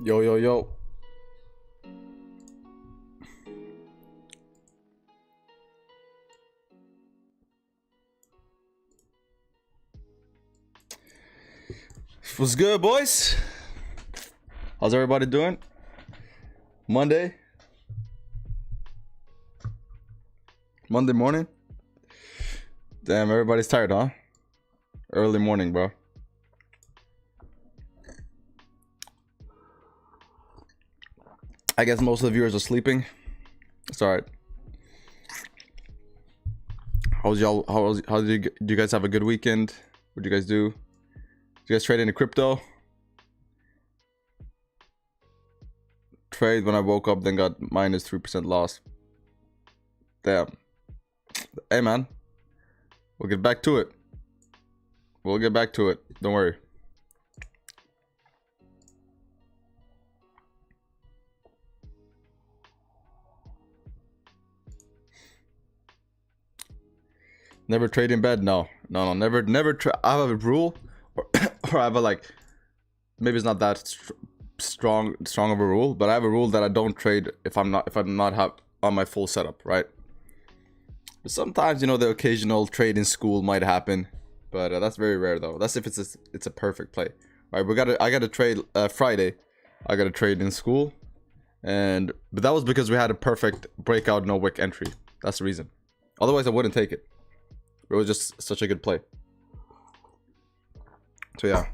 Yo, yo, yo. What's good, boys? How's everybody doing? Monday morning? Damn, everybody's tired, huh? Early morning, bro. I guess most of the viewers are sleeping. It's alright. How did you guys have a good weekend? What did you guys do? Did you guys trade any crypto? Trade when I woke up, then got minus 3% loss. Damn. Hey, man. We'll get back to it. Don't worry. Never trade in bed? No, never I have a rule, or I have a, like, maybe it's not that strong of a rule, but I have a rule that I don't trade if I'm not have on my full setup, right? But sometimes, you know, the occasional trade in school might happen, but that's very rare though. That's if it's a perfect play. All right, I gotta trade Friday. I gotta trade in school, but that was because we had a perfect breakout no wick entry. That's the reason. Otherwise, I wouldn't take it. It was just such a good play. So yeah.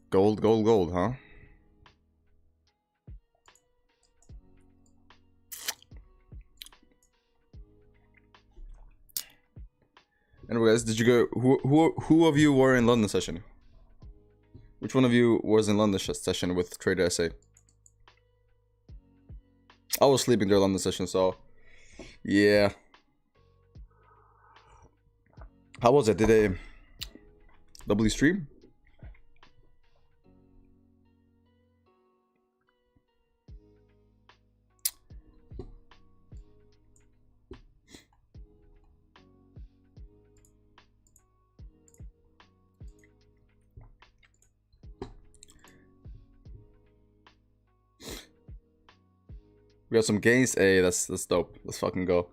Gold, huh? Anyways, did you go? Who of you were in London session? Which one of you was in London session with Trader SA? I was sleeping during London session, so yeah. How was it? Did they doubly stream? We got some gains. Hey, that's dope. Let's fucking go.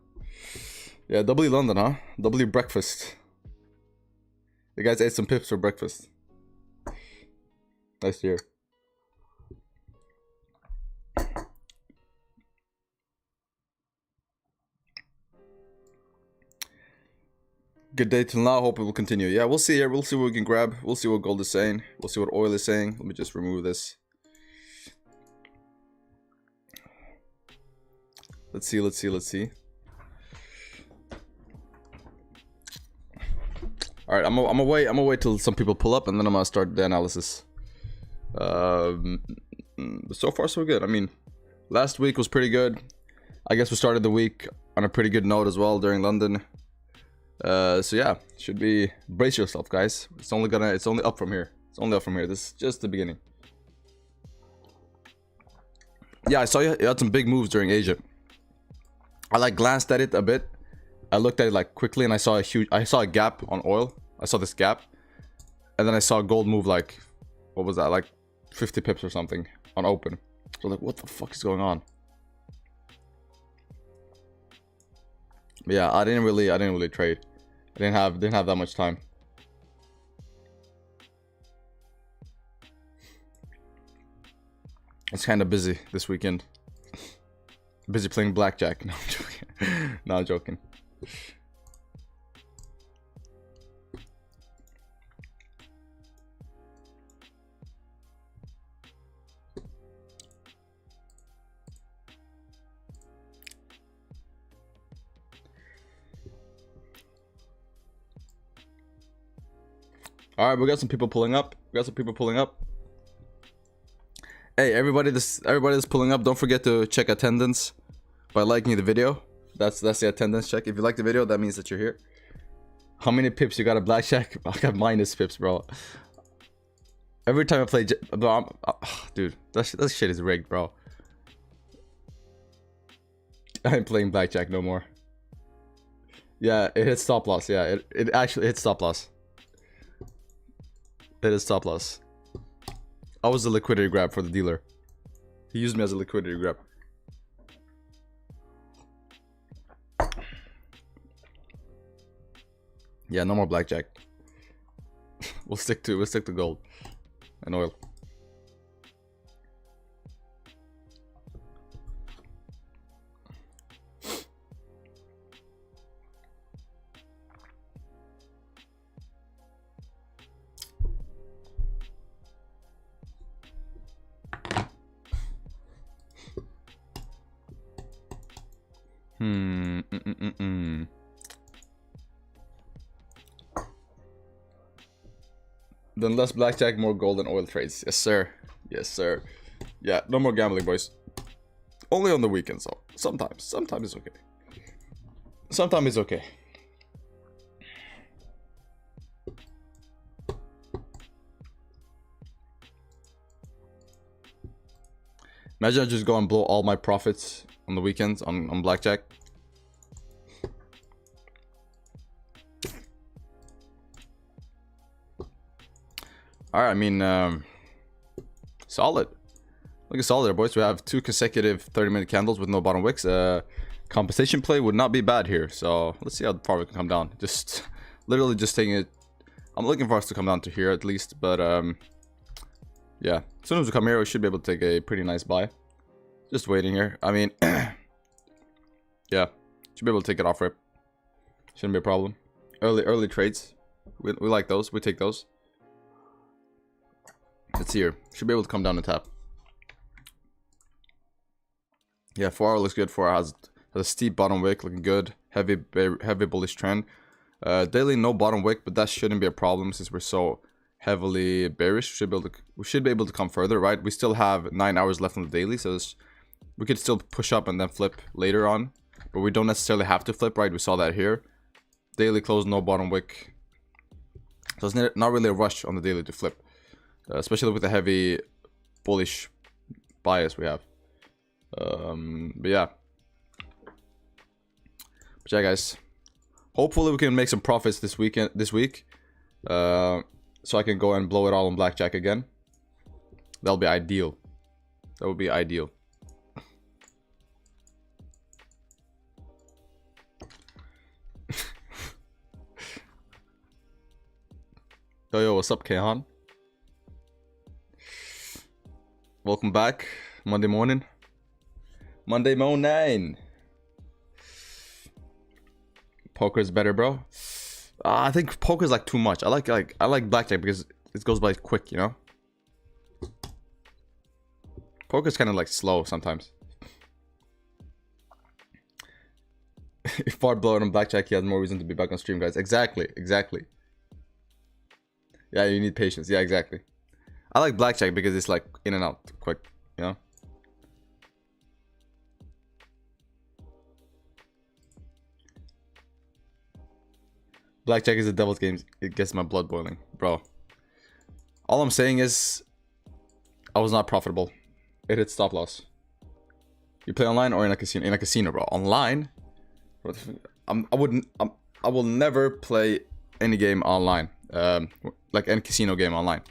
Yeah, W London, huh? W breakfast. The guys ate some pips for breakfast. Nice to hear. Good day till now. Hope it will continue. Yeah, we'll see here. We'll see what we can grab. We'll see what gold is saying. We'll see what oil is saying. Let me just remove this. Let's see. All right, I'm gonna wait till some people pull up, and then I'm gonna start the analysis. So far so good. I mean, last week was pretty good. I guess we started the week on a pretty good note as well during London. So yeah, should be, brace yourself, guys. It's only up from here. This is just the beginning. Yeah, I saw you had some big moves during Asia. I like glanced at it a bit. I looked at it like quickly, and I saw a gap on oil. I saw this gap, and then I saw gold move like, what was that, like 50 pips or something on open. So like, what the fuck is going on? But yeah, I didn't really trade. I didn't have that much time. It's kind of busy this weekend. Busy playing blackjack. No, I'm joking. No, I'm joking. All right, we got some people pulling up. Hey, everybody that's pulling up, don't forget to check attendance by liking the video. That's the attendance check. If you like the video, that means that you're here. How many pips you got at blackjack? I got minus pips, bro. Every time I play, dude, that shit is rigged, bro. I ain't playing blackjack no more. Yeah, it hits stop loss. Yeah, it actually hits stop loss. It is stop loss. I was a liquidity grab for the dealer. He used me as a liquidity grab. Yeah, no more blackjack. we'll stick to gold and oil. Then less blackjack, more gold and oil trades. Yes, sir. Yes, sir. Yeah, no more gambling, boys. Only on the weekends, though. Sometimes. Sometimes it's okay. Sometimes it's okay. Imagine I just go and blow all my profits on the weekends on blackjack. Alright, I mean, solid. Look at solid there, boys. We have 2 consecutive 30-minute candles with no bottom wicks. Compensation play would not be bad here. So let's see how far we can come down. Just literally just taking it. I'm looking for us to come down to here at least. But yeah, as soon as we come here, we should be able to take a pretty nice buy. Just waiting here. I mean, yeah, should be able to take it off rip. Shouldn't be a problem. Early trades. We like those. We take those. It's here. Should be able to come down and tap. Yeah, 4 hour looks good. 4 hour has a steep bottom wick, looking good. Heavy bullish trend. Daily no bottom wick, but that shouldn't be a problem since we're so heavily bearish. We should be able to come further, right? We still have 9 hours left on the daily, so we could still push up and then flip later on, but we don't necessarily have to flip, right? We saw that here. Daily close, no bottom wick, so it's not really a rush on the daily to flip. Especially with the heavy bullish bias we have. But yeah, guys. Hopefully we can make some profits this week. So I can go and blow it all on blackjack again. That'll be ideal. That would be ideal. Yo, what's up, Kehan? Welcome back. Monday morning. Monday morning. Poker's better, bro. I think poker's like too much. I like blackjack because it goes by quick, you know. Poker's kind of like slow sometimes. If Bard blow it on blackjack, he has more reason to be back on stream, guys. Exactly. Yeah, you need patience. Yeah, exactly. I like blackjack because it's like in and out quick, you know. Blackjack is a devil's game. It gets my blood boiling, bro. All I'm saying is, I was not profitable. It hit stop loss. You play online or in a casino? In a casino, bro. Online, I will never play any game online. Like any casino game online.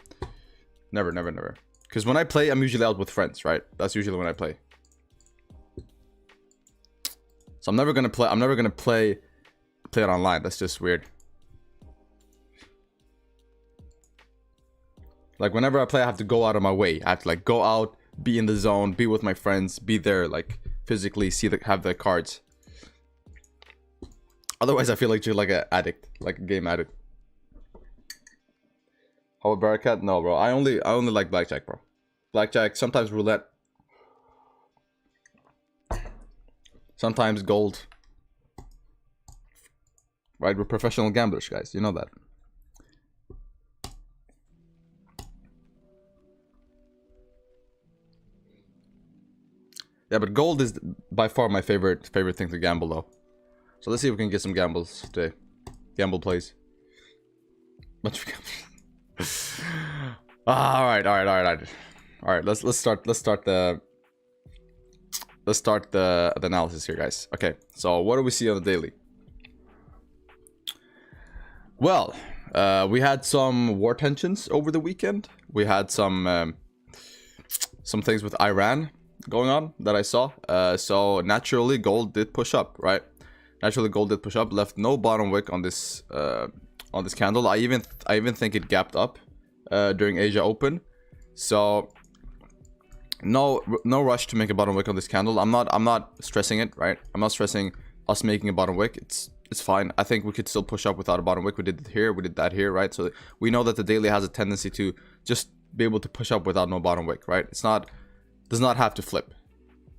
Never. Because when I play, I'm usually out with friends, right? That's usually when I play. So I'm never gonna play it online. That's just weird. Like whenever I play, I have to go out of my way. I have to like go out, be in the zone, be with my friends, be there, like physically have the cards. Otherwise, I feel like you're like an addict, like a game addict. How about Barracat? No, bro. I only like blackjack, bro. Blackjack, sometimes roulette. Sometimes gold. Right, we're professional gamblers, guys. You know that. Yeah, but gold is by far my favorite thing to gamble, though. So let's see if we can get some gambles today. Gamble plays. Bunch of gambles. All right. Let's start the analysis here, guys. Okay, so what do we see on the daily? Well, We had some war tensions over the weekend. We had some things with Iran going on that I saw. So naturally, gold did push up, right? Naturally, gold did push up. Left no bottom wick on this candle. I even think it gapped up during Asia Open. So no rush to make a bottom wick on this candle. I'm not stressing it, right? I'm not stressing us making a bottom wick. It's fine. I think we could still push up without a bottom wick. We did it here, we did that here, right? So we know that the daily has a tendency to just be able to push up without no bottom wick, right? Does not have to flip,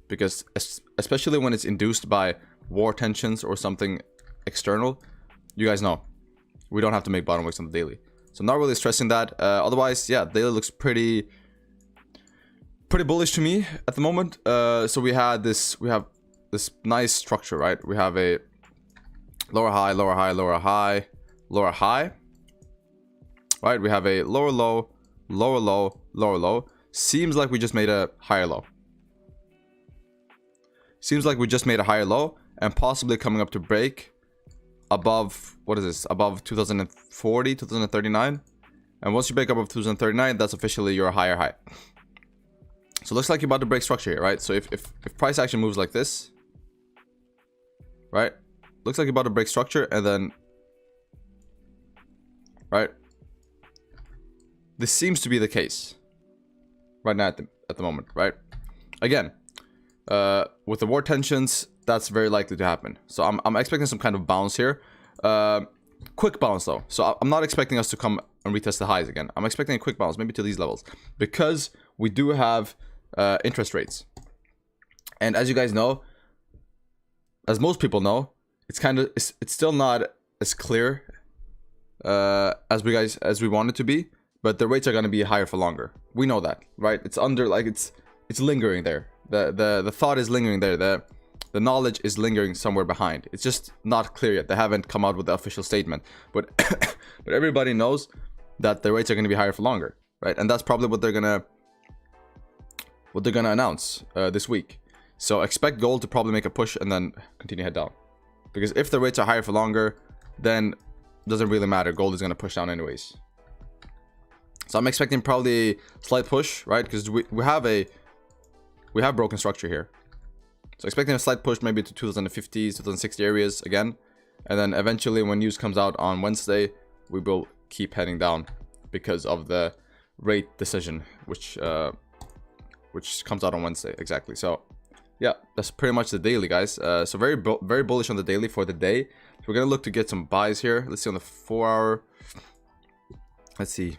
because especially when it's induced by war tensions or something external, you guys know we don't have to make bottom wicks on the daily. So I'm not really stressing that. Otherwise, yeah, daily looks pretty bullish to me at the moment. So we have this nice structure, right? We have a lower high, lower high, lower high, lower high, right? We have a lower low, lower low, lower low. Seems like we just made a higher low. Seems like we just made a higher low, and possibly coming up to break above, what is this, above 2040, 2039. And once you break above 2039, that's officially your higher high. So it looks like you're about to break structure here, right? So if price action moves like this, right, looks like you're about to break structure, and then, right, this seems to be the case right now at the moment, right? Again, with the war tensions, that's very likely to happen. So I'm expecting some kind of bounce here. Quick bounce though. So I'm not expecting us to come and retest the highs again. I'm expecting a quick bounce, maybe to these levels, because we do have interest rates. And as you guys know, as most people know, it's still not as clear as we want it to be, but the rates are going to be higher for longer. We know that, right? It's under, like, it's lingering there. The thought is lingering there. The knowledge is lingering somewhere behind. It's just not clear yet. They haven't come out with the official statement, but but everybody knows that the rates are going to be higher for longer, right? And that's probably what they're gonna announce this week. So expect gold to probably make a push and then continue head down, because if the rates are higher for longer, then it doesn't really matter. Gold is going to push down anyways. So I'm expecting probably a slight push, right? Because we have broken structure here. So expecting a slight push maybe to 2050s, 2060 areas again. And then eventually when news comes out on Wednesday, we will keep heading down because of the rate decision, which comes out on Wednesday. Exactly. So yeah, that's pretty much the daily, guys. So very bullish on the daily for the day. So we're going to look to get some buys here. Let's see on the 4 hour. Let's see.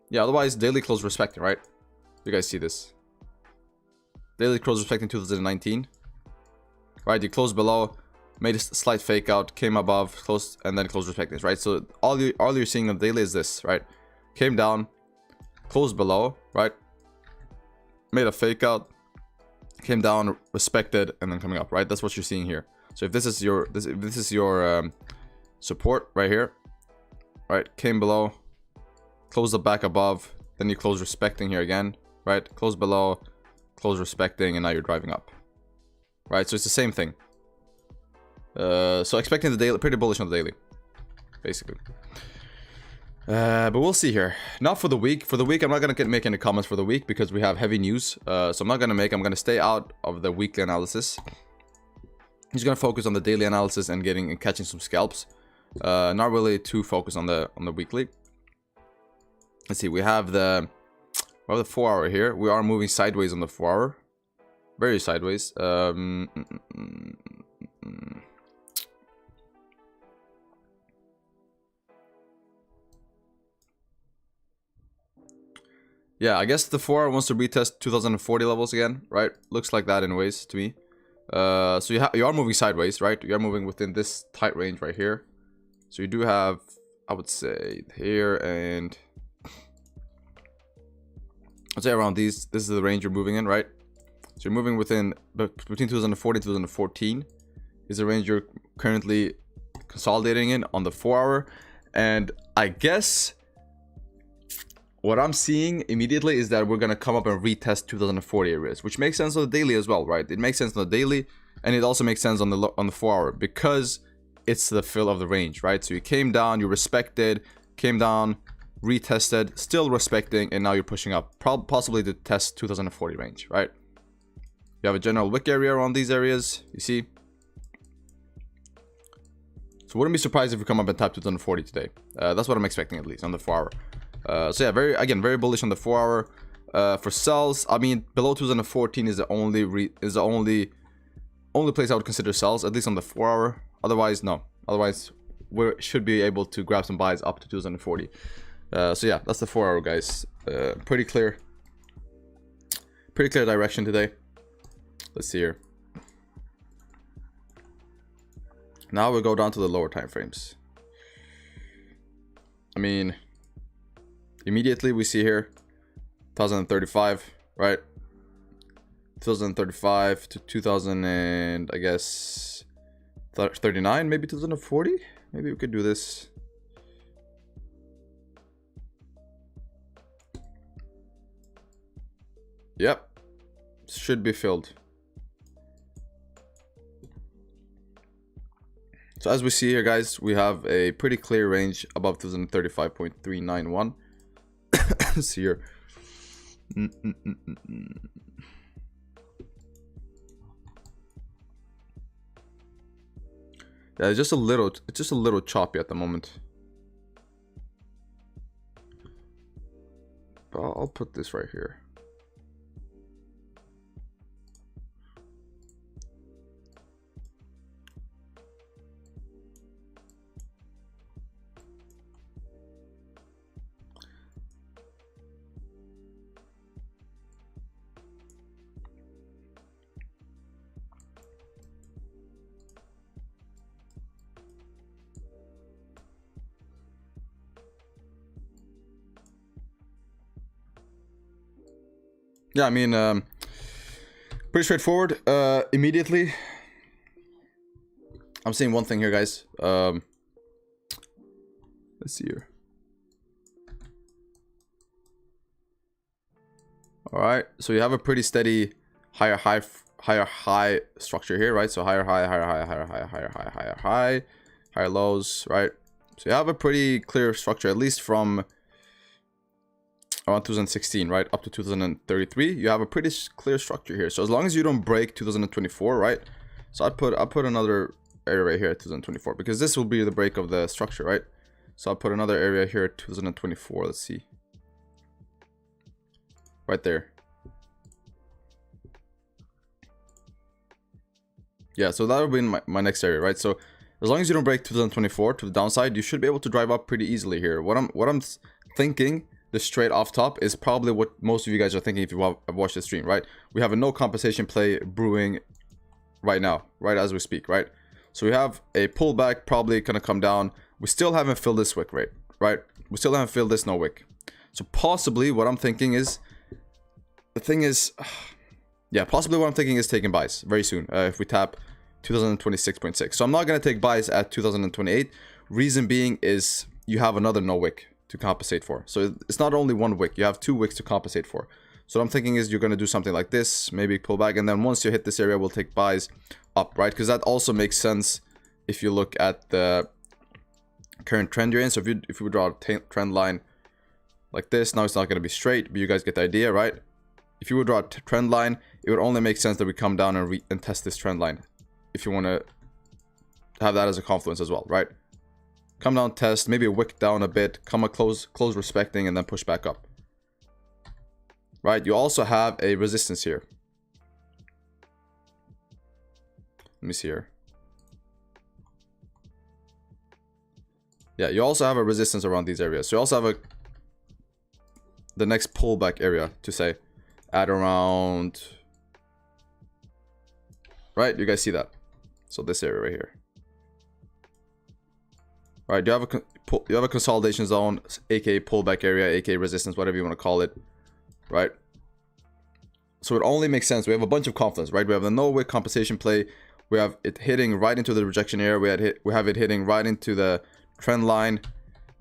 Yeah, otherwise daily close respecting, right? You guys see this. Daily close respecting 2019. Right, you closed below, made a slight fake out, came above, closed, and then closed respecting, right? So all you're seeing on the daily is this, right? Came down, closed below, right? Made a fake out, came down, respected, and then coming up, right? That's what you're seeing here. So if this is your support right here, right? Came below, close the back above, then you close respecting here again, right? Close below, close respecting, and now you're driving up, right? So it's the same thing. So expecting the daily, pretty bullish on the daily, basically. But we'll see here. Not for the week. For the week, I'm not gonna make any comments for the week because we have heavy news. So I'm gonna stay out of the weekly analysis. I'm just gonna focus on the daily analysis and catching some scalps. Not really too focused on the weekly. Let's see, we have the 4 hour here. We are moving sideways on the 4 hour. Very sideways. Yeah, I guess the 4 hour wants to retest 2040 levels again, right? Looks like that anyways to me. So you are moving sideways, right? You are moving within this tight range right here. So you do have, I would say, here and I'd say around these. This is the range you're moving in, right? So you're moving between 2040 and 2014 is the range you're currently consolidating in on the 4 hour. And I guess what I'm seeing immediately is that we're going to come up and retest 2040 areas, which makes sense on the daily as well, right? It makes sense on the daily, and it also makes sense on the 4 hour, because it's the fill of the range, right? So you came down, you respected, came down, retested, still respecting, and now you're pushing up, possibly to test 2040 range, right? You have a general wick area around these areas, you see. So wouldn't be surprised if we come up and tap 2040 today. That's what I'm expecting, at least on the 4 hour. So yeah, very bullish on the 4 hour. For sells, I mean, below 2014 is the only place I would consider sells, at least on the 4 hour. Otherwise, no. Otherwise, we should be able to grab some buys up to 2040. So yeah, that's the 4 hour, guys. Pretty clear direction today. Let's see here. Now we'll go down to the lower time frames. I mean, immediately we see here 2035, right? 2035 to 2000 and I guess 39, maybe 2040. Maybe we could do this. Yep, should be filled. So as we see here, guys, we have a pretty clear range above 2035.391. Let's see here. Yeah, it's just a little choppy at the moment. But I'll put this right here. Yeah, I mean, pretty straightforward. Immediately, I'm seeing one thing here, guys. Let's see here. All right, so you have a pretty steady higher high structure here, right? So higher lows, right? So you have a pretty clear structure, at least from around 2016, right, up to 2033. You have a pretty clear structure here. So as long as you don't break 2024, right? So I put another area right here at 2024, because this will be the break of the structure, right? So I'll put another area here at 2024. Let's see, right there. Yeah, so that would be my next area, right? So as long as you don't break 2024 to the downside, you should be able to drive up pretty easily here. What I'm thinking, the straight off top, is probably what most of you guys are thinking if you have watched the stream, right? We have a no compensation play brewing right now, right as we speak, right? So we have a pullback probably gonna come down. We still haven't filled this wick, right? We still haven't filled this no wick. So possibly what I'm thinking is, possibly what I'm thinking is taking buys very soon if we tap 2026.6. So I'm not going to take buys at 2028. Reason being is you have another no wick to compensate for. So it's not only one wick, you have 2 wicks to compensate for. So what I'm thinking is you're going to do something like this, maybe pull back, and then once you hit this area, we'll take buys up, right? Because that also makes sense if you look at the current trend you're in. So if you draw a trend line like this, now it's not going to be straight, but you guys get the idea, right? If you would draw a trend line, it would only make sense that we come down and test this trend line. If you want to have that as a confluence as well, right? Come down, test, maybe a wick down a bit, come a close respecting, and then push back up. Right? You also have a resistance here. Let me see here. Yeah, you also have a resistance around these areas. So you also have the next pullback area to say at around, right? You guys see that? So this area right here. Right, you have a consolidation zone, aka pullback area, aka resistance, whatever you want to call it, right? So it only makes sense. We have a bunch of confluence, right? We have the no wick compensation play. We have it hitting right into the rejection area. We have it hitting right into the trend line,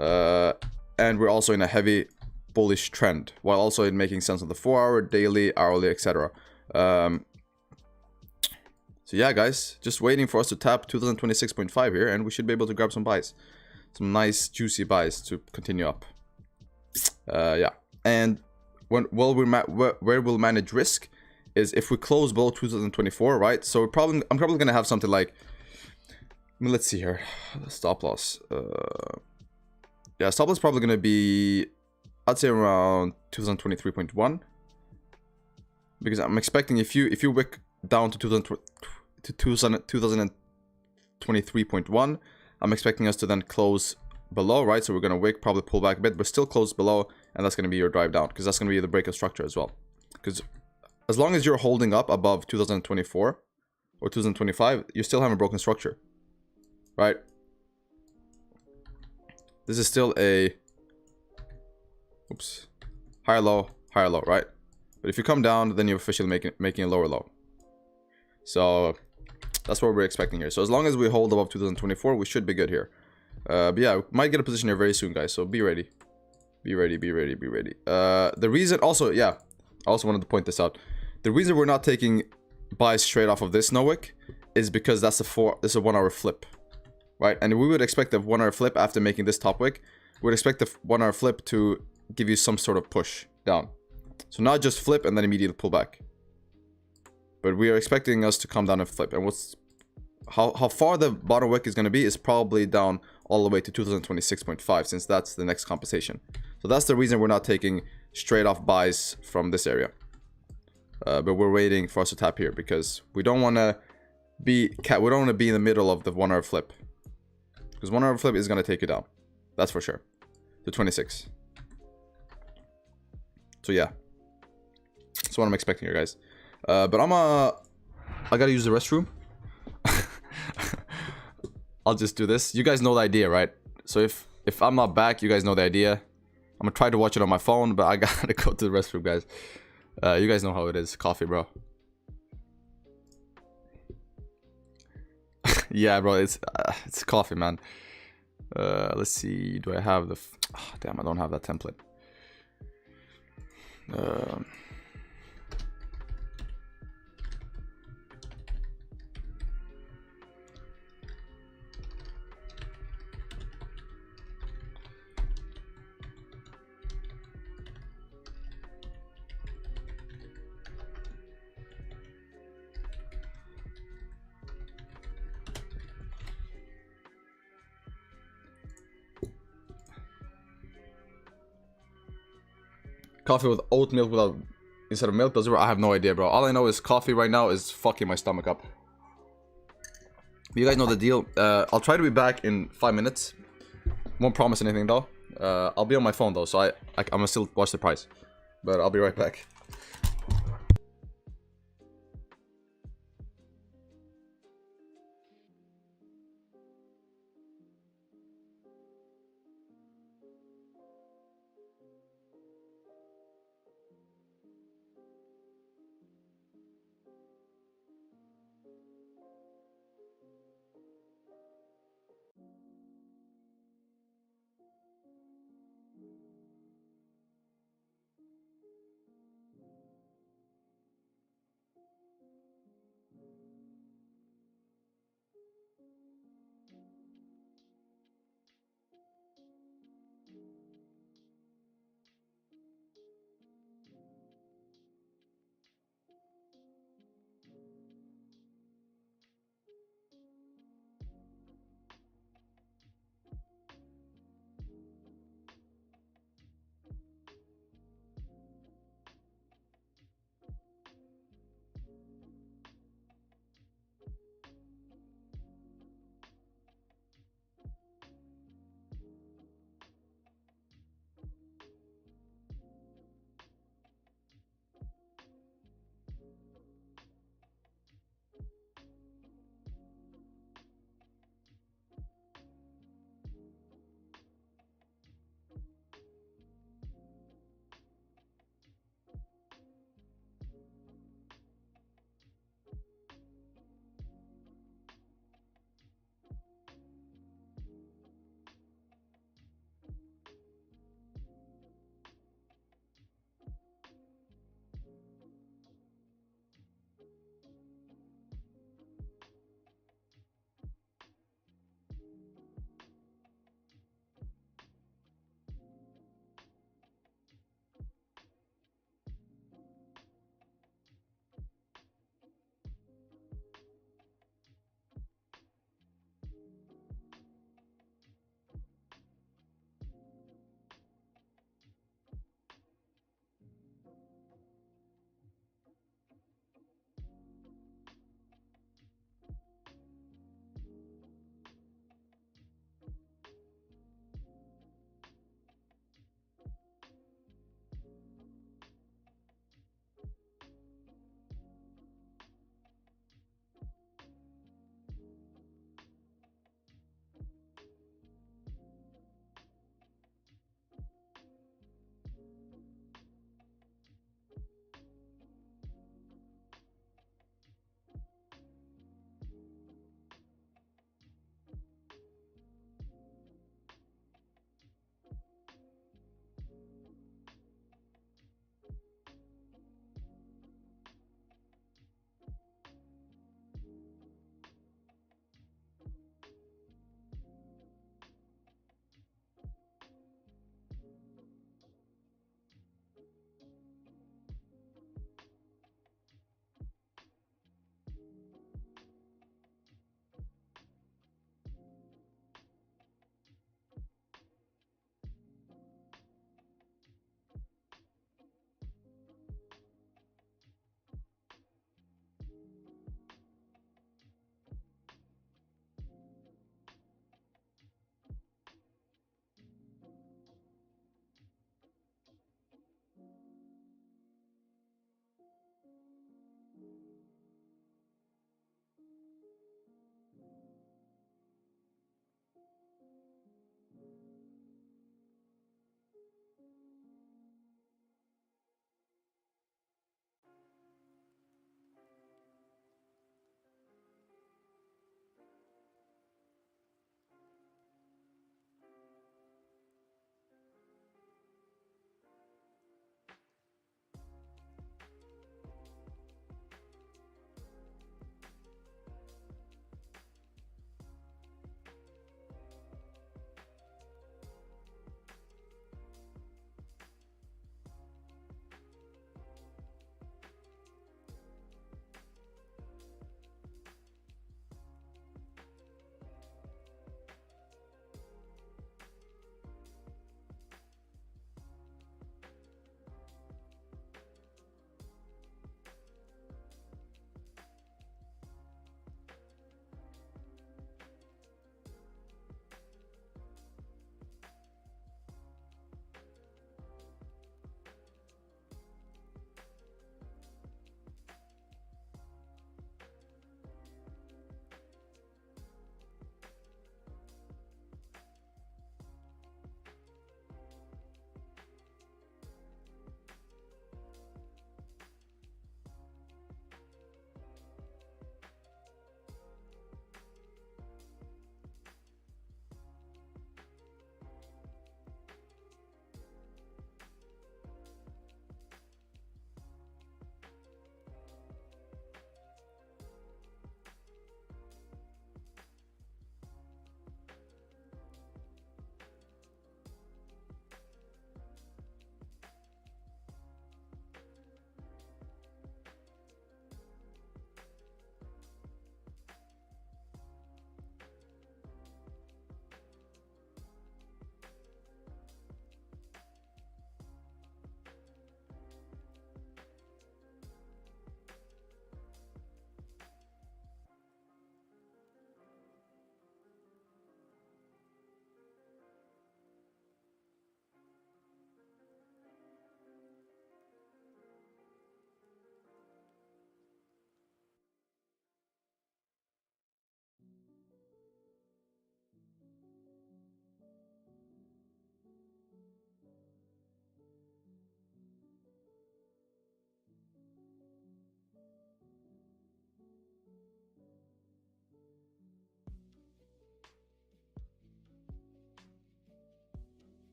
and we're also in a heavy bullish trend, while also in making sense of the 4 hour, daily, hourly, etc. So yeah, guys, just waiting for us to tap 2026.5 here, and we should be able to grab some buys. Some nice, juicy buys to continue up. Yeah. And where we'll manage risk is if we close below 2024, right? So I'm probably going to have something like... I mean, let's see here. Stop loss. Yeah, stop loss is probably going to be... I'd say around 2023.1. Because I'm expecting if you wick down to 2023.1, I'm expecting us to then close below, right? So we're going to wick, probably pull back a bit, but still close below, and that's going to be your drive down, because that's going to be the break of structure as well. Because as long as you're holding up above 2024 or 2025, you still haven't broken structure, right? This is still a... Oops. Higher low, right? But if you come down, then you're officially making a lower low. So that's what we're expecting here. So as long as we hold above 2024, we should be good here. But yeah, we might get a position here very soon, guys. So be ready. Be ready. The reason also, yeah, I also wanted to point this out. The reason we're not taking buys straight off of this no wick is because this is a 1 hour flip, right? And we would expect the 1 hour flip after making this top wick. We'd expect the 1 hour flip to give you some sort of push down. So not just flip and then immediately pull back. But we are expecting us to come down and flip. And how far the bottom wick is going to be is probably down all the way to 2026.5, since that's the next compensation. So that's the reason we're not taking straight off buys from this area. But we're waiting for us to tap here because we don't want to be in the middle of the 1 hour flip. Because 1 hour flip is going to take you down. That's for sure. To 26. So yeah. That's what I'm expecting here, guys. But I gotta use the restroom. I'll just do this. You guys know the idea, right? So if I'm not back, you guys know the idea. I'm gonna try to watch it on my phone, but I gotta go to the restroom, guys. You guys know how it is. Coffee, bro. Yeah, bro. It's coffee, man. Let's see. Do I have the... Oh, damn, I don't have that template. Coffee with oat milk without instead of milk, does it? I have no idea, bro. All I know is coffee right now is fucking my stomach up. You guys know the deal. I'll try to be back in 5 minutes. Won't promise anything though. I'll be on my phone though, so I'm gonna still watch the price. But I'll be right back.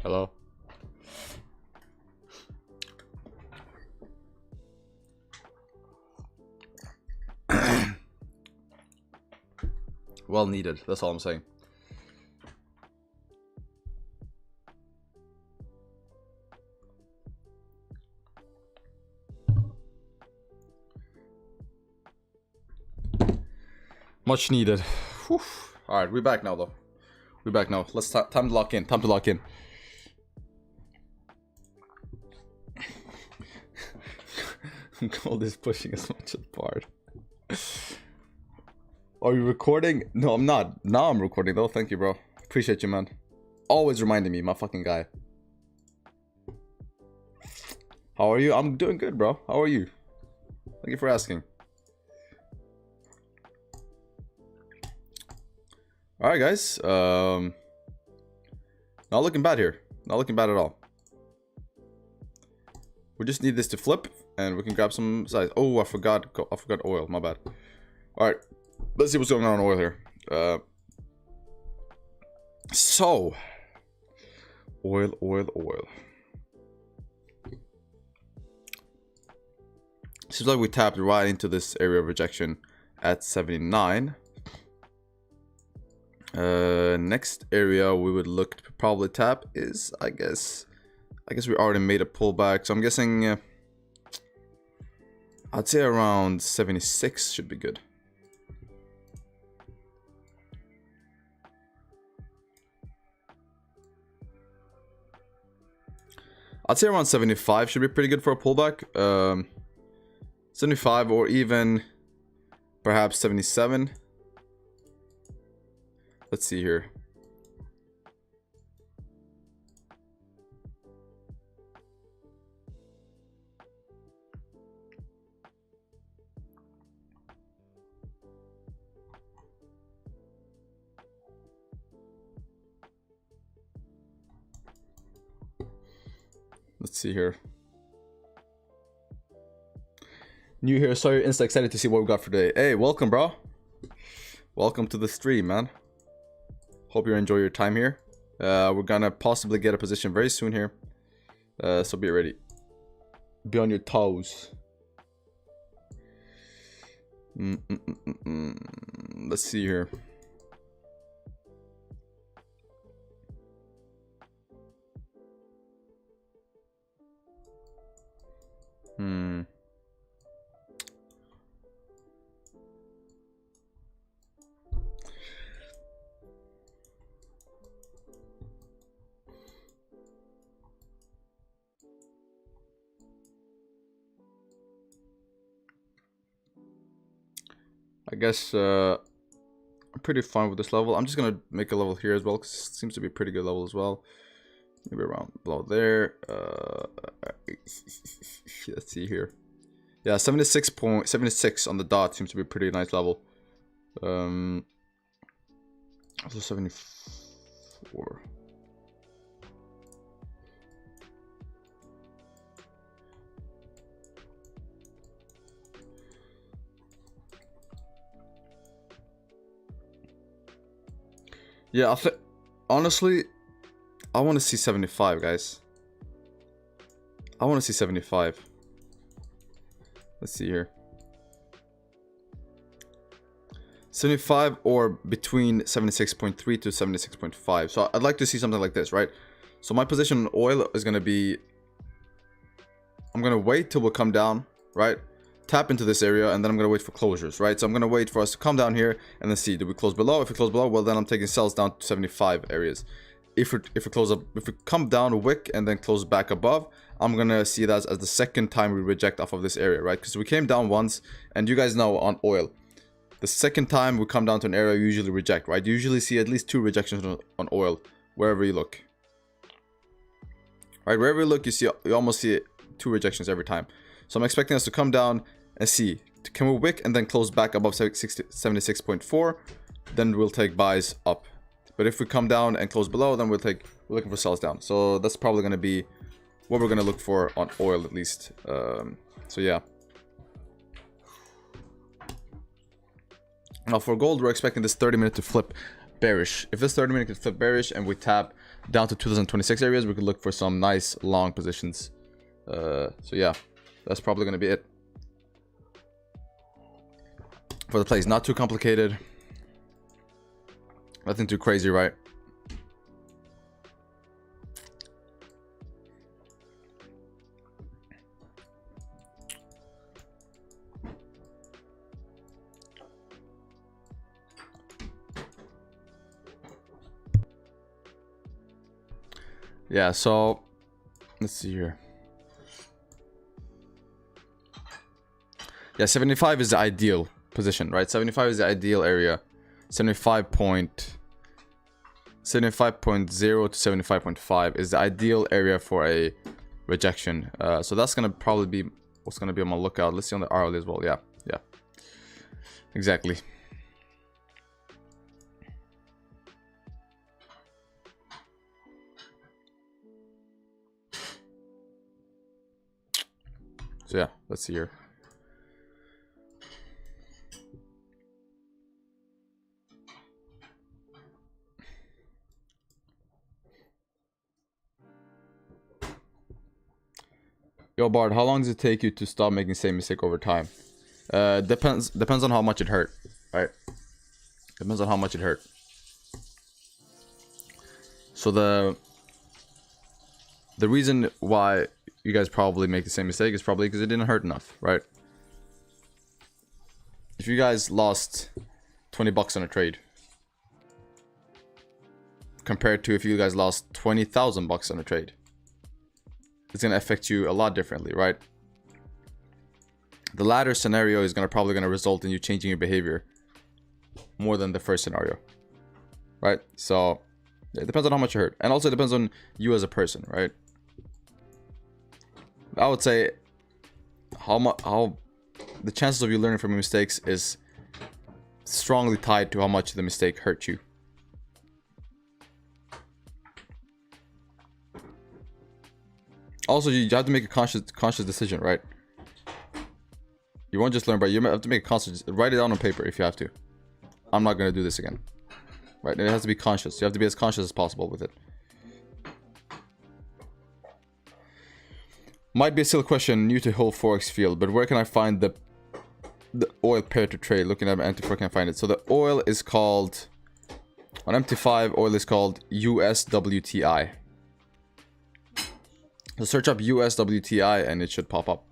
Hello. Well needed, that's all I'm saying. Much needed. Whew. All right, we're back now, though. We're back now. Let's time to lock in. Time to lock in. Gold is pushing as much as Bard. Are you recording? No, I'm not. Now I'm recording, though. Thank you, bro. Appreciate you, man. Always reminding me, my fucking guy. How are you? I'm doing good, bro. How are you? Thank you for asking. Alright, guys. Not looking bad here. Not looking bad at all. We just need this to flip, and we can grab some size. Oh, I forgot oil. My bad. Alright. Let's see what's going on oil here. So. Oil. Seems like we tapped right into this area of rejection at 79. Next area we would look to probably tap is, I guess we already made a pullback, so I'm guessing I'd say around 76 should be good. I'd say around 75 should be pretty good for a pullback. 75 or even perhaps 77. Let's see here. Let's see here. New here, so you're insta excited to see what we got for today. Hey, welcome, bro. Welcome to the stream, man. Hope you enjoy your time here. We're gonna possibly get a position very soon here. So be ready. Be on your toes. Let's see here. I guess I'm pretty fine with this level. I'm just gonna make a level here as well, because it seems to be a pretty good level as well. Maybe around below there. Let's see here. Yeah, 76 on the dot seems to be a pretty nice level. Also 74. Yeah, honestly, I want to see 75, guys. I want to see 75. Let's see here. 75 or between 76.3 to 76.5. So I'd like to see something like this, right? So my position on oil is going to be... I'm going to wait till we come down, right? Tap into this area, and then I'm going to wait for closures, right? So I'm going to wait for us to come down here and then see, do we close below? If we close below, well, then I'm taking sells down to 75 areas. If we close up, if we come down a wick and then close back above, I'm going to see that as the second time we reject off of this area, right? Because we came down once, and you guys know on oil, the second time we come down to an area, you usually reject, right? You usually see at least 2 rejections on oil, wherever you look. Right, wherever you look, you almost see 2 rejections every time. So I'm expecting us to come down and see, can we wick and then close back above 76.4, then we'll take buys up. But if we come down and close below, then we're looking for sells down. So that's probably going to be what we're going to look for on oil, at least. So yeah. Now for gold, we're expecting this 30-minute to flip bearish. If this 30-minute can flip bearish and we tap down to 2026 areas, we could look for some nice long positions. So yeah, that's probably going to be it for the plays. Not too complicated, nothing too crazy, right? Yeah, so let's see here. Yeah, 75 is the ideal position, right? 75 is the ideal area. 75.0 to 75.5 is the ideal area for a rejection. So that's gonna probably be what's gonna be on my lookout. Let's see on the hourly as well. Yeah, yeah, exactly. So yeah, let's see here. Yo, Bard, how long does it take you to stop making the same mistake over time? Depends on how much it hurt, right? Depends on how much it hurt. So the reason why you guys probably make the same mistake is probably because it didn't hurt enough, right? If you guys lost 20 bucks on a trade compared to if you guys lost 20,000 bucks on a trade, it's going to affect you a lot differently, right? The latter scenario is probably going to result in you changing your behavior more than the first scenario, right? So it depends on how much you hurt, and also it depends on you as a person, right? I would say how the chances of you learning from your mistakes is strongly tied to how much the mistake hurt you. Also, you have to make a conscious decision, right? You won't just learn, but you have to make a conscious. Write it down on paper if you have to. I'm not gonna do this again, right? It has to be conscious. You have to be as conscious as possible with it. Might be a silly question, new to whole Forex field, but where can I find the oil pair to trade? Looking at MT4, where can I find it? So the oil is called, on MT5, oil is called USWTI. So search up USWTI and it should pop up.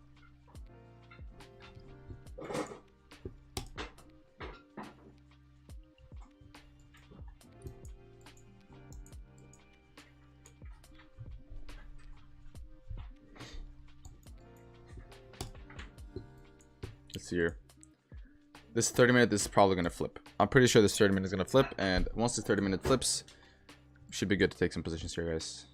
Let's see here. This 30-minute is probably going to flip. I'm pretty sure this 30-minute is going to flip, and once the 30-minute flips, should be good to take some positions here, guys.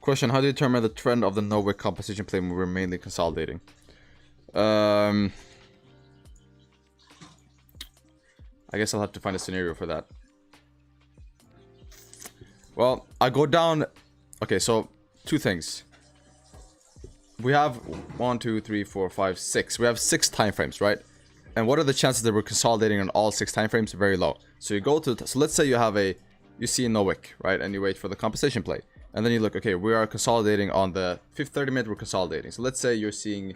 Question, how do you determine the trend of the no-wick composition play when we're mainly consolidating? I guess I'll have to find a scenario for that. Well, I go down... Okay, so two things. We have 1, 2, 3, 4, 5, 6. We have 6 time frames, right? And what are the chances that we're consolidating on all 6 time frames? Very low. So you go to... So let's say you have a... You see a no-wick, right? And you wait for the composition play. And then you look, okay, we are consolidating on the 30-minute, we're consolidating. So let's say you're seeing,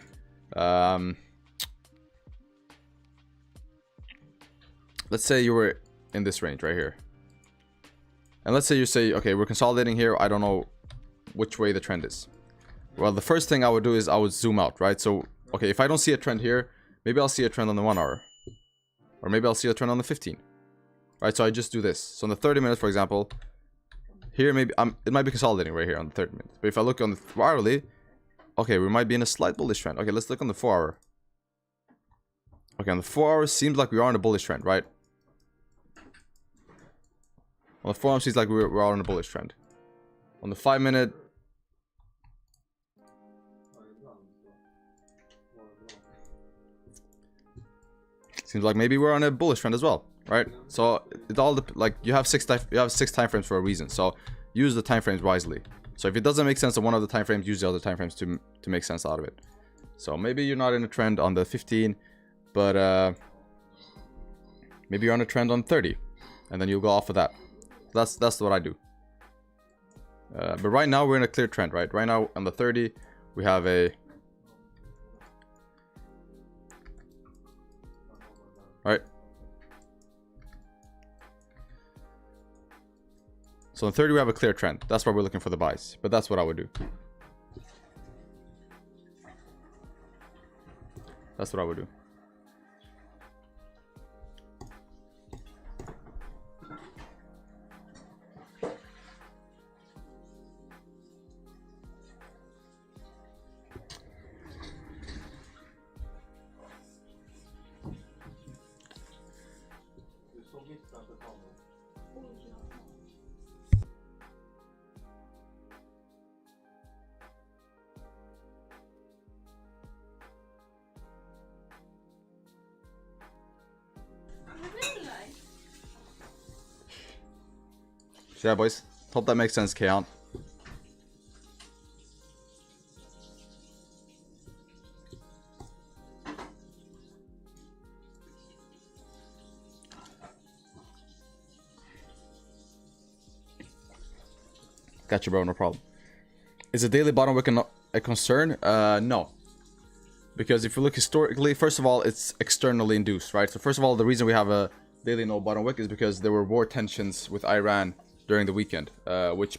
let's say you were in this range right here. And let's say you say, okay, we're consolidating here. I don't know which way the trend is. Well, the first thing I would do is I would zoom out, right? So, okay, if I don't see a trend here, maybe I'll see a trend on the 1 hour. Or maybe I'll see a trend on the 15. Right, so I just do this. So on the 30 minutes, for example... Here, maybe it might be consolidating right here on the 30 minutes. But if I look on the hourly, okay, we might be in a slight bullish trend. Okay, let's look on the 4 hour. Okay, on the 4 hour, seems like we are in a bullish trend, right? On the 4 hour, seems like we're on a bullish trend. On the 5 minute, Seems like maybe we're on a bullish trend as well, right? So it all like you have six time frames for a reason. So use the time frames wisely. So if it doesn't make sense on one of the time frames, use the other time frames to make sense out of it. So maybe you're not in a trend on the 15, but maybe you're on a trend on 30, and then you'll go off of that. That's what I do. But right now we're in a clear trend, right? Right now on the 30, we have a right. So on 30 we have a clear trend. That's why we're looking for the buys. But that's what I would do. That's what I would do. So yeah, boys. Hope that makes sense, Kaon. Gotcha, bro. No problem. Is a daily bottom wick a concern? No. Because if you look historically, first of all, it's externally induced, right? So first of all, the reason we have a daily no bottom wick is because there were war tensions with Iran during the weekend, which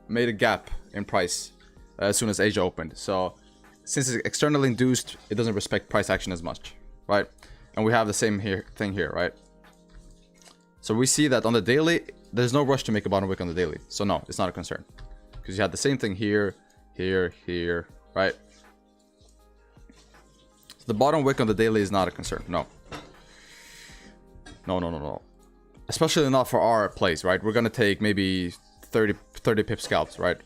made a gap in price as soon as Asia opened. So since it's externally induced, it doesn't respect price action as much, right? And we have the same thing here, right? So we see that on the daily, there's no rush to make a bottom wick on the daily. So no, it's not a concern. Because you had the same thing here, here, here, right? So the bottom wick on the daily is not a concern, no. No. Especially not for our plays, right? We're gonna take maybe 30 pip scalps, right?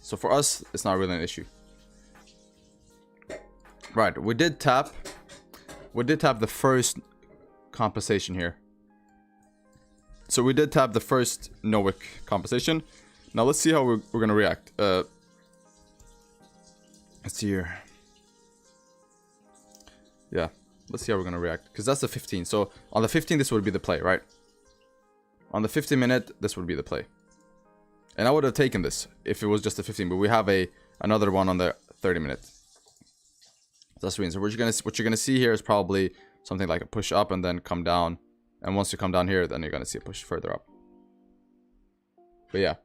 So for us, it's not really an issue. Right, we did tap the first compensation here. So we did tap the first no wick compensation. Now let's see how we're gonna react. Let's see here. Yeah, let's see how we're gonna react, because that's the 15. So on the 15, this would be the play, right? On the 15 minute, this would be the play. And I would have taken this if it was just the 15, but we have another one on the 30 minute. That's the reason. So what you're gonna see here is probably something like a push up and then come down. And once you come down here, then you're gonna see a push further up. But yeah.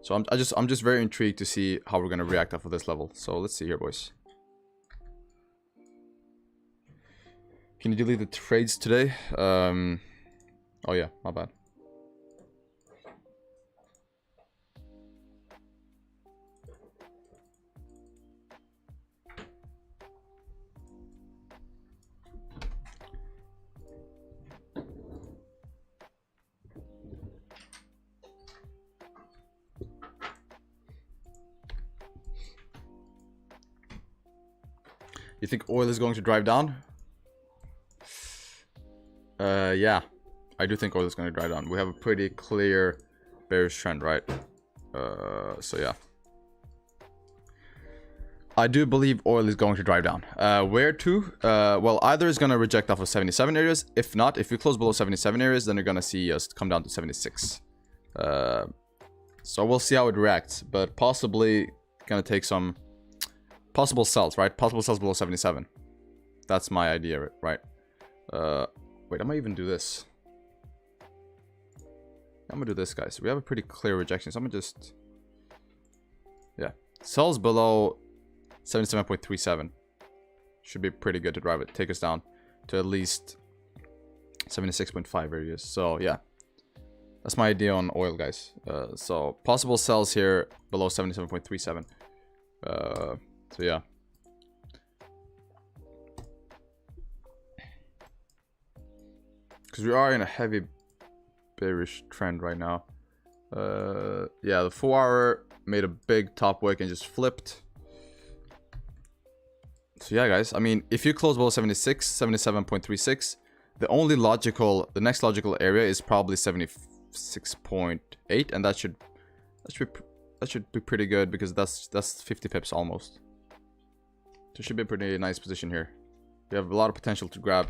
So I'm just very intrigued to see how we're gonna react off of this level. So let's see here, boys. Can you delete the trades today? Oh yeah, my bad. You think oil is going to drive down? Yeah, I do think oil is going to drive down. We have a pretty clear bearish trend, right? So yeah. I do believe oil is going to drive down. Where to? Well, either is going to reject off of 77 areas. If not, if you close below 77 areas, then you're going to see us come down to 76. So we'll see how it reacts, but possibly going to take some possible sells, right? Possible sells below 77. That's my idea, right? Wait, I might even do this. I'm gonna do this, guys. We have a pretty clear rejection, so I'm gonna just... Yeah. Sells below 77.37. Should be pretty good to drive it. Take us down to at least 76.5 areas. So, yeah. That's my idea on oil, guys. So, possible sells here below 77.37. So, yeah. Because we are in a heavy bearish trend right now. Yeah, the 4 hour made a big top wick and just flipped. So yeah, guys, I mean, if you close below 76, 77.36, the next logical area is probably 76.8, and that should be pretty good, because that's 50 pips almost. So it should be a pretty nice position here. We have a lot of potential to grab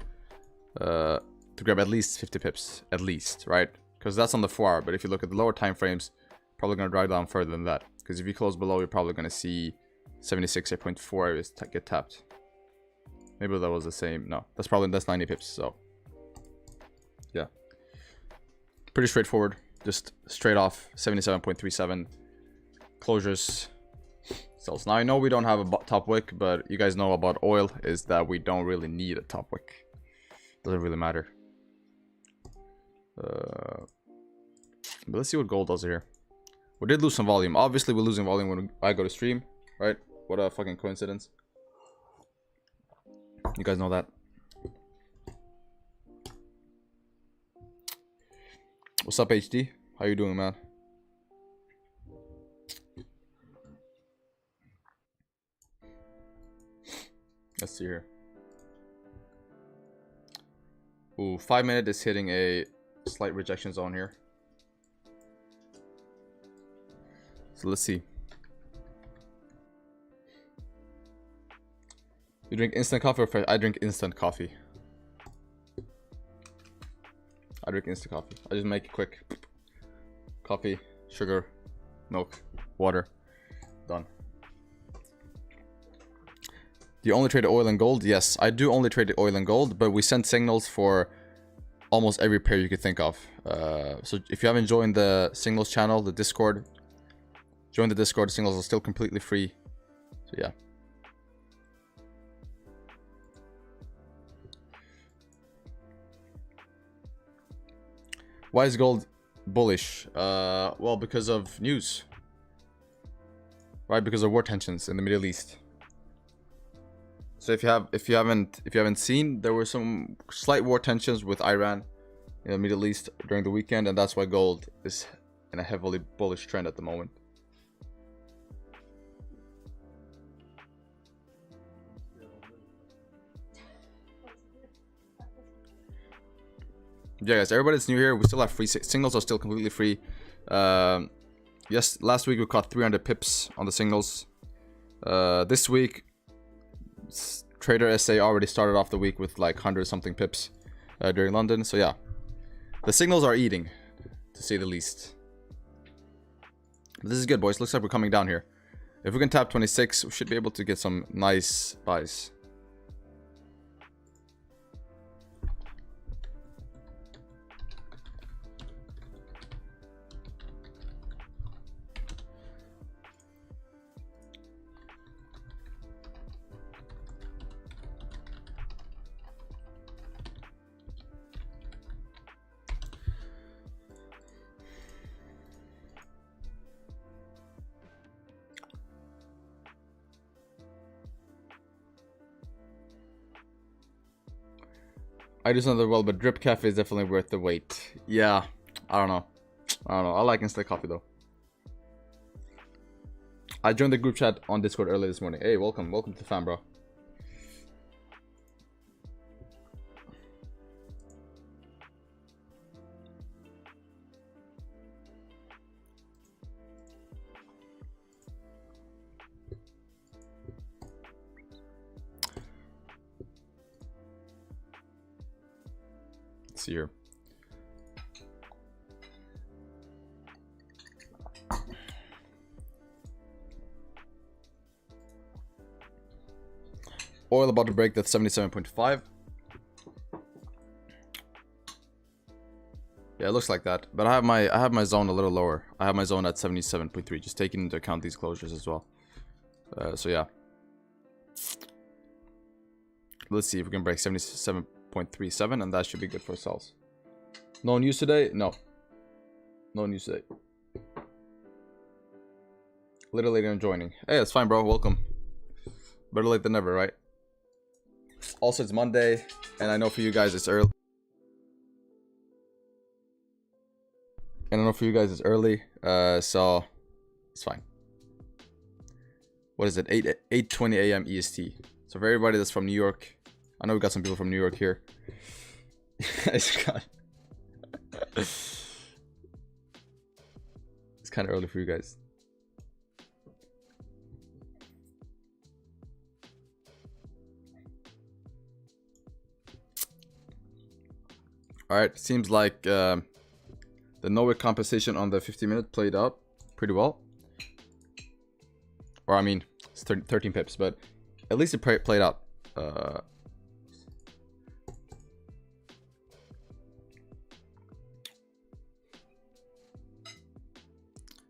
at least 50 pips, at least, right? Because that's on the 4 hour, but if you look at the lower time frames, probably gonna drive down further than that. Because if you close below, you're probably gonna see 76.4 areas get tapped. Maybe that was the same. No, that's 90 pips. So yeah, pretty straightforward. Just straight off 77.37 closures. Sells. Now I know we don't have a top wick, but you guys know about oil is that we don't really need a top wick. Doesn't really matter. But let's see what gold does here. We did lose some volume. Obviously, we're losing volume when I go to stream, right? What a fucking coincidence. You guys know that. What's up, HD? How you doing, man? Let's see here. Ooh, 5 minute is hitting a slight rejection zone here. So let's see. You drink instant coffee or fresh? I drink instant coffee. I drink instant coffee. I just make it quick. Coffee, sugar, milk, water. Done. Do you only trade oil and gold? Yes, I do only trade oil and gold, but we send signals for almost every pair you could think of. So if you haven't joined the signals channel, the Discord, join the Discord. Signals are still completely free. So yeah. Why is gold bullish? Well, because of news, right? Because of war tensions in the Middle East. So if you haven't seen, there were some slight war tensions with Iran in the Middle East during the weekend, and that's why gold is in a heavily bullish trend at the moment. Yeah, guys, everybody's new here. We still have free signals, are still completely free. Yes, last week we caught 300 pips on the signals. This week, Trader SA already started off the week with like 100 something pips during London. So yeah, the signals are eating, to say the least. But this is good, boys. Looks like we're coming down here. If we can tap 26, we should be able to get some nice buys. I do something well, but drip cafe is definitely worth the wait. Yeah, I don't know. I like instant coffee though. I joined the group chat on Discord early this morning. Hey, welcome to the fam, bro. See here. Oil about to break that 77.5. Yeah, it looks like that. But I have my zone a little lower. I have my zone at 77.3, just taking into account these closures as well. So yeah. Let's see if we can break 77.37, and that should be good for ourselves. No news today? No. No news today. Little later I'm joining. Hey, that's fine, bro. Welcome. Better late than never, right? Also, it's Monday, and I know for you guys it's early. So it's fine. What is it? 8:20 a.m. EST. So for everybody that's from New York, I know we got some people from New York here. It's kind of early for you guys. All right, seems like the no-wick compensation on the 50-minute played out pretty well. Or I mean, it's 13 pips, but at least it played out.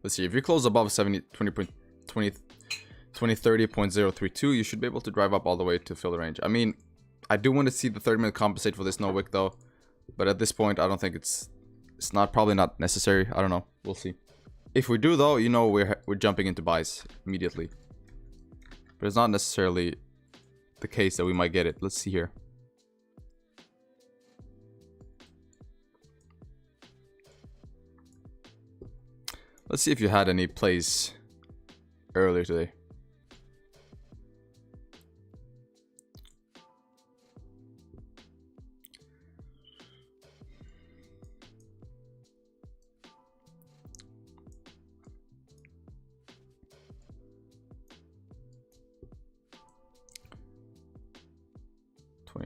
Let's see, if you close above 2030.032, you should be able to drive up all the way to fill the range. I mean, I do want to see the 30-minute compensate for this no wick though, but at this point I don't think it's probably not necessary. I don't know, we'll see. If we do though, you know, we're jumping into buys immediately, but it's not necessarily the case that we might get it. Let's see here. Let's see if you had any plays earlier today.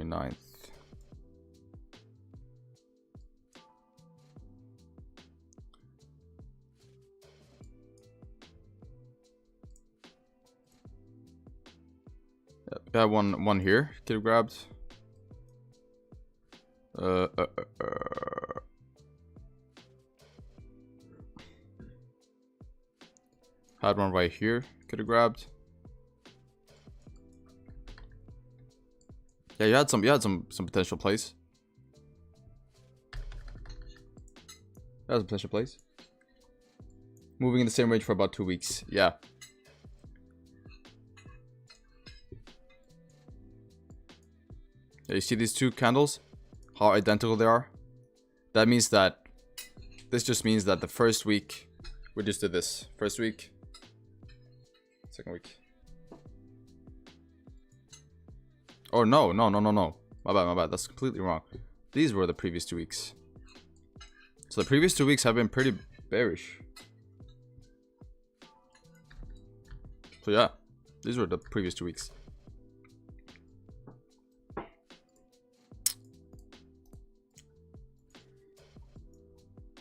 Ninth. Yep, got one here. Could have grabbed. Had one right here. Could have grabbed. Yeah, you had some potential plays. That was a potential plays. Moving in the same range for about 2 weeks. Yeah. Yeah, you see these two candles? How identical they are? That means that this just means that the first week we just did this. First week, second week. Oh, no. My bad. That's completely wrong. These were the previous 2 weeks. So the previous 2 weeks have been pretty bearish. So yeah, these were the previous 2 weeks.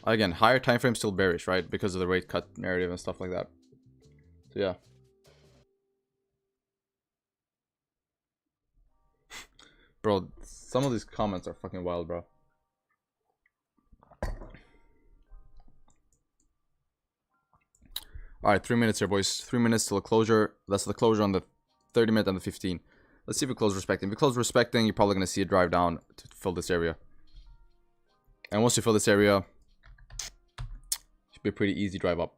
Again, higher time frame still bearish, right? Because of the rate cut narrative and stuff like that. So yeah. Bro, some of these comments are fucking wild, bro. Alright, 3 minutes here, boys. 3 minutes till the closure. That's the closure on the 30-minute and the 15. Let's see if we close respecting. If we close respecting, you're probably going to see a drive down to fill this area. And once you fill this area, it should be a pretty easy drive up.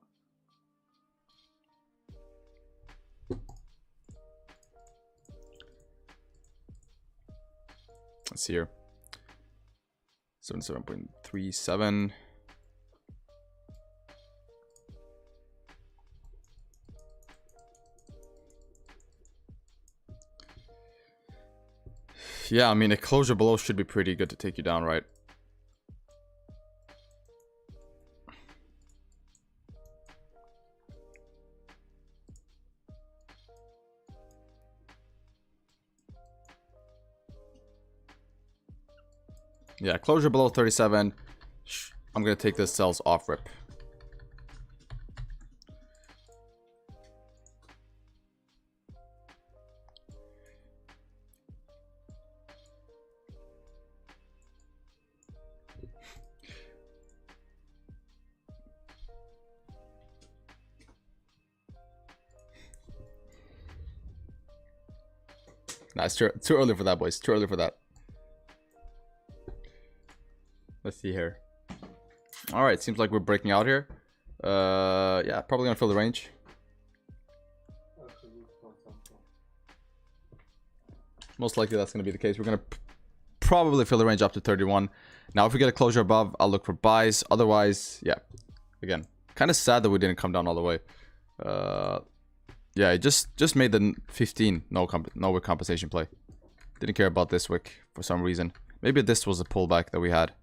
Let's see here. 77.37. Yeah, I mean, a closure below should be pretty good to take you down, right? Yeah, closure below 37. I'm going to take this sells off rip. Nah, it's too early for that, boys. Too early for that. Let's see here. All right, seems like we're breaking out here. Yeah, probably gonna fill the range. Most likely that's gonna be the case. We're gonna probably fill the range up to 31. Now, if we get a closure above, I'll look for buys. Otherwise, yeah. Again, kind of sad that we didn't come down all the way. Yeah, it just made the 15 no wick compensation play. Didn't care about this wick for some reason. Maybe this was a pullback that we had.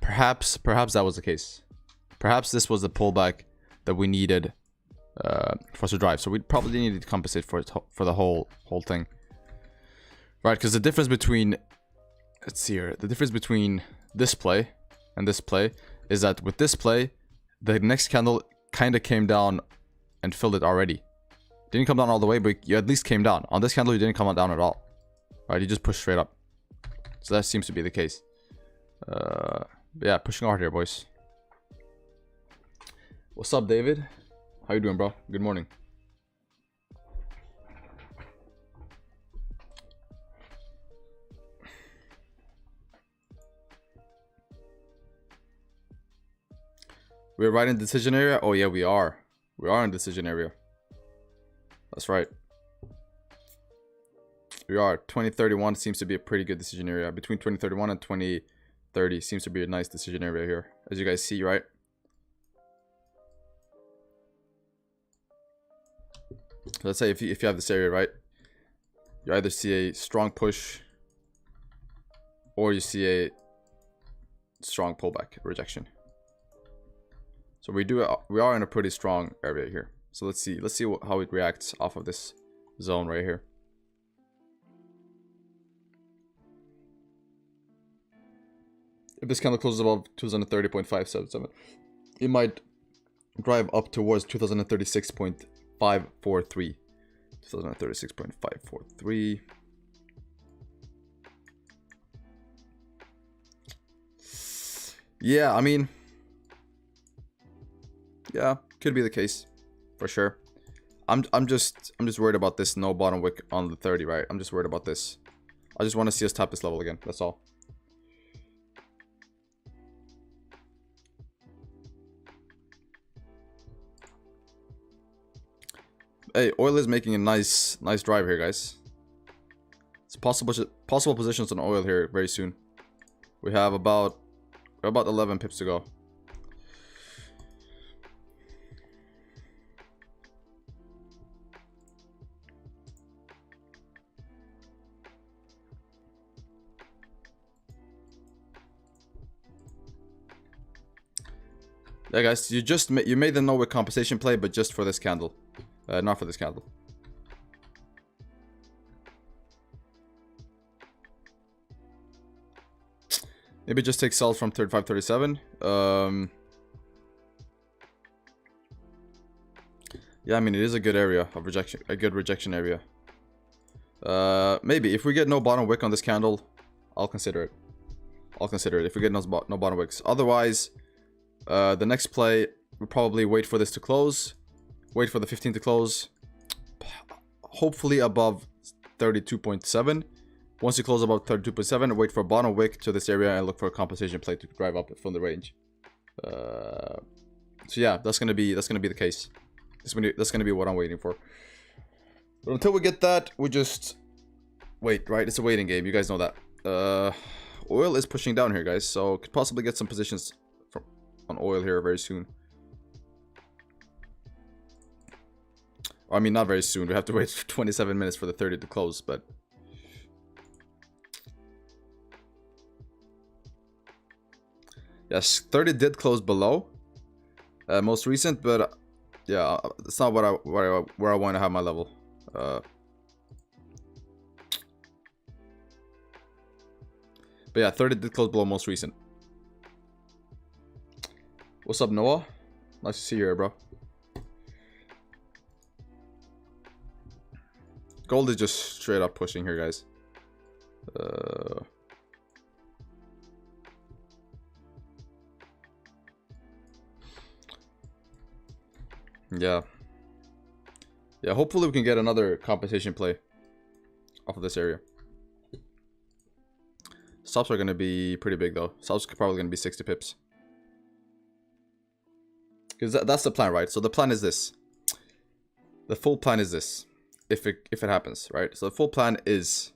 Perhaps that was the case. Perhaps this was the pullback that we needed for us to drive. So we probably needed to compensate for the whole thing. Right, because the difference between, let's see here, the difference between this play and this play is that with this play, the next candle kind of came down and filled it already. Didn't come down all the way, but you at least came down. On this candle, you didn't come down at all. Right, you just pushed straight up. So that seems to be the case. Yeah, pushing hard here, boys. What's up, David? How you doing, bro? Good morning. We're right in decision area? Oh yeah, we are. We are in decision area. That's right. We are. 2031 seems to be a pretty good decision area. Between 2031 and 2030 seems to be a nice decision area here. As you guys see, right? Let's say if you have this area, right? You either see a strong push or you see a strong pullback, rejection. So we are in a pretty strong area here. So let's see how it reacts off of this zone right here. If this candle closes above 2030.577, it might drive up towards 2036.543. 2036.543. Yeah, I mean, yeah, could be the case, for sure. I'm just worried about this no bottom wick on the 30, right? I'm just worried about this. I just want to see us tap this level again. That's all. Hey, oil is making a nice drive here, guys. It's possible positions on oil here very soon. We have about 11 pips to go. Yeah, guys, you made the no wick compensation play, but just for this candle, not for this candle. Maybe just take sell from 35.37. Yeah, I mean, it is a good area of rejection, a good rejection area. Maybe if we get no bottom wick on this candle, I'll consider it. I'll consider it if we get no bottom wicks. Otherwise, the next play, we'll probably wait for this to close. Wait for the 15 to close. Hopefully above 32.7. Once you close above 32.7, wait for a bottom wick to this area and look for a compensation play to drive up from the range. So yeah, that's gonna be the case. That's gonna be what I'm waiting for. But until we get that, we just wait, right? It's a waiting game. You guys know that. Oil is pushing down here, guys, so could possibly get some positions on oil here very soon. I mean, not very soon. We have to wait for 27 minutes for the 30 to close, but yes, 30 did close below most recent, but yeah, it's not where I want to have my level. But yeah, 30 did close below most recent. What's up, Noah? Nice to see you here, bro. Gold is just straight up pushing here, guys. Yeah. Yeah, hopefully we can get another compensation play off of this area. Stops are going to be pretty big, though. Stops are probably going to be 60 pips. Because that's the plan, right? So the plan is this. The full plan is this. If it happens, right? So the full plan is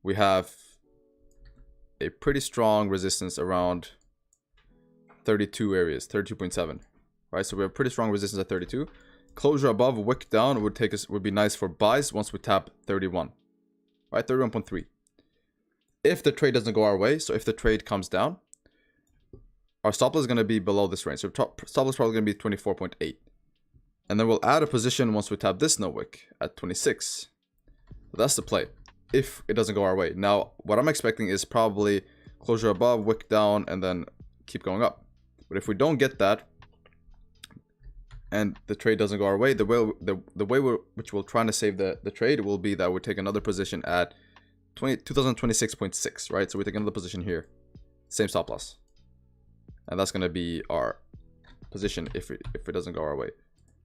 we have a pretty strong resistance around 32 areas, 32.7, right? So we have pretty strong resistance at 32. closure above, wick down would be nice for buys once we tap 31. Right, 31.3. If the trade doesn't go our way, so if the trade comes down, our stop loss is going to be below this range. So stop loss is probably going to be 24.8. And then we'll add a position once we tap this no wick at 26. So that's the play, if it doesn't go our way. Now, what I'm expecting is probably closure above, wick down, and then keep going up. But if we don't get that, and the trade doesn't go our way, the way which we're trying to save the trade will be that we take another position at 2026.6, right? So we take another position here, same stop loss, and that's gonna be our position if it doesn't go our way.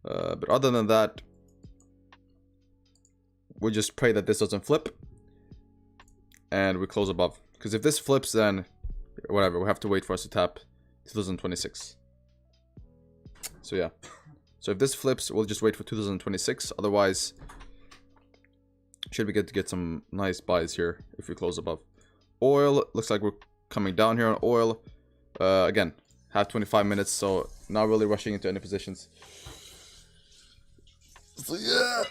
But other than that, we just pray that this doesn't flip, and we close above. Because if this flips, then whatever, we have to wait for us to tap 2026. So yeah. So if this flips, we'll just wait for 2026. Otherwise, should be good to get some nice buys here if we close above. Oil, looks like we're coming down here on oil. Again, have 25 minutes, so not really rushing into any positions. So yeah.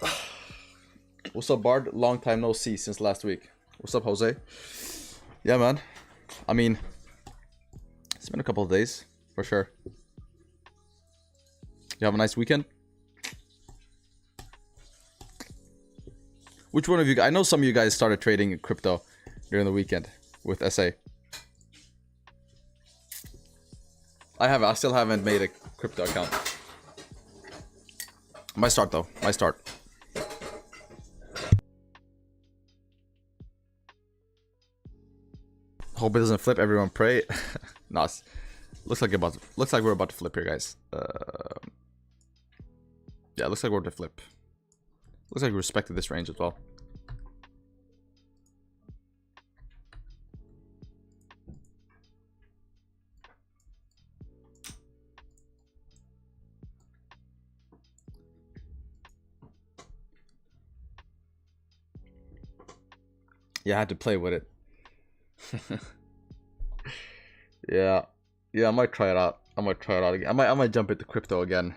What's up, Bard? Long time no see since last week. What's up, Jose? Yeah, man. I mean, it's been a couple of days, for sure. You have a nice weekend? Which one of you guys? I know some of you guys started trading crypto during the weekend with SA. I still haven't made a crypto account. Might start though. Might start. Hope it doesn't flip. Everyone pray. Nice. Looks like we're about to flip here, guys. Yeah, looks like we're about to flip. Looks like we respected this range as well. Yeah, I had to play with it. Yeah, I might try it out. I might try it out again. I might jump into crypto again.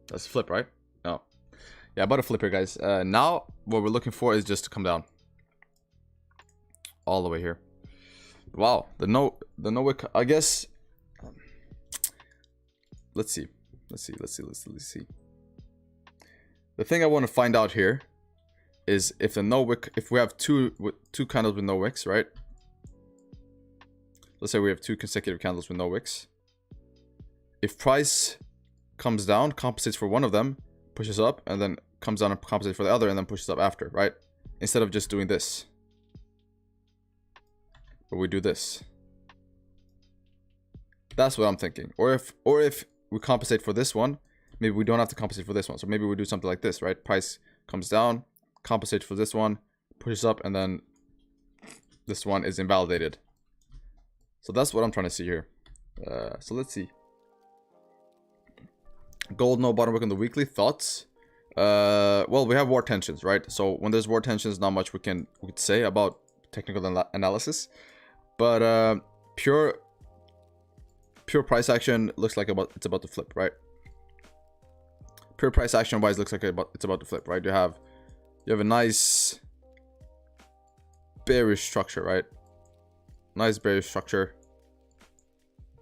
That's flip, right? No. Yeah, about to flip here, guys. Now what we're looking for is just to come down all the way here. Wow, the no wick. I guess. Let's see. The thing I want to find out here is if the no wick, if we have two candles with no wicks, right? Let's say we have 2 consecutive candles with no wicks. If price comes down, compensates for one of them, pushes up, and then comes down and compensates for the other, and then pushes up after, right? Instead of just doing this. But we do this. That's what I'm thinking. Or if we compensate for this one, maybe we don't have to compensate for this one. So maybe we do something like this, right? Price comes down, compensates for this one, pushes up, and then this one is invalidated. So that's what I'm trying to see here. So let's see. Gold, no bottom wick on the weekly. Thoughts? Well, we have war tensions, right? So when there's war tensions, not much we could say about technical analysis. But pure price action looks like it's about to flip, right? Pure price action wise looks like it's about to flip, right? You have a nice bearish structure, right? Nice bearish structure.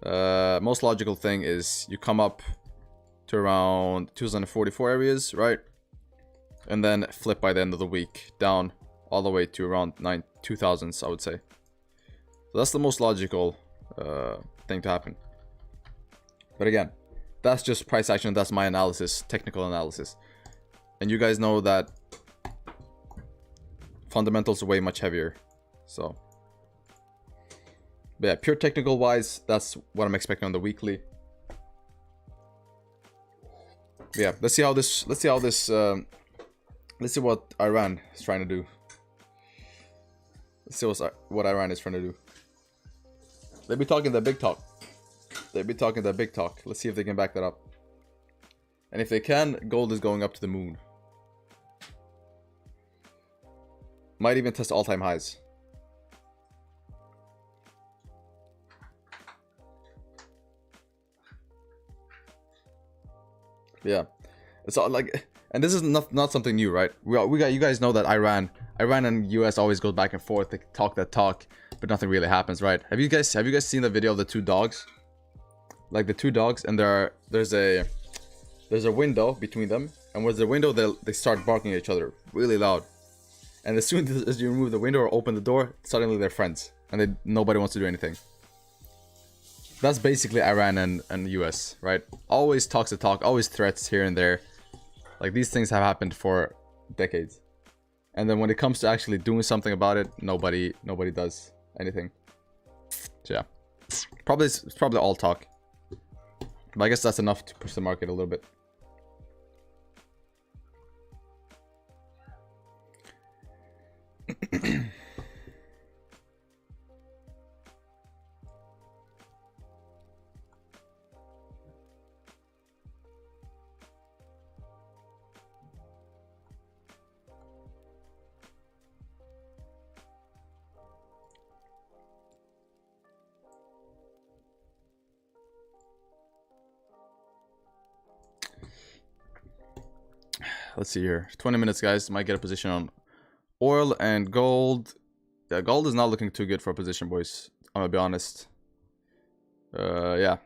Most logical thing is you come up to around 2044 areas, right? And then flip by the end of the week down all the way to around 2000s, I would say. So that's the most logical thing to happen. But again, that's just price action. That's my analysis, technical analysis. And you guys know that fundamentals are way much heavier. So, but yeah, pure technical wise, that's what I'm expecting on the weekly. But yeah, let's see what Iran is trying to do. Let's see what Iran is trying to do. They be talking that big talk. Let's see if they can back that up. And if they can, gold is going up to the moon. Might even test all-time highs. Yeah, it's all like, and this is not something new, right? We got, you guys know that Iran and US always goes back and forth. They talk that talk, but nothing really happens, right? Have you guys seen the video of the two dogs? Like the two dogs, and there's a window between them, and with the window they start barking at each other really loud. And as soon as you remove the window or open the door, suddenly they're friends, and nobody wants to do anything. That's basically Iran and US, right? Always talks the talk, always threats here and there. Like, these things have happened for decades. And then when it comes to actually doing something about it, nobody does anything. So yeah. It's probably all talk. But I guess that's enough to push the market a little bit. Let's see here. 20 minutes, guys. Might get a position on oil and gold. Yeah, gold is not looking too good for a position, boys. I'm gonna be honest. Yeah.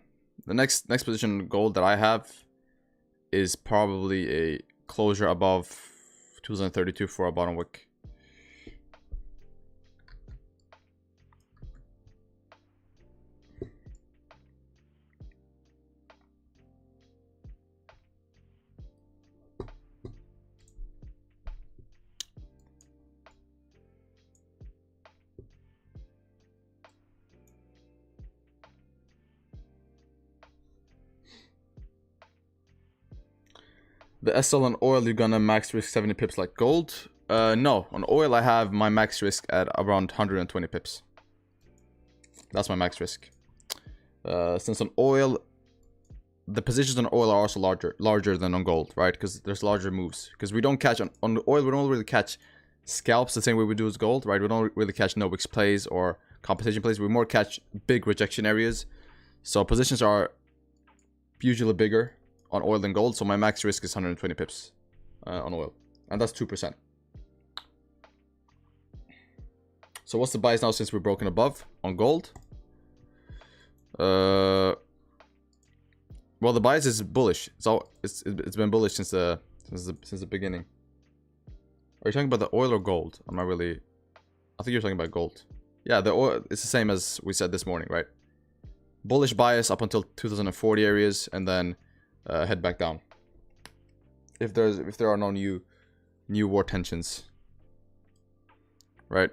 The next position gold that I have is probably a closure above 2032 for a bottom wick. The SL on oil, you're gonna max risk 70 pips like gold? No. On oil, I have my max risk at around 120 pips. That's my max risk. Since on oil, the positions on oil are also larger than on gold, right? Because there's larger moves. Because we don't catch, on oil, we don't really catch scalps the same way we do as gold, right? We don't really catch no wicks plays or competition plays. We more catch big rejection areas. So positions are usually bigger on oil than gold, so my max risk is 120 pips on oil, and that's 2%. So what's the bias now since we're broken above on gold? Well, the bias is bullish. It's been bullish since the beginning. Are you talking about the oil or gold? I'm not really. I think you're talking about gold. Yeah, the oil. It's the same as we said this morning, right? Bullish bias up until 2040 areas, and then head back down if there are no new war tensions, right?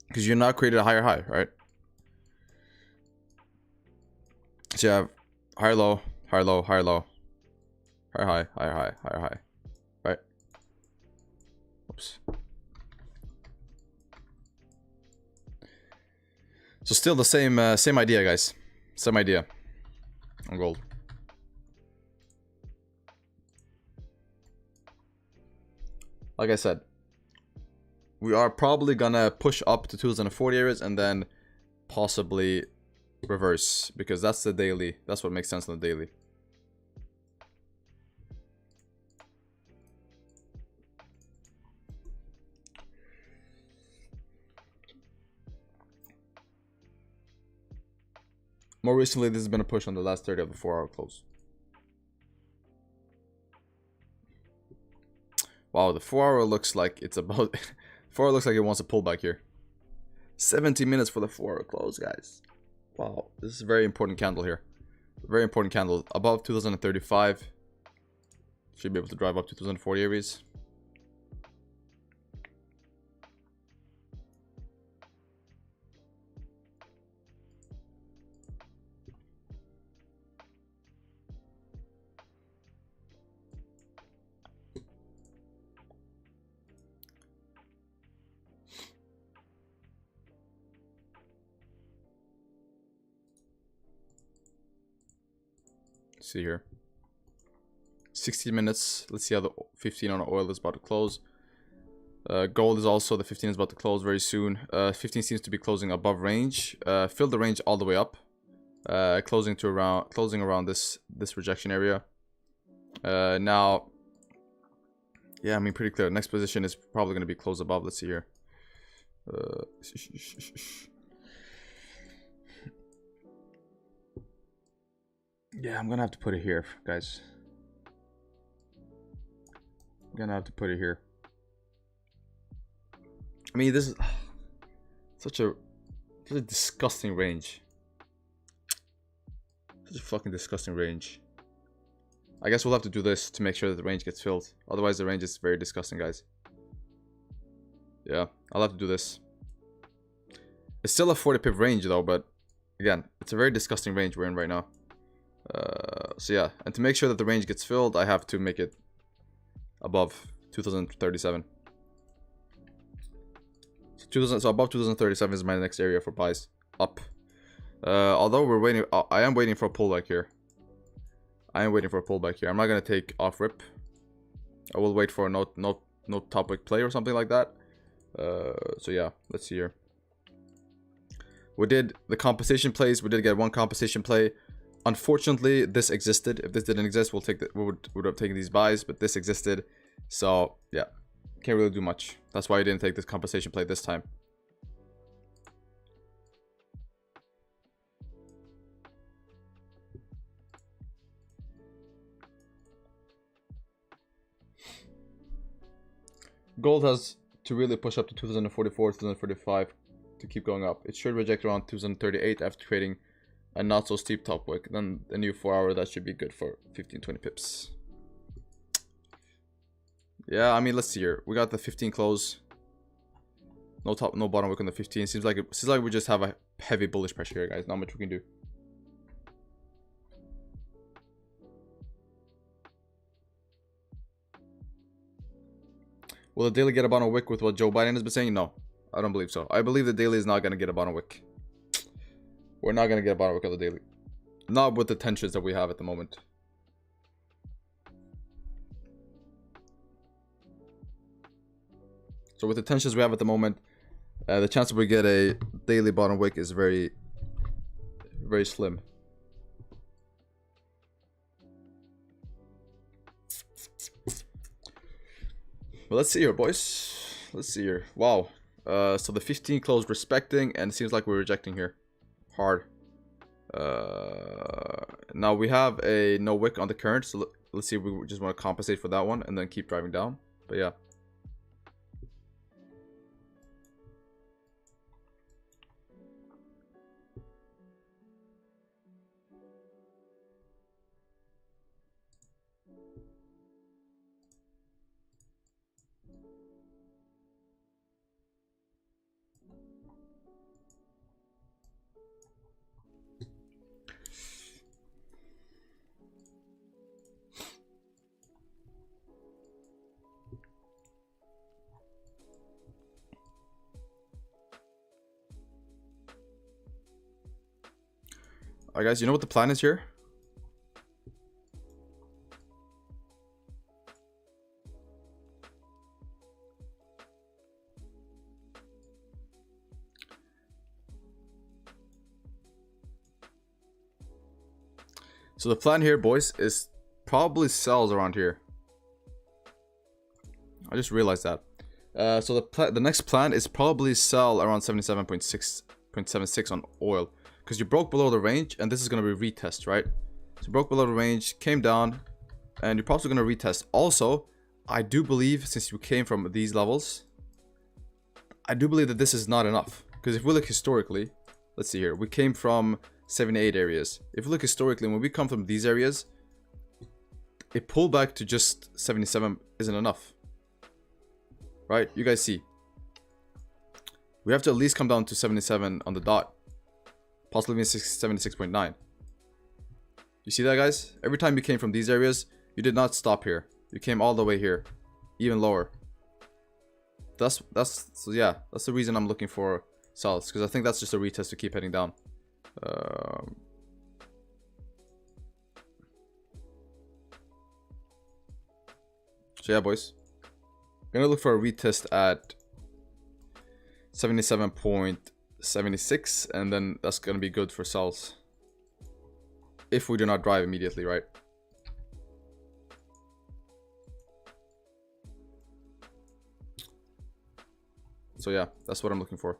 Because you're not created a higher high, right? So you have higher low, higher low, higher low, higher high, higher high, higher high, right? Oops. So still the same idea, guys. Same idea on gold. Like I said, we are probably gonna push up to 2040 areas and then possibly reverse, because that's the daily. That's what makes sense on the daily. More recently, this has been a push on the last 30 of the 4-hour close. Wow, the 4-hour looks like it's about 4-hour looks like it wants a pullback here. 70 minutes for the 4-hour close, guys. Wow, this is a very important candle here. Very important candle. Above 2035. Should be able to drive up to 2040 areas. See here. 60 minutes. Let's see how the 15 on oil is about to close. Gold is also, the 15 is about to close very soon. 15 seems to be closing above range. Filled the range all the way up. Closing around this rejection area. Now, yeah, I mean, pretty clear. Next position is probably going to be closed above. Let's see here. Yeah, I'm gonna have to put it here, guys. I'm gonna have to put it here. I mean, this is such a disgusting range. Such a fucking disgusting range. I guess we'll have to do this to make sure that the range gets filled. Otherwise, the range is very disgusting, guys. Yeah, I'll have to do this. It's still a 40 pip range, though, but again, it's a very disgusting range we're in right now. So yeah, and to make sure that the range gets filled, I have to make it above 2037. So above 2037 is my next area for buys. Up. Although we're waiting, I am waiting for a pullback here. I'm not gonna take off rip. I will wait for no top wick play or something like that. So yeah, let's see here. We did the compensation plays. We did get one compensation play. Unfortunately, this existed. If this didn't exist, we would have taken these buys, but this existed. So yeah, can't really do much. That's why I didn't take this compensation play this time. Gold has to really push up to 2044, 2045 to keep going up. It should reject around 2038 after trading a not so steep top wick. Then the new 4 hour, that should be good for 15-20 pips. Yeah, I mean, let's see here. We got the 15 close. No top, no bottom wick on the 15. Seems like we just have a heavy bullish pressure here, guys. Not much we can do. Will the daily get a bottom wick with what Joe Biden has been saying? No, I don't believe so. I believe the daily is not going to get a bottom wick. We're not going to get a bottom wick on the daily. Not with the tensions that we have at the moment. So with the tensions we have at the moment, the chance that we get a daily bottom wick is very, very slim. Well, let's see here, boys. Let's see here. Wow. So the 15 closed respecting, and it seems like we're rejecting here. Hard. Now we have a no wick on the current, so let's see if we just want to compensate for that one and then keep driving down. But yeah. Alright guys, you know what the plan is here? So the plan here, boys, is probably sells around here. I just realized that. So the next plan is probably sell around 77.76 on oil. Because you broke below the range, and this is going to be retest, right? So you broke below the range, came down, and you're probably going to retest. Also, I do believe, since you came from these levels, I do believe that this is not enough. Because if we look historically, let's see here, we came from 78 areas. If we look historically, when we come from these areas, a pullback to just 77 isn't enough. Right? You guys see. We have to at least come down to 77 on the dot. Possibly even 76.9. You see that, guys? Every time you came from these areas, you did not stop here. You came all the way here. Even lower. So yeah, that's the reason I'm looking for sells. Because I think that's just a retest to keep heading down. So yeah, boys. Gonna look for a retest at 77.76, and then that's gonna be good for sells. If we do not drive immediately, right? So yeah, that's what I'm looking for.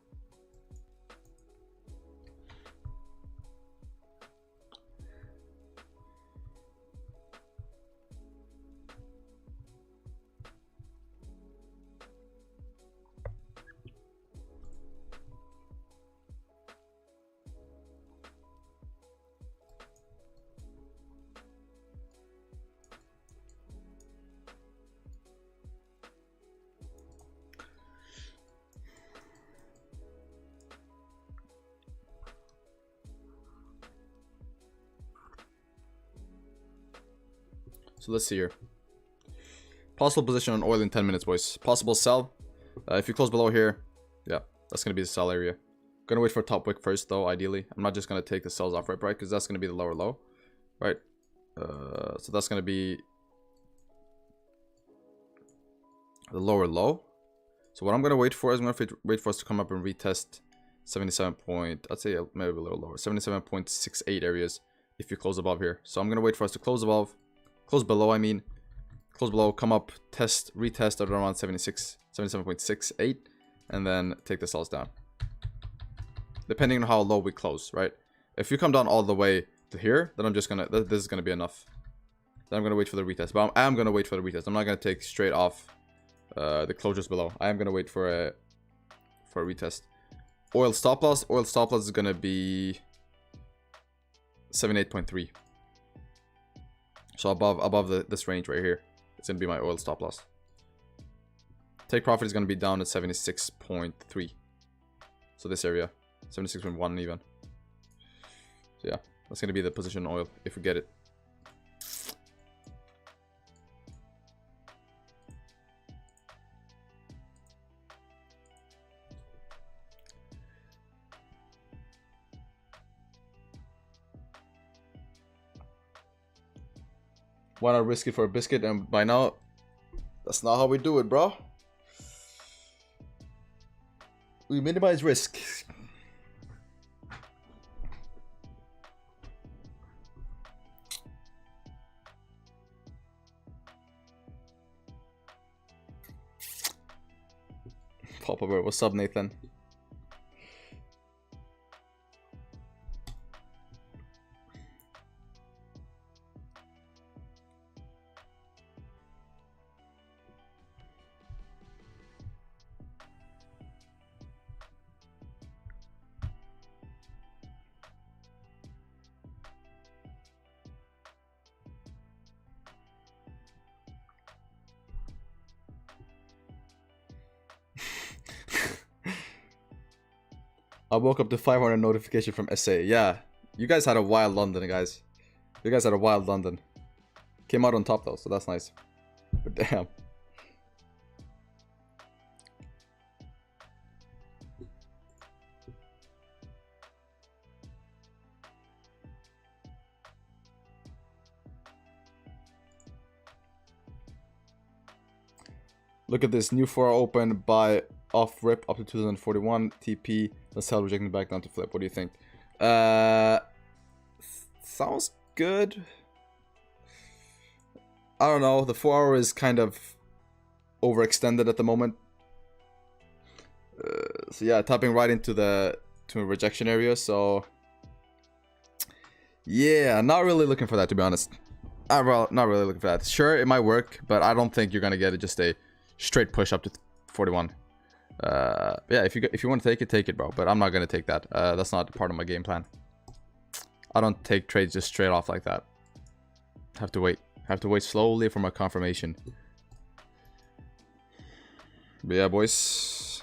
So let's see here. Possible position on oil in 10 minutes, boys. Possible sell. If you close below here, yeah, that's going to be the sell area. Gonna wait for top wick first, though, ideally. I'm not just going to take the sells off right, because that's going to be the lower low, right? So that's going to be the lower low. So what I'm going to wait for is I'm going to wait for us to come up and retest 77 point, I'd say maybe a little lower, 77.68 areas if you close above here. So I'm going to wait for us to close above. Close below, I mean. Close below, come up, test, retest at around 77.68, and then take the sells down. Depending on how low we close, right? If you come down all the way to here, then I'm just gonna, this is gonna be enough. Then I'm gonna wait for the retest. But I am gonna wait for the retest. I'm not gonna take straight off the closures below. I am gonna wait for a retest. Oil stop loss is gonna be 78.3. So above this range right here, it's gonna be my oil stop loss. Take profit is gonna be down at 76.3. So this area, 76.1 even. So yeah, that's gonna be the position oil if we get it. Why not risk it for a biscuit? And by now, that's not how we do it, bro. We minimize risk. Pop over. What's up, Nathan? I woke up to 500 notification from SA. Yeah, you guys had a wild London, guys. You guys had a wild London. Came out on top though, so that's nice. But damn. Look at this new 4 open buy off rip up to 2041 TP. Let's sell rejecting back down to flip. What do you think? Sounds good. I don't know. The 4 hour is kind of overextended at the moment. So yeah, tapping right into the rejection area. So yeah, not really looking for that, to be honest. Not really looking for that. Sure, it might work, but I don't think you're gonna get it just a straight push up to 41. Yeah, if you want to take it, bro. But I'm not gonna take that. That's not part of my game plan. I don't take trades just straight off like that. Have to wait slowly for my confirmation. But yeah, boys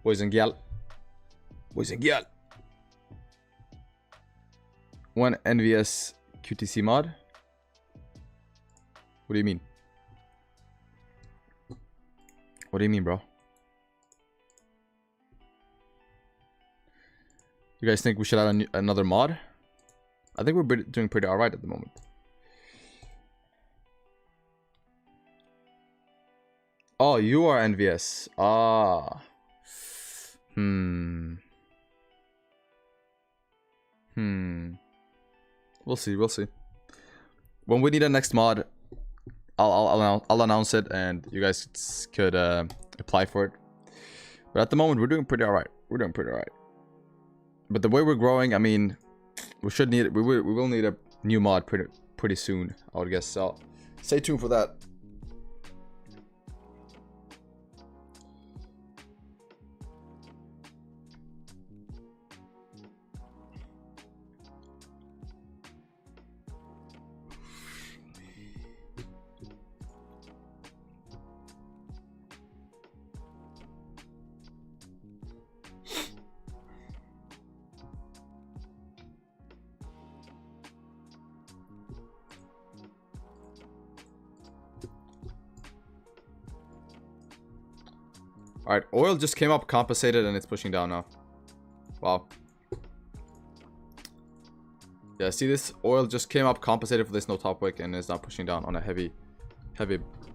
and gal. One NVS QTC mod. What do you mean? What do you mean, bro? You guys think we should add another mod? I think we're doing pretty alright at the moment. Oh, you are NVS. Ah. Hmm. We'll see. We'll see. When we need a next mod, I'll announce it, and you guys could apply for it. But at the moment, we're doing pretty alright. We're doing pretty alright. But the way we're growing, I mean, we should need it. We will need a new mod pretty soon, I would guess. So stay tuned for that. Alright, oil just came up compensated and it's pushing down now. Wow. Yeah, see this? Oil just came up compensated for this no top wick and is now pushing down on a heavy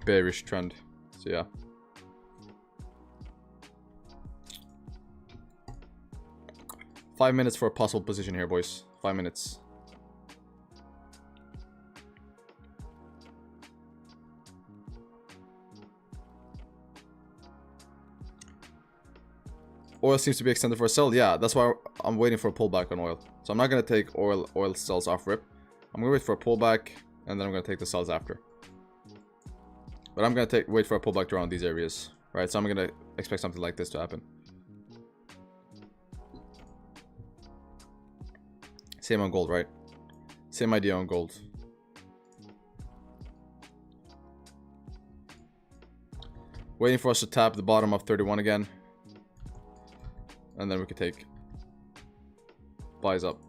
bearish trend. So yeah. Five minutes for a possible position here, boys. 5 minutes. Oil seems to be extended for a sell. Yeah, that's why I'm waiting for a pullback on oil. So I'm not going to take oil sells off rip. I'm going to wait for a pullback, and then I'm going to take the sells after. But I'm going to wait for a pullback around these areas. Right, so I'm going to expect something like this to happen. Same on gold, right? Same idea on gold. Waiting for us to tap the bottom of 31 again. And then we could take buys up.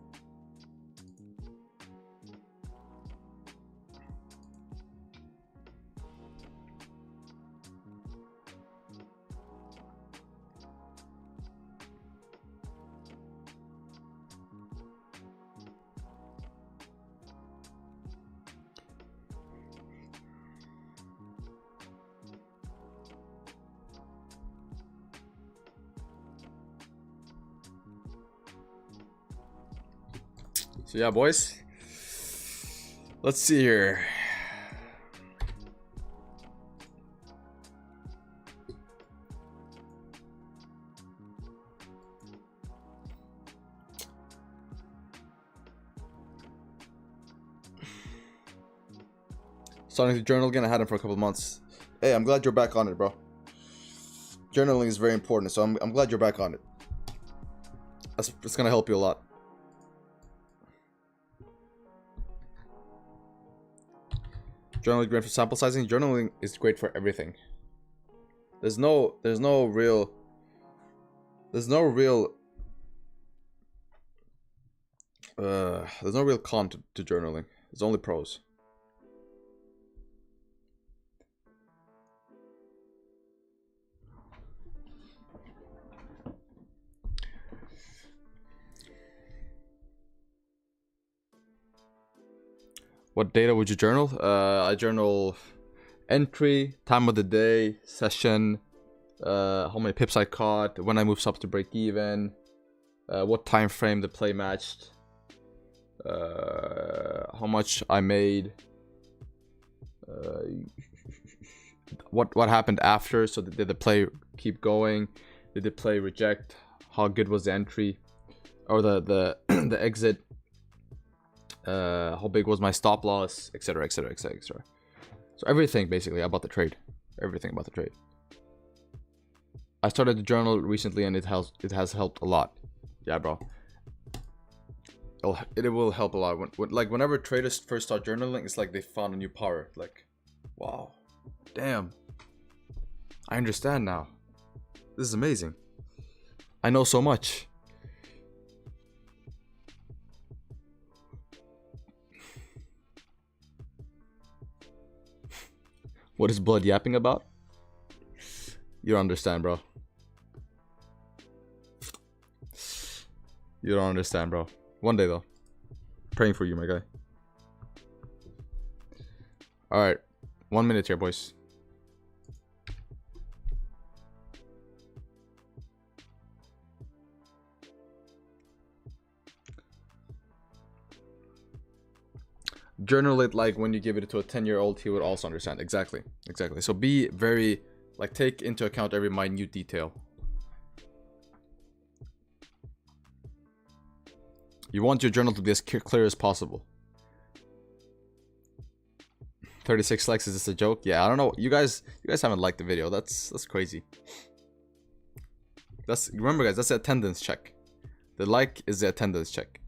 So yeah, boys. Let's see here. Starting to journal again. I had him for a couple of months. Hey, I'm glad you're back on it, bro. Journaling is very important, so I'm glad you're back on it. It's gonna help you a lot. Journaling great for sample sizing. Journaling is great for everything. There's no real con to journaling. There's only pros. What data would you journal? I journal entry, time of the day, session, how many pips I caught, when I moved up to break even, what time frame the play matched, how much I made, what happened after. So did the play keep going? Did the play reject? How good was the entry or the the exit? How big was my stop loss, etc, etc, etc, etc. So everything basically about the trade. Everything about the trade. I started to journal recently and it has helped a lot. Yeah, bro. It will help a lot. Like whenever traders first start journaling, it's like they found a new power. Like, wow, damn, I understand now. This is amazing. I know so much. What is blood yapping about? You don't understand, bro. You don't understand, bro. One day, though. Praying for you, my guy. Alright. 1 minute here, boys. Journal it like when you give it to a 10-year-old, he would also understand. Exactly. So be very, like, take into account every minute detail. You want your journal to be as clear as possible. 36 likes, is this a joke? Yeah, I don't know. You guys haven't liked the video. That's crazy. Remember guys, that's the attendance check. The like is the attendance check.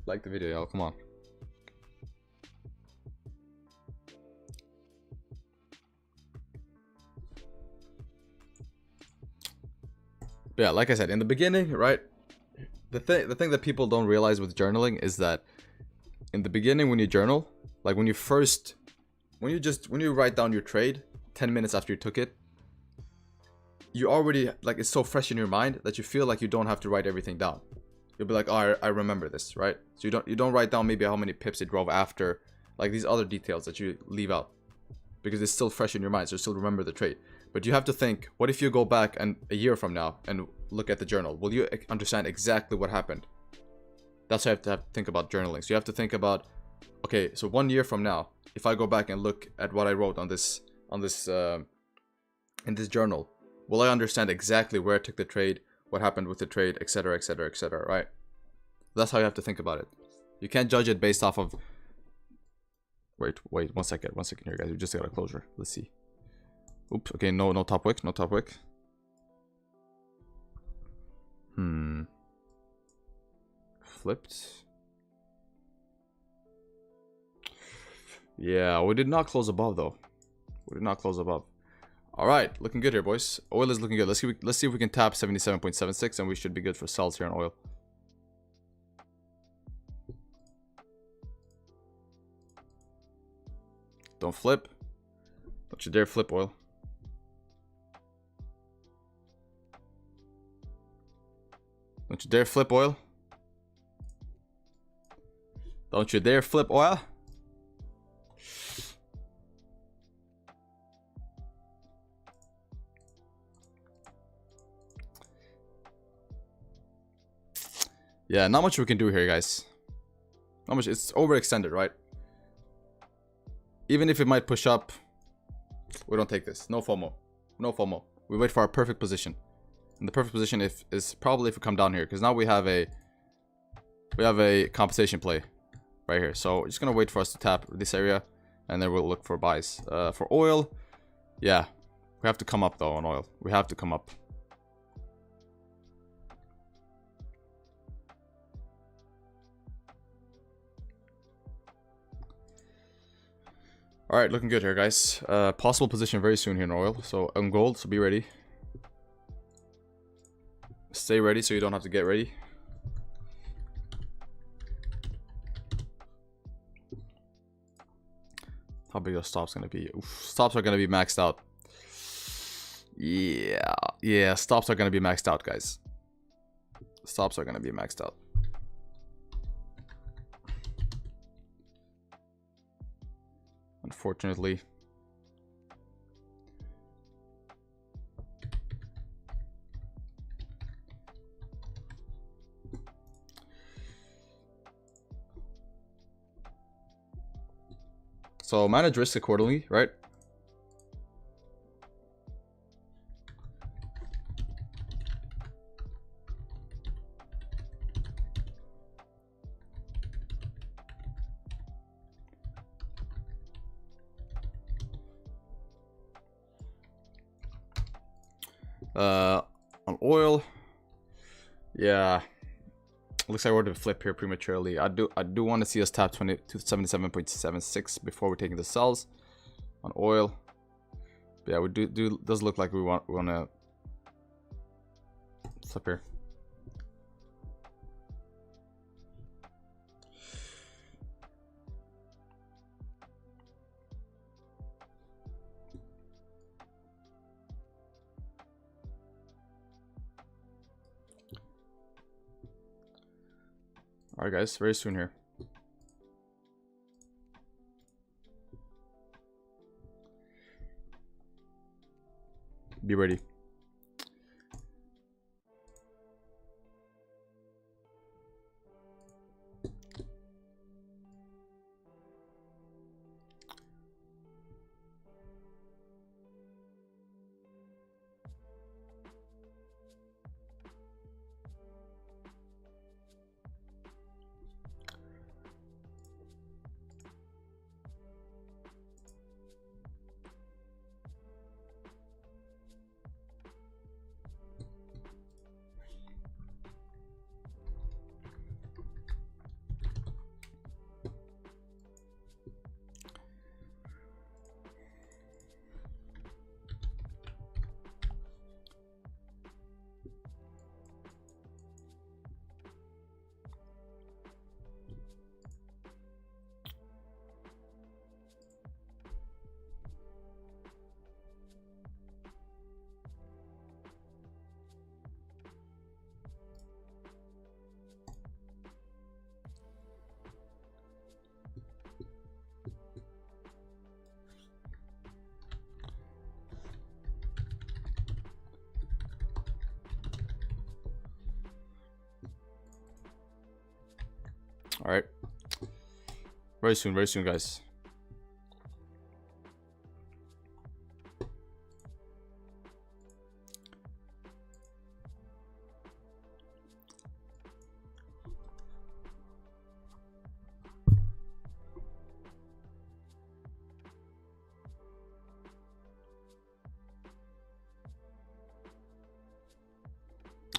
Like the video, y'all. Come on. But yeah, like I said in the beginning, right? The thing that people don't realize with journaling is that in the beginning, when you journal, like when you write down your trade 10 minutes after you took it, you already, like, it's so fresh in your mind that you feel like you don't have to write everything down. You'll be like, oh, I remember this, right? So you don't write down maybe how many pips it drove after, like these other details that you leave out, because it's still fresh in your mind, so you still remember the trade. But you have to think, what if you go back and a year from now and look at the journal? Will you understand exactly what happened? That's how you have to think about journaling. So you have to think about, okay, so 1 year from now, if I go back and look at what I wrote in this journal, will I understand exactly where I took the trade, what happened with the trade, etc., etc., etc., right? That's how you have to think about it. You can't judge it based off of... Wait, 1 second here, guys. We just got a closure. Let's see. Oops, okay, no top wick, Flipped. Yeah, we did not close above, though. All right, looking good here, boys. Oil is looking good. Let's see if we can tap 77.76, and we should be good for sells here on oil. Don't flip. Don't you dare flip, oil. Don't you dare flip, oil. Don't you dare flip, oil. Yeah, not much we can do here, guys. Not much. It's overextended, right? Even if it might push up, we don't take this. No FOMO. We wait for our perfect position. And the perfect position is probably if we come down here, because now we have a compensation play right here. So we're just gonna wait for us to tap this area, and then we'll look for buys. For oil, yeah, we have to come up though on oil. We have to come up. All right, looking good here, guys. Possible position very soon here in oil. So on gold, so be ready. Stay ready so you don't have to get ready. How big are stops gonna be? Oof, stops are gonna be maxed out. Yeah, stops are gonna be maxed out, guys. Stops are gonna be maxed out. Unfortunately. So manage risk accordingly, right? On oil, yeah, looks like we're to flip here prematurely. I do want to see us tap 77.76 before we're taking the sells on oil. But yeah, we does look like we want to flip here. Alright guys, very soon here. Be ready. All right. Very soon, guys.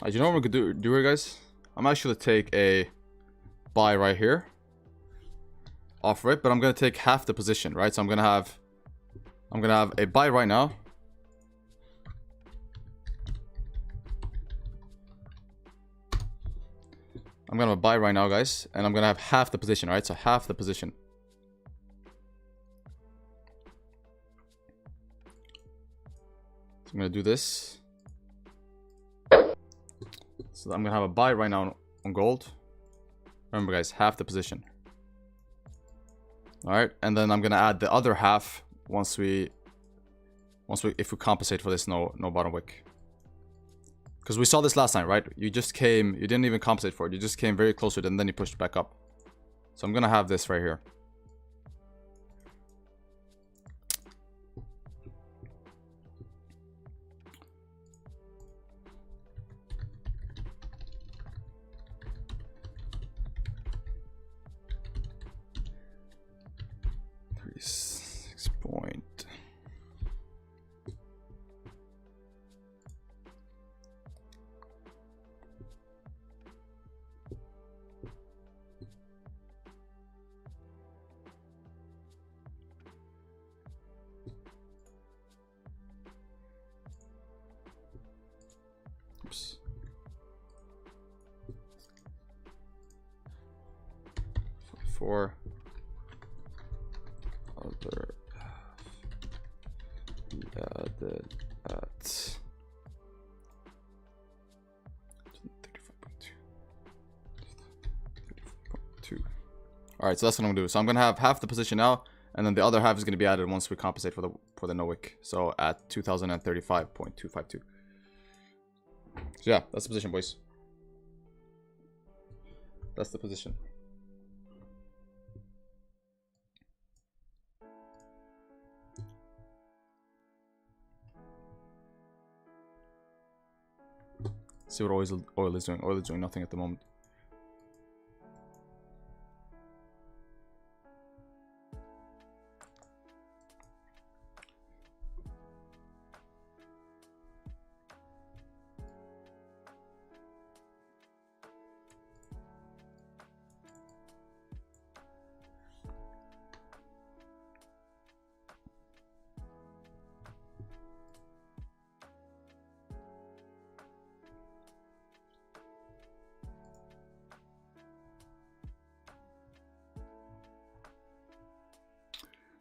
You know what we could do here, guys? I'm actually take a buy right here, offer it, but I'm gonna take half the position, right? So I'm gonna have a buy right now. I'm gonna buy right now, guys, and I'm gonna have half the position, right? So half the position. So I'm gonna do this. So I'm gonna have a buy right now on gold. Remember, guys, half the position. All right, and then I'm gonna add the other half if we compensate for this no bottom wick. Because we saw this last time, right? You didn't even compensate for it. You just came very close to it and then you pushed back up. So I'm gonna have this right here. Oops. For other added at 35.2. All right, so that's what I'm gonna do. So I'm gonna have half the position now, and then the other half is gonna be added once we compensate for the no wick. So at 2035.252. So yeah, that's the position, boys. That's the position. See what oil is doing. Oil is doing nothing at the moment.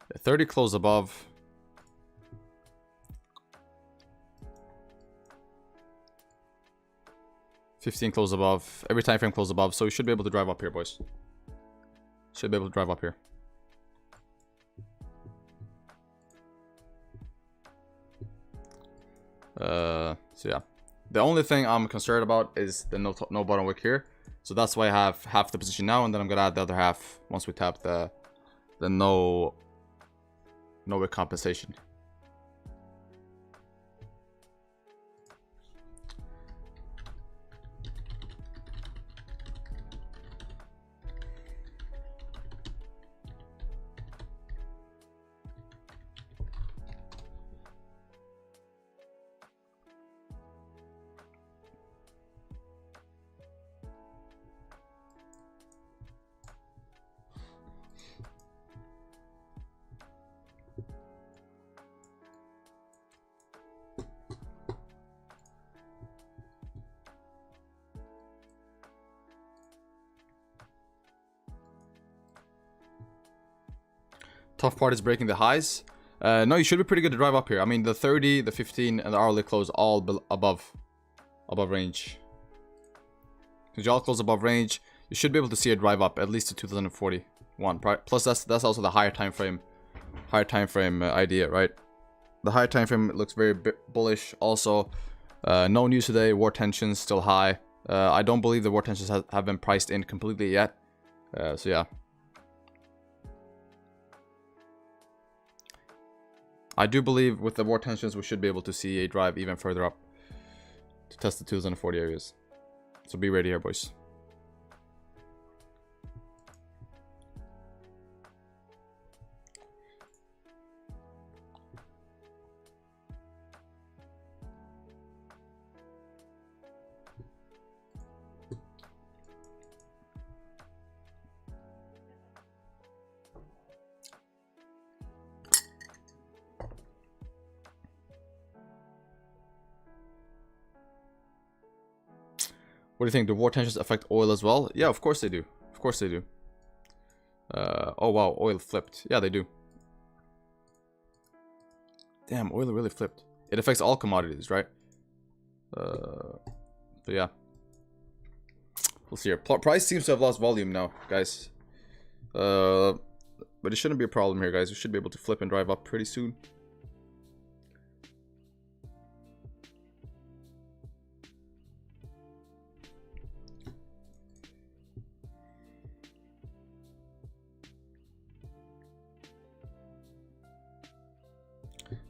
The 30 closed above. $15 closed above. Every time frame closed above. So you should be able to drive up here, boys. Should be able to drive up here. So yeah. The only thing I'm concerned about is the no bottom wick here. So that's why I have half the position now, and then I'm gonna add the other half once we tap the no wick compensation. Tough part is breaking the highs. No, you should be pretty good to drive up here. I mean, the 30, the 15, and the hourly close all above range. Because you all close above range, you should be able to see a drive up at least to 2041. Plus, that's also the higher time frame idea, right? The higher time frame looks very bullish. Also, no news today. War tensions still high. I don't believe the war tensions have been priced in completely yet. So yeah. I do believe with the war tensions we should be able to see a drive even further up to test the 2040 areas. So be ready here, boys. What do you think? Do war tensions affect oil as well? Yeah, of course they do. Of course they do. Oh wow, oil flipped. Yeah, they do. Damn, oil really flipped. It affects all commodities, right? But yeah. We'll see here. Price seems to have lost volume now, guys. But it shouldn't be a problem here, guys. We should be able to flip and drive up pretty soon.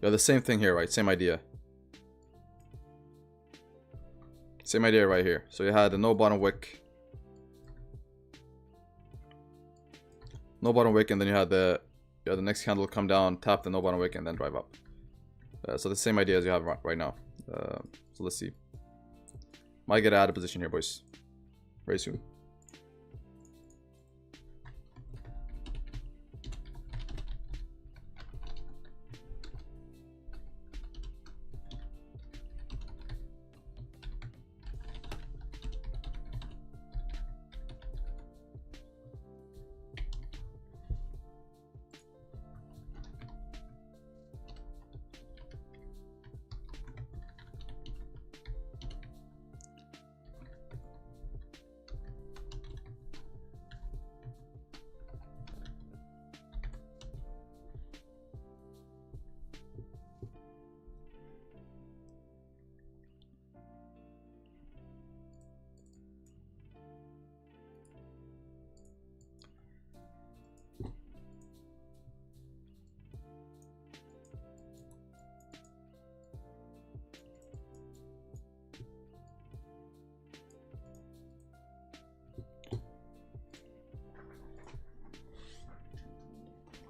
Yeah, the same thing here, right? Same idea. Same idea right here. So you had the no bottom wick. No bottom wick, and then you had the next candle come down, tap the no bottom wick, and then drive up. So the same idea as you have right now. So let's see. Might get out of position here, boys. Very soon.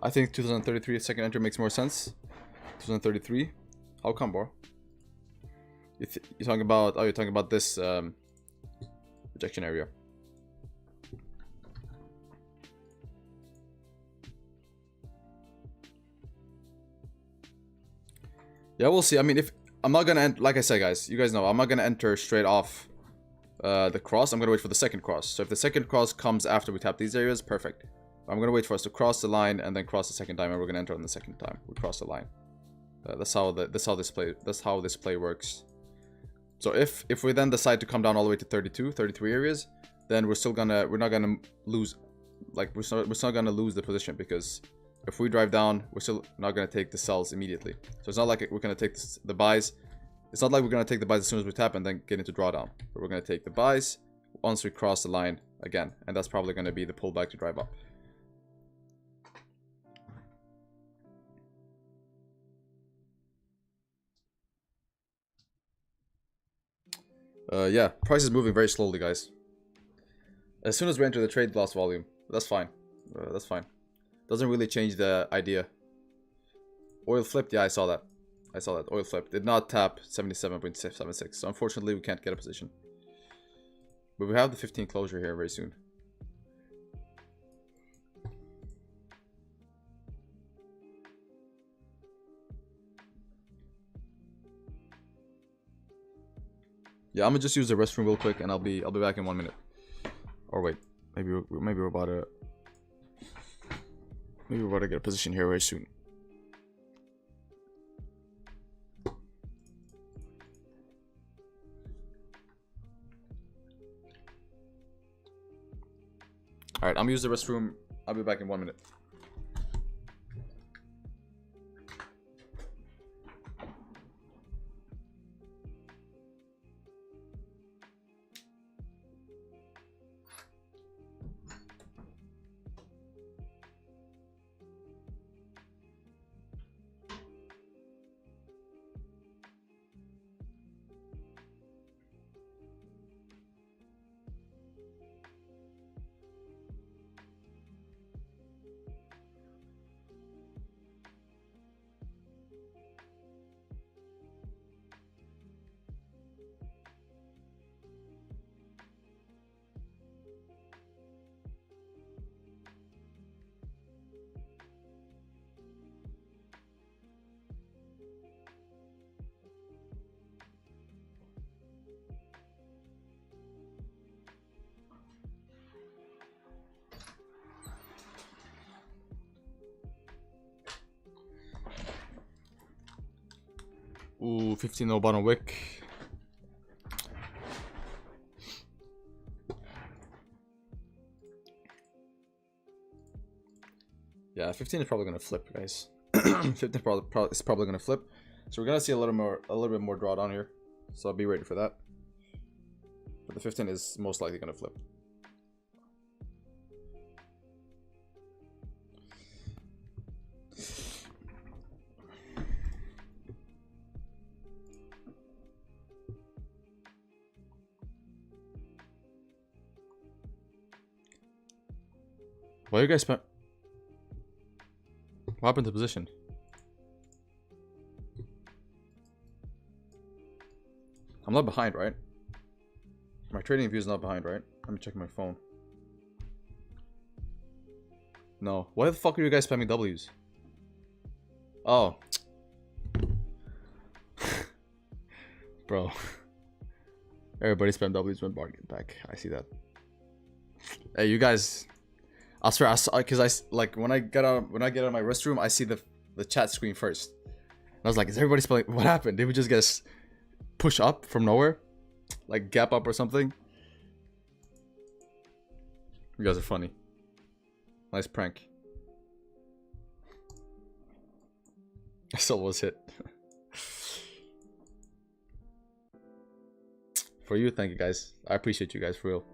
I think 2033 second entry makes more sense. 2033. How come, bro? You're talking about, oh, you're talking about this rejection area. Yeah, we'll see. I mean, if I'm not gonna like I said, guys, you guys know I'm not gonna enter straight off the cross. I'm gonna wait for the second cross. So if the second cross comes after we tap these areas, perfect. I'm gonna wait for us to cross the line and then cross the second time, and we're gonna enter on the second time we cross the line. That's how this play works. So if we then decide to come down all the way to 33 areas, then we're not gonna lose, like we're still gonna lose the position, because if we drive down, we're still not gonna take the sells immediately. So it's not like we're gonna take the buys. It's not like we're gonna take the buys as soon as we tap and then get into drawdown. But we're gonna take the buys once we cross the line again, and that's probably gonna be the pullback to drive up. Yeah, price is moving very slowly, guys. As soon as we enter the trade, loss volume. That's fine. That's fine. Doesn't really change the idea. Oil flipped. Yeah, I saw that. I saw that. Oil flipped. Did not tap 77.76. So unfortunately, we can't get a position. But we have the 15 closure here very soon. Yeah, I'm gonna just use the restroom real quick, and I'll be back in 1 minute. Or wait, maybe we're about to get a position here very soon. All right, I'm gonna use the restroom. I'll be back in 1 minute. Ooh, 15 no bottom wick. Yeah, 15 is probably gonna flip, guys. 15 is probably gonna flip. So we're gonna see a little bit more drawdown here. So I'll be ready for that. But the 15 is most likely gonna flip. Why you guys spent? What happened to position? I'm not behind, right? My trading view is not behind, right? Let me check my phone. No. Why the fuck are you guys spamming W's? Oh. Bro. Everybody spam W's when Bard get back. I see that. Hey, you guys. I swear, because I like when I get out of my restroom, I see the chat screen first. And I was like, is everybody spelling? What happened? Did we just get push up from nowhere, like gap up or something? You guys are funny. Nice prank. I still was hit. For you, thank you guys. I appreciate you guys for real.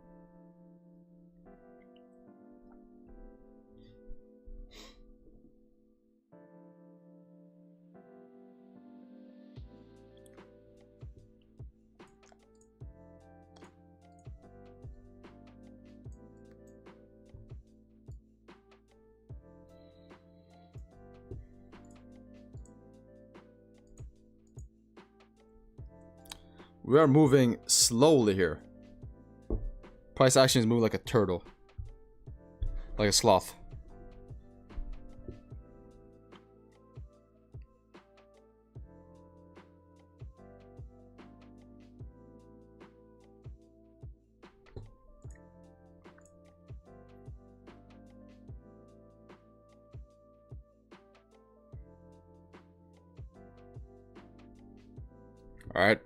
We are moving slowly here. Price action is moving like a turtle. Like a sloth. Alright.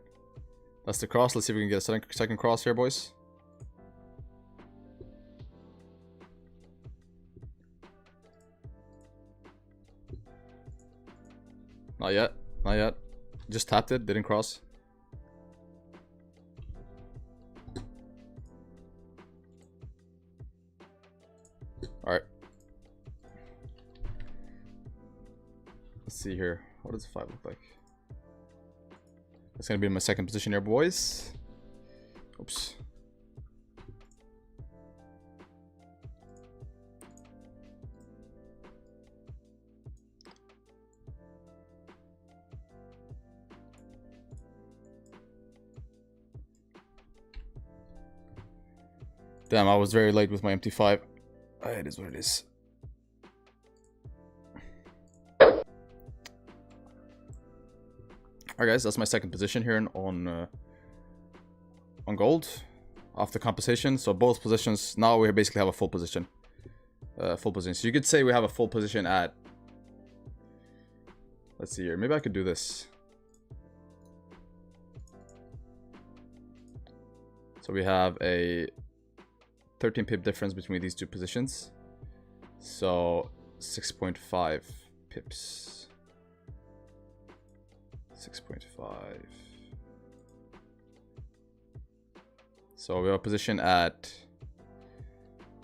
That's the cross. Let's see if we can get a second cross here, boys. Not yet. Not yet. Just tapped it. Didn't cross. Alright. Let's see here. What does 5 look like? That's gonna be in my second position here, boys. Oops. Damn, I was very late with my MT5. It is what it is. Alright guys, that's my second position here on gold after compensation. So both positions, now we basically have a full position. So you could say we have a full position at, let's see here, maybe I could do this. So we have a 13 pip difference between these two positions. So 6.5 pips. 6.5. So we have a position at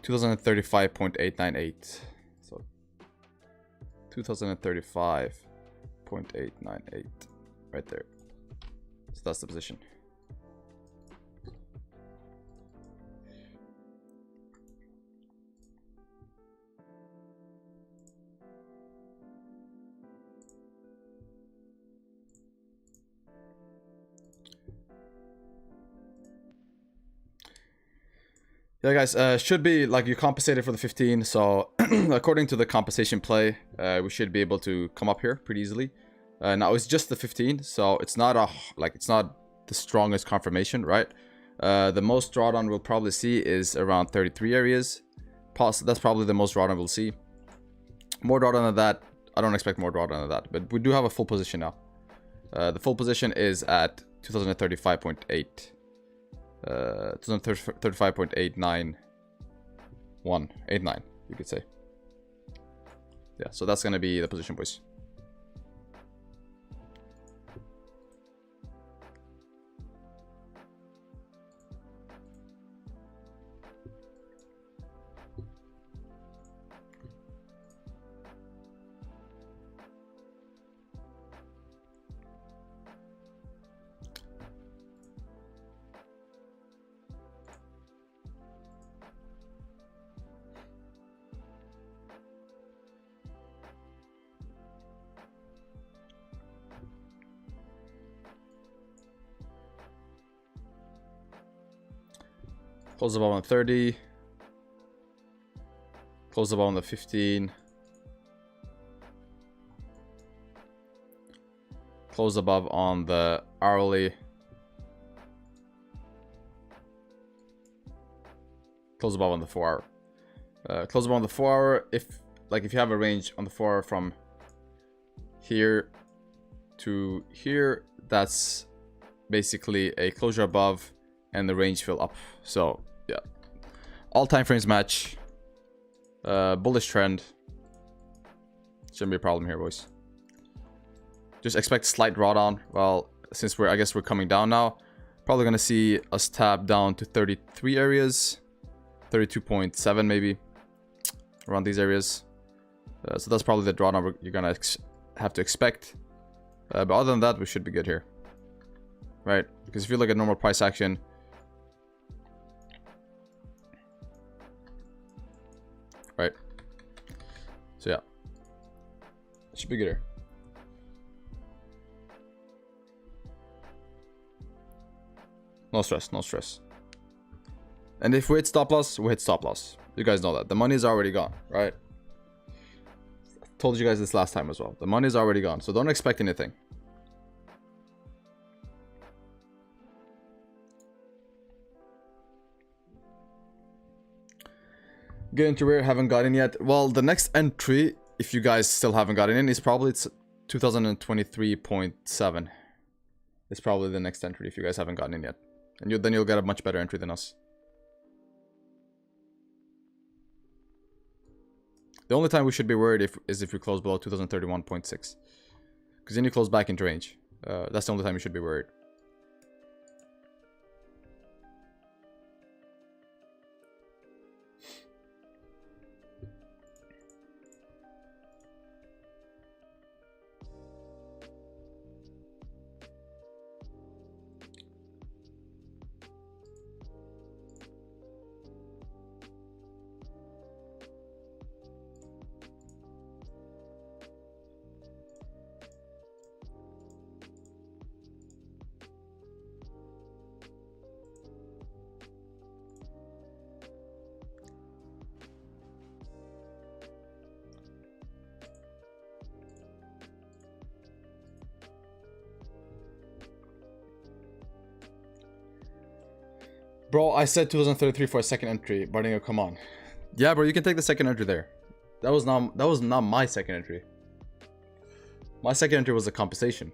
2035.898. So 2035.898 right there. So that's the position. Yeah, guys, should be like you compensated for the 15. So according to the compensation play, we should be able to come up here pretty easily. Now it's just the 15, so it's not it's not the strongest confirmation, right? The most drawdown we'll probably see is around 33 areas. That's probably the most drawdown we'll see. More drawdown than that, I don't expect more drawdown than that. But we do have a full position now. The full position is at 2035.8. 2035.891. 89, you could say. Yeah, so that's gonna be the position, boys. Close above on the 30. Close above on the 15. Close above on the hourly. Close above on the 4 hour. Close above on the 4 hour. If you have a range on the 4 hour from here to here, that's basically a closure above and the range fill up. So yeah, all time frames match. Bullish trend. Shouldn't be a problem here, boys. Just expect slight drawdown. Well, since I guess we're coming down now, probably gonna see us tap down to 33 areas, 32.7 maybe, around these areas. So that's probably the drawdown you're gonna have to expect. But other than that, we should be good here, right? Because if you look at normal price action, right? So yeah, it should be good here. No stress, no stress. And if we hit stop loss, we hit stop loss. You guys know that. The money is already gone, right? I told you guys this last time as well. The money is already gone, so don't expect anything. Get into where haven't gotten yet. Well, the next entry, if you guys still haven't gotten in, is probably 2023.7. It's probably the next entry if you guys haven't gotten in yet. And then you'll get a much better entry than us. The only time we should be worried is if we close below 2031.6. Because then you close back into range. That's the only time you should be worried. Bro, I said 2033 for a second entry. Bardingo, come on. Yeah, bro, you can take the second entry there. That was not my second entry. My second entry was a compensation.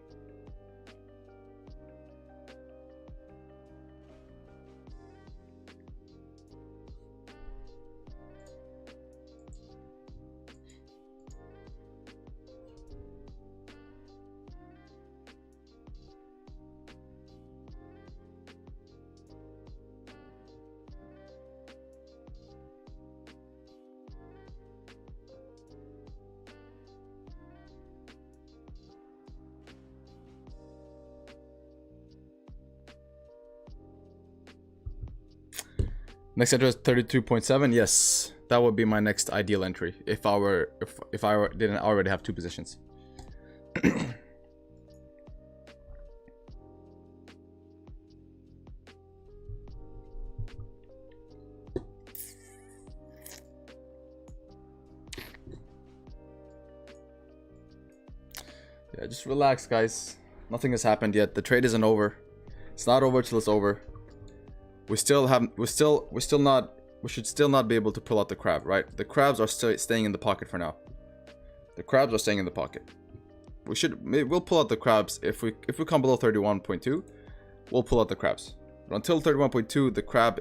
Next entry is 32.7. Yes, that would be my next ideal entry if I didn't already have two positions. Yeah, just relax, guys. Nothing has happened yet. The trade isn't over. It's not over till it's over. We should still not be able to pull out the crab, right? The crabs are still staying in the pocket for now. The crabs are staying in the pocket. we'll pull out the crabs if we come below 31.2. We'll pull out the crabs. But until 31.2, the crab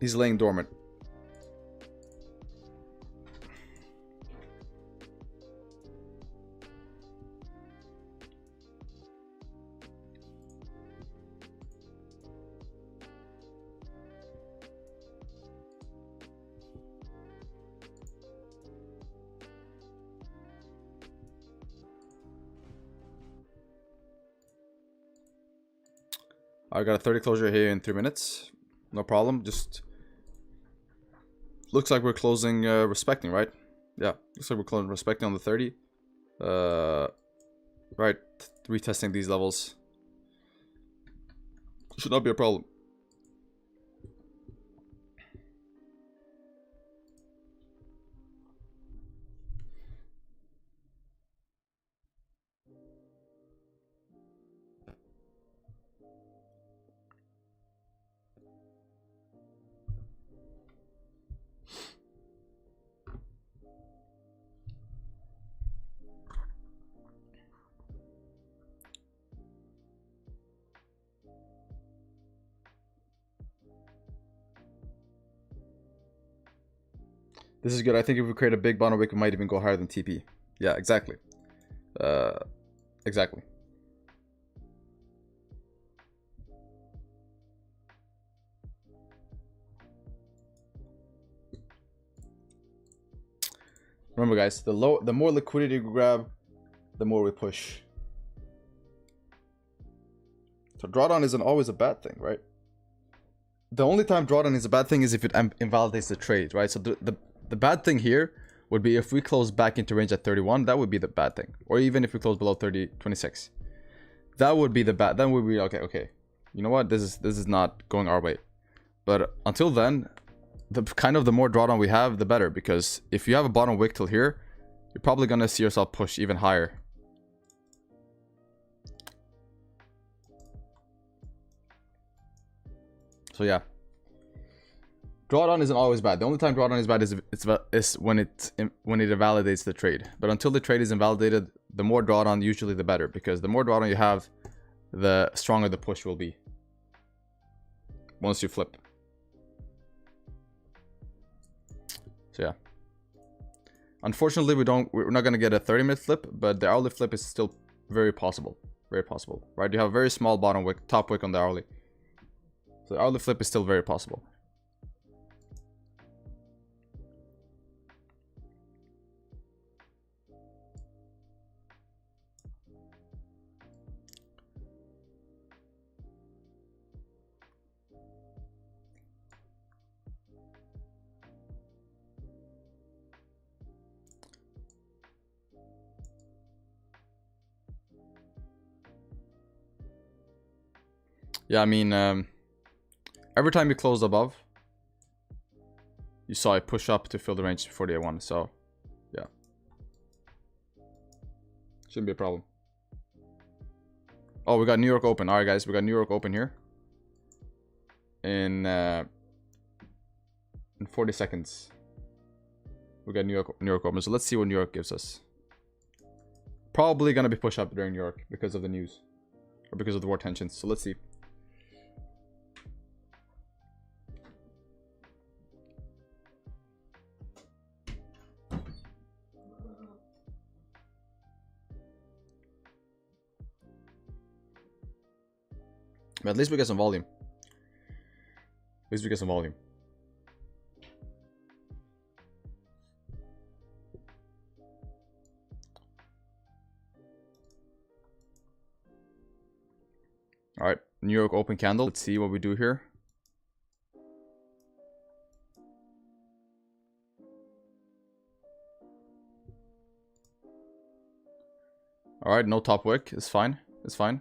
he's laying dormant. I got a 30 closure here in 3 minutes. No problem. Just looks like we're closing respecting, right? Yeah, looks like we're closing respecting on the 30. Right, retesting these levels should not be a problem. This is good. I think if we create a big bottom wick, we might even go higher than TP. Yeah, exactly. Exactly. Remember, guys, the more liquidity we grab, the more we push. So drawdown isn't always a bad thing, right? The only time drawdown is a bad thing is if it invalidates the trade, right? So the bad thing here would be if we close back into range at 31, that would be the bad thing. Or even if we close below 26. That would be the bad, then we'd be okay. You know what? This is not going our way. But until then, the more drawdown we have, the better. Because if you have a bottom wick till here, you're probably gonna see yourself push even higher. So yeah, drawdown isn't always bad. The only time drawdown is bad is when it invalidates the trade. But until the trade is invalidated, the more drawdown usually the better, because the more drawdown you have, the stronger the push will be once you flip. So yeah, unfortunately we're not gonna get a 30-minute flip, but the hourly flip is still very possible, right? You have a very small bottom wick, top wick on the hourly. So the hourly flip is still very possible. Yeah, I mean, every time you closed above, you saw it push up to fill the range for the A1. So, yeah. Shouldn't be a problem. Oh, we got New York open. Alright, guys. We got New York open here. In 40 seconds. We got New York open. So, let's see what New York gives us. Probably going to be push up during New York because of the news. Or because of the war tensions. So, let's see. But at least we get some volume. At least we get some volume. Alright, New York open candle. Let's see what we do here. Alright, no top wick. It's fine. It's fine.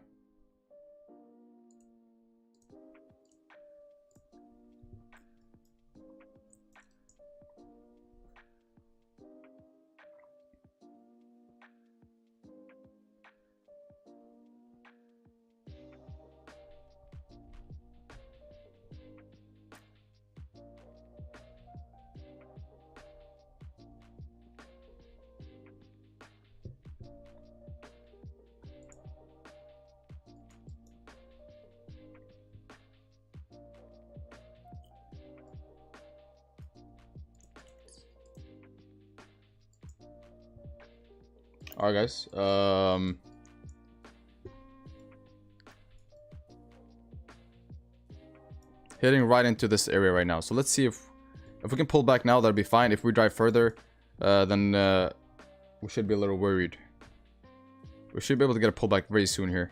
All right, guys. Hitting right into this area right now. So let's see if we can pull back now. That'll be fine. If we drive further, then we should be a little worried. We should be able to get a pullback very soon here.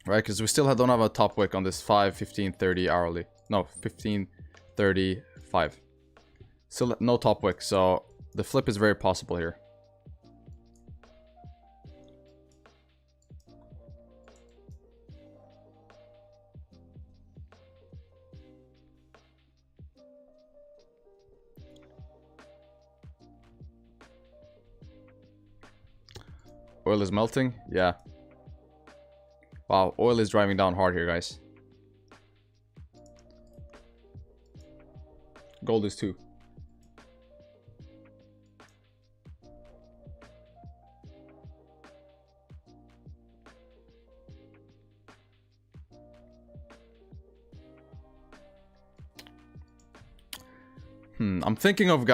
Right, because we still don't have a top wick on this 5, 15, 30 hourly. No, 15, 30, 5. Still no top wick, so the flip is very possible here. Oil is melting? Yeah. Wow, oil is driving down hard here, guys. Gold is too. I'm thinking of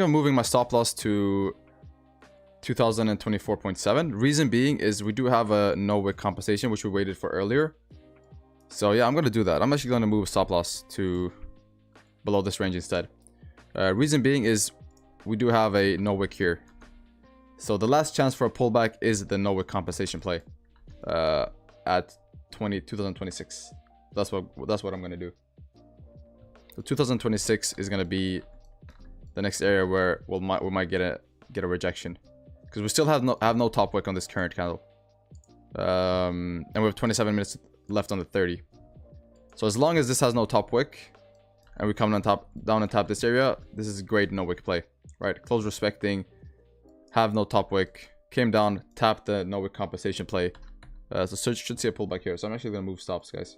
moving my stop loss to 2024.7. Reason being is we do have a no wick compensation, which we waited for earlier. So yeah, I'm gonna do that. I'm actually gonna move stop loss to below this range instead. Reason being is we do have a no wick here. So the last chance for a pullback is the no wick compensation play at 2026. That's what I'm gonna do. So 2026 is gonna be the next area where we might get a rejection, because we still have no top wick on this current candle, and we have 27 minutes left on the 30. So as long as this has no top wick and we come down and tap this area, this is a great no wick play, right? Close respecting, have no top wick, came down, tapped the no wick compensation play. So should see a pullback here. So I'm actually gonna move stops, guys.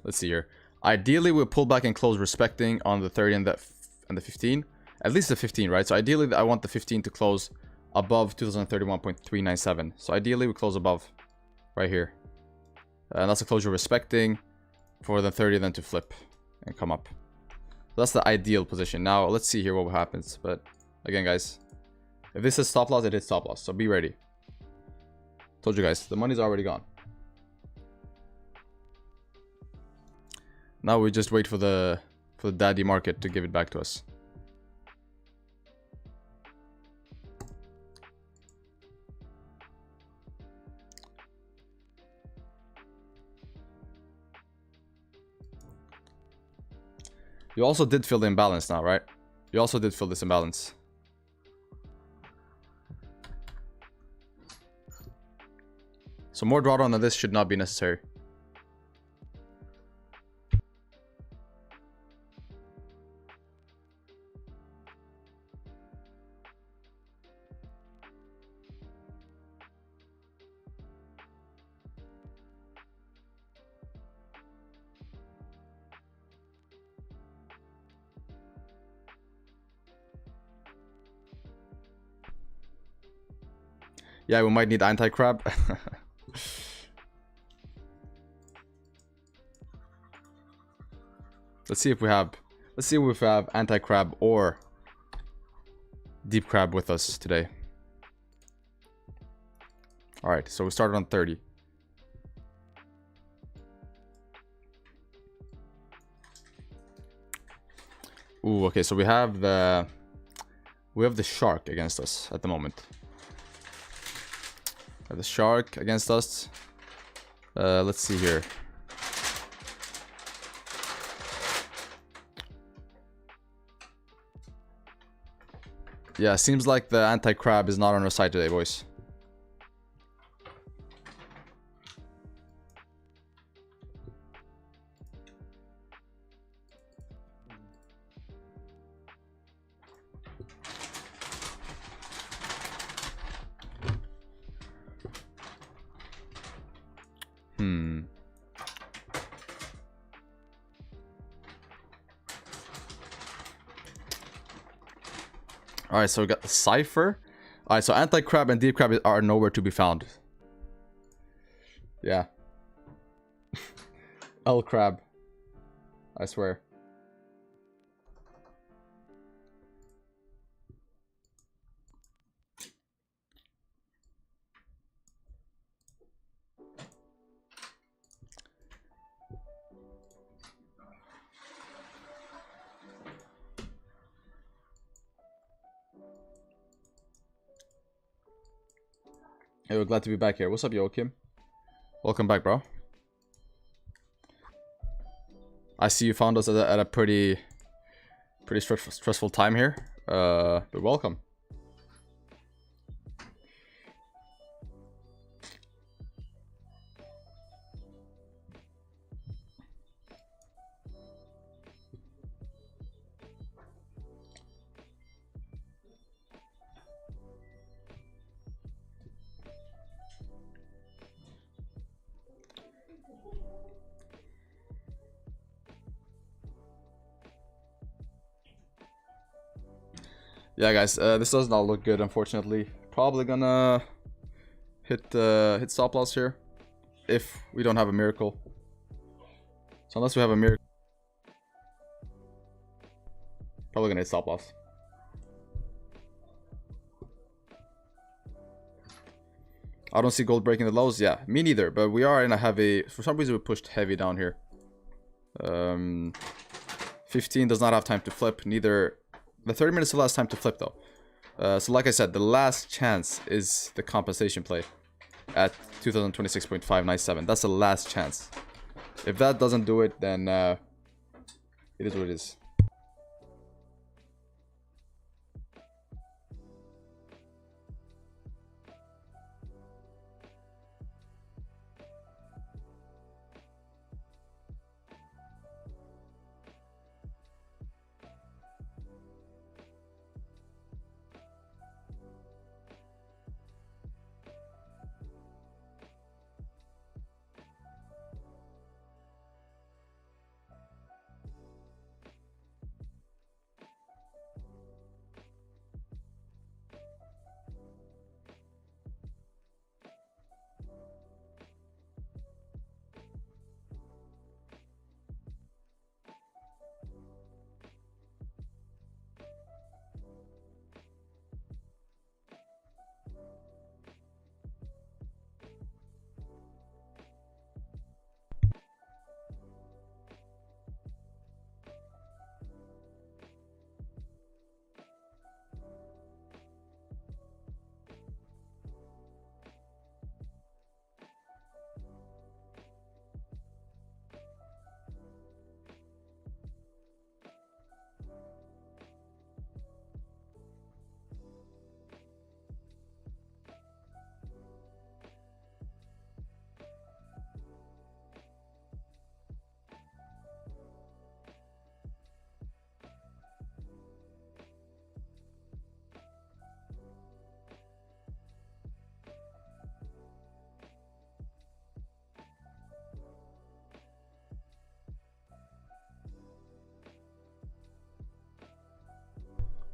Let's see here. Ideally, we'll pull back and close respecting on the 30 and the 15. At least the 15, right? So ideally, I want the 15 to close above 2031.397. So ideally, we close above right here. And that's a closure respecting for the 30 then to flip and come up. That's the ideal position. Now, let's see here what happens. But again, guys, if this is stop loss, it is stop loss. So be ready. Told you guys, the money's already gone. Now we just wait for the daddy market to give it back to us. You also did fill the imbalance now, right? You also did fill this imbalance. So more drawdown than this should not be necessary. Yeah, we might need anti-crab. Let's see if we have anti-crab or deep crab with us today. All right, so we started on 30. Ooh, okay, so we have the shark against us at the moment. The shark against us. Let's see here. Yeah, seems like the anti-crab is not on our side today, boys. Alright, so we got the Cypher. Alright, so anti-crab and deep crab are nowhere to be found. Yeah. L crab. I swear. Hey, we're glad to be back here. What's up, Joachim? Welcome back, bro. I see you found us at a pretty stressful time here. But welcome. Yeah, guys, this does not look good, unfortunately. Probably gonna hit stop loss here if we don't have a miracle. So unless we have a miracle, probably gonna hit stop loss. I don't see gold breaking the lows. Yeah, me neither. But we are in a heavy. For some reason, we pushed heavy down here. 15 does not have time to flip. Neither. The 30 minutes still has time to flip though. So like I said, the last chance is the compensation play at 2026.597. That's the last chance. If that doesn't do it, then it is what it is.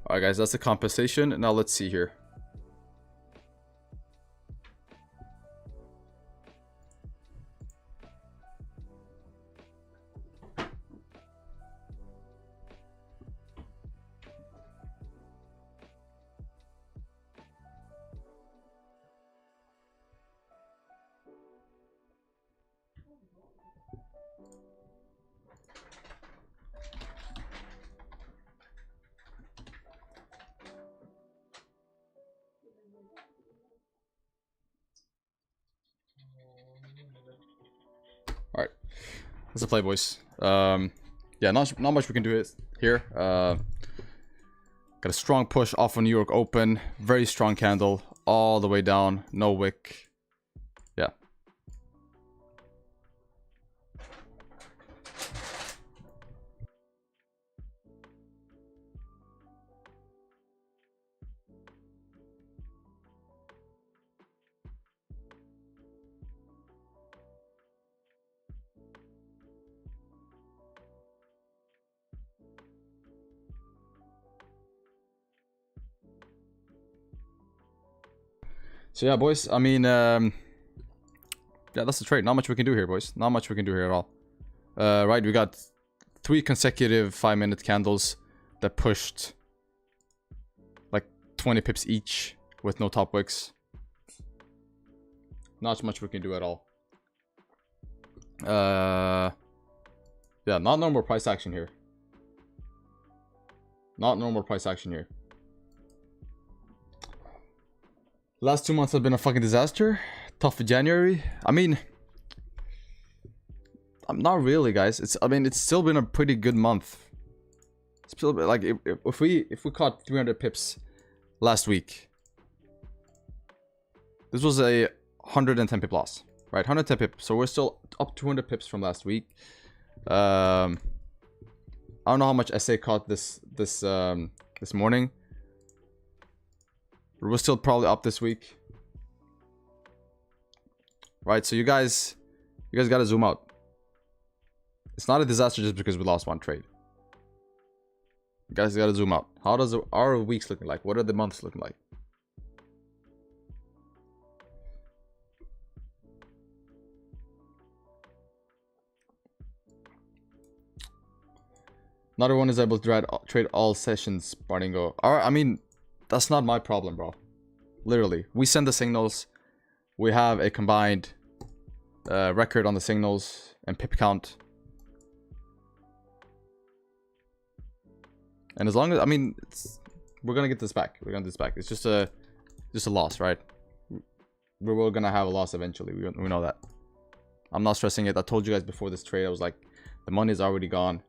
Alright guys, that's the compensation. Now let's see here. Alright, let's play, boys. Yeah, not much we can do it here. Got a strong push off of New York Open. Very strong candle all the way down. No wick. Yeah. So yeah, boys, I mean, yeah, that's the trade. Not much we can do here, boys. Not much we can do here at all. Right, we got 3 consecutive 5-minute candles that pushed like 20 pips each with no top wicks. Not much we can do at all. Yeah, not normal price action here. Not normal price action here. Last 2 months have been a fucking disaster. Tough for January. I mean, I'm not really, guys. It's still been a pretty good month. It's still like if we caught 300 pips last week, this was a 110 pip loss, right? 110 pips. So we're still up 200 pips from last week. I don't know how much SA caught this morning. We're still probably up this week, right? So you guys gotta zoom out. It's not a disaster just because we lost one trade. You guys gotta zoom out. How does our weeks looking like? What are the months looking like? Not everyone is able to trade all sessions, Bardingo. I mean, that's not my problem, bro. Literally, we send the signals. We have a combined record on the signals and pip count. And as long as, I mean, we're gonna get this back. We're gonna get this back. It's just a loss, right? We're gonna have a loss eventually. We know that. I'm not stressing it. I told you guys before this trade, I was like, the money is already gone.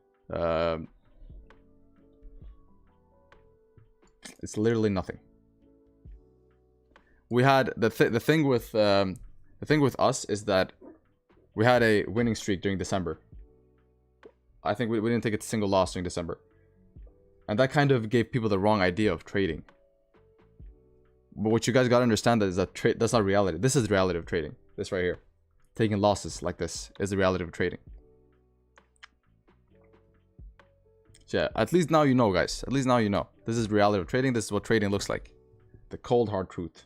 It's literally nothing. We had the thing with us is that we had a winning streak during December. I think we didn't take a single loss during December, and that kind of gave people the wrong idea of trading. But what you guys gotta understand is that that's not reality. This is the reality of trading. This right here, taking losses like this is the reality of trading. So yeah, at least now you know, guys. At least now you know. This is reality of trading. This is what trading looks like. The cold, hard truth.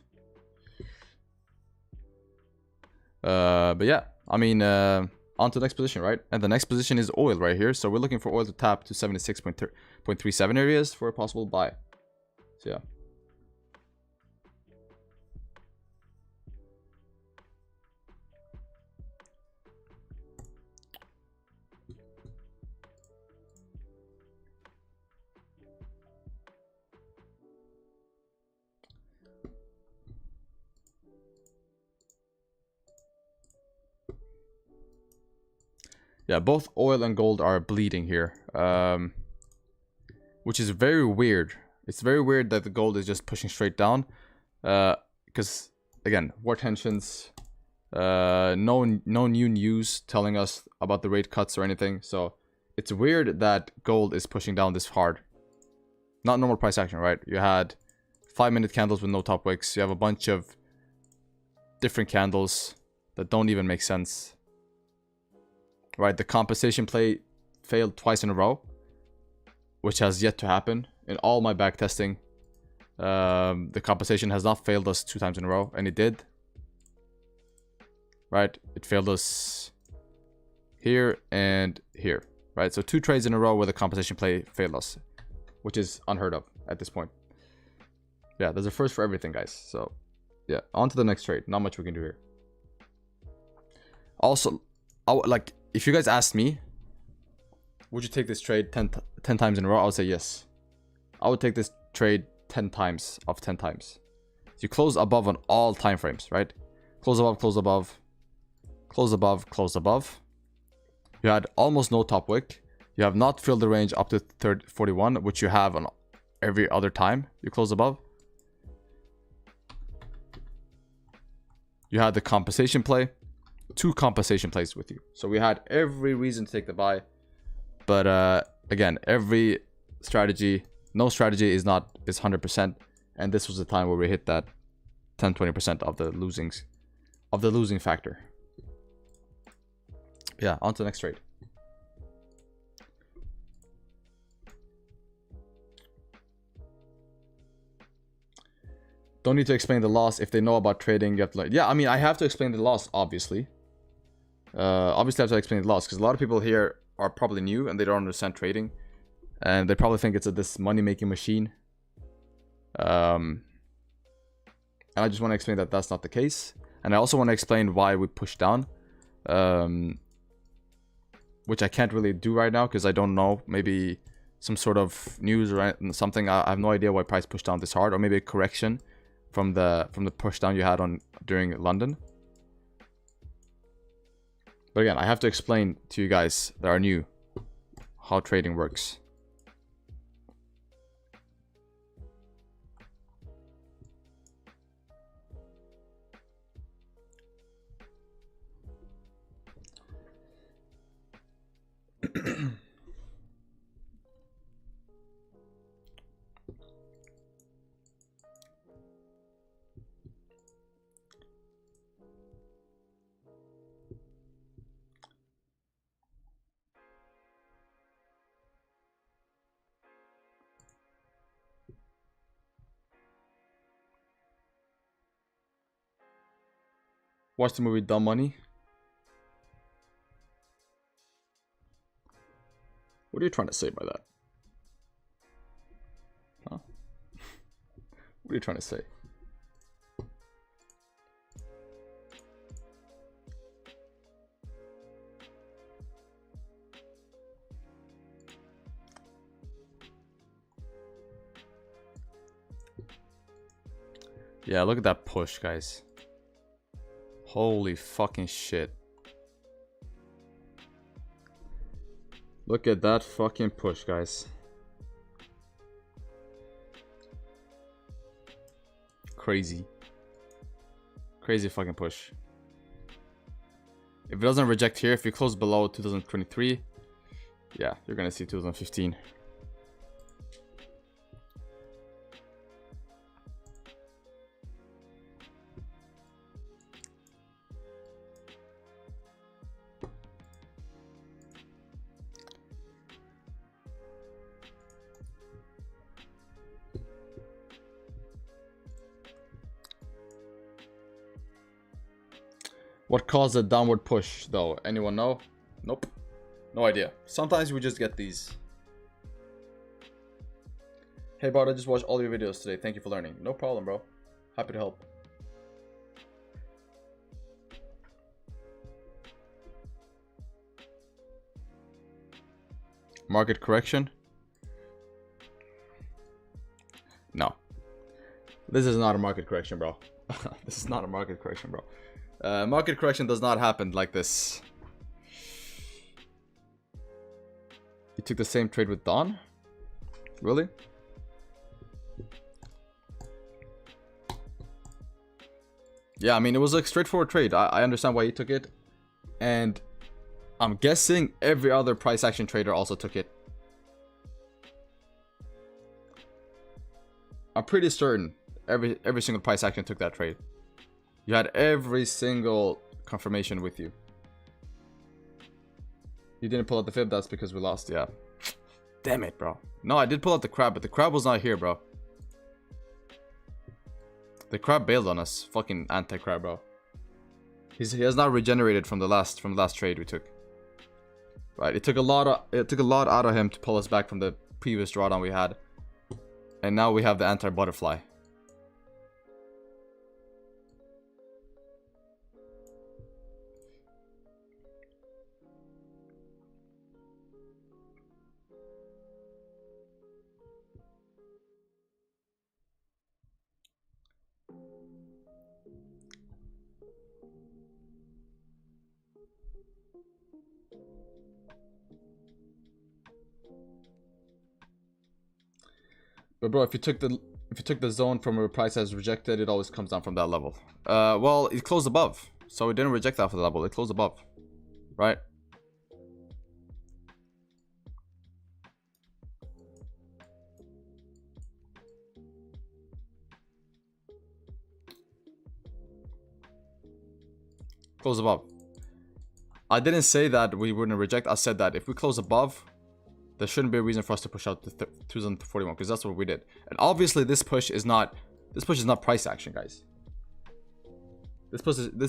But yeah, I mean, on to the next position, right? And the next position is oil right here. So we're looking for oil to tap to 76.37 areas for a possible buy. So yeah. Yeah, both oil and gold are bleeding here, which is very weird. It's very weird that the gold is just pushing straight down, because again, war tensions, no new news telling us about the rate cuts or anything. So it's weird that gold is pushing down this hard. Not normal price action, right? You had 5-minute candles with no top wicks. You have a bunch of different candles that don't even make sense. Right, the compensation play failed twice in a row, which has yet to happen. In all my back testing, the compensation has not failed us 2 times in a row, and it did. Right, it failed us here and here. Right, so 2 trades in a row where the compensation play failed us, which is unheard of at this point. Yeah, there's a first for everything, guys. So yeah, on to the next trade. Not much we can do here. Also, like, if you guys asked me, would you take this trade 10 times in a row? I would say yes. I would take this trade 10 times of 10 times. So you close above on all time frames, right? Close above, close above, close above, close above. You had almost no top wick. You have not filled the range up to 41, which you have on every other time you close above. You had the compensation play, 2 compensation plays with you. So we had every reason to take the buy. But again, every strategy, no strategy is 100%. And this was the time where we hit that 10-20% of the losing factor. Yeah, on to the next trade. Don't need to explain the loss. If they know about trading, you have to like, yeah, I mean, I have to explain the loss, obviously. Obviously I have to explain the loss because a lot of people here are probably new and they don't understand trading. And they probably think it's this money-making machine. And I just want to explain that that's not the case. And I also want to explain why we pushed down. Which I can't really do right now because I don't know. Maybe some sort of news or something. I have no idea why price pushed down this hard. Or maybe a correction from the push down you had during London. But again, I have to explain to you guys that are new how trading works. Watch the movie Dumb Money. What are you trying to say by that? Huh? What are you trying to say? Yeah, look at that push, guys. Holy fucking shit. Look at that fucking push, guys. Crazy. Crazy fucking push. If it doesn't reject here, if you close below 2023, yeah, you're gonna see 2015. What caused the downward push, though? Anyone know? Nope. No idea. Sometimes we just get these. Hey, Bard, I just watched all your videos today. Thank you for learning. No problem, bro. Happy to help. Market correction? No. This is not a market correction, bro. This is not a market correction, bro. Market correction does not happen like this. You took the same trade with Don? Really? Yeah, I mean, it was a straightforward trade. I understand why he took it. And I'm guessing every other price action trader also took it. I'm pretty certain every single price action took that trade. You had every single confirmation with you. You didn't pull out the fib, that's because we lost, yeah. Damn it, bro. No, I did pull out the crab, but the crab was not here, bro. The crab bailed on us. Fucking anti-crab, bro. He has not regenerated from the last trade we took. Right, it took a lot out of him to pull us back from the previous drawdown we had. And now we have the anti-butterfly. But bro, if you took the zone from where price has rejected, it always comes down from that level. Well, it closed above, so it didn't reject off the level. It closed above, right? Close above. I didn't say that we wouldn't reject. I said that if we close above, there shouldn't be a reason for us to push out to 2041, because that's what we did. And obviously this push is not price action, guys. This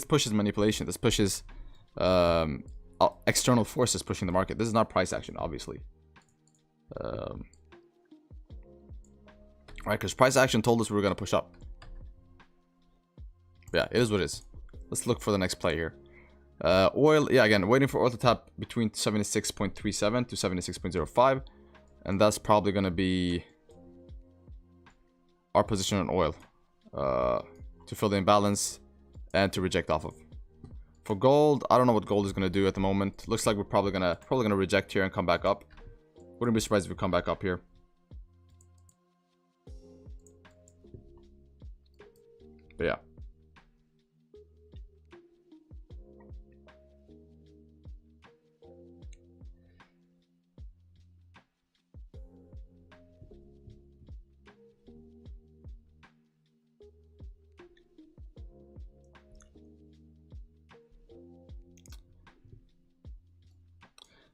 push is manipulation. This push is external forces pushing the market. This is not price action, obviously. Right, because price action told us we were going to push up. Yeah, it is what it is. Let's look for the next play here. Oil, yeah, again, waiting for oil to tap between 76.37 to 76.05. And that's probably going to be our position on oil. To fill the imbalance and to reject off of. For gold, I don't know what gold is going to do at the moment. Looks like we're probably gonna reject here and come back up. Wouldn't be surprised if we come back up here. But yeah.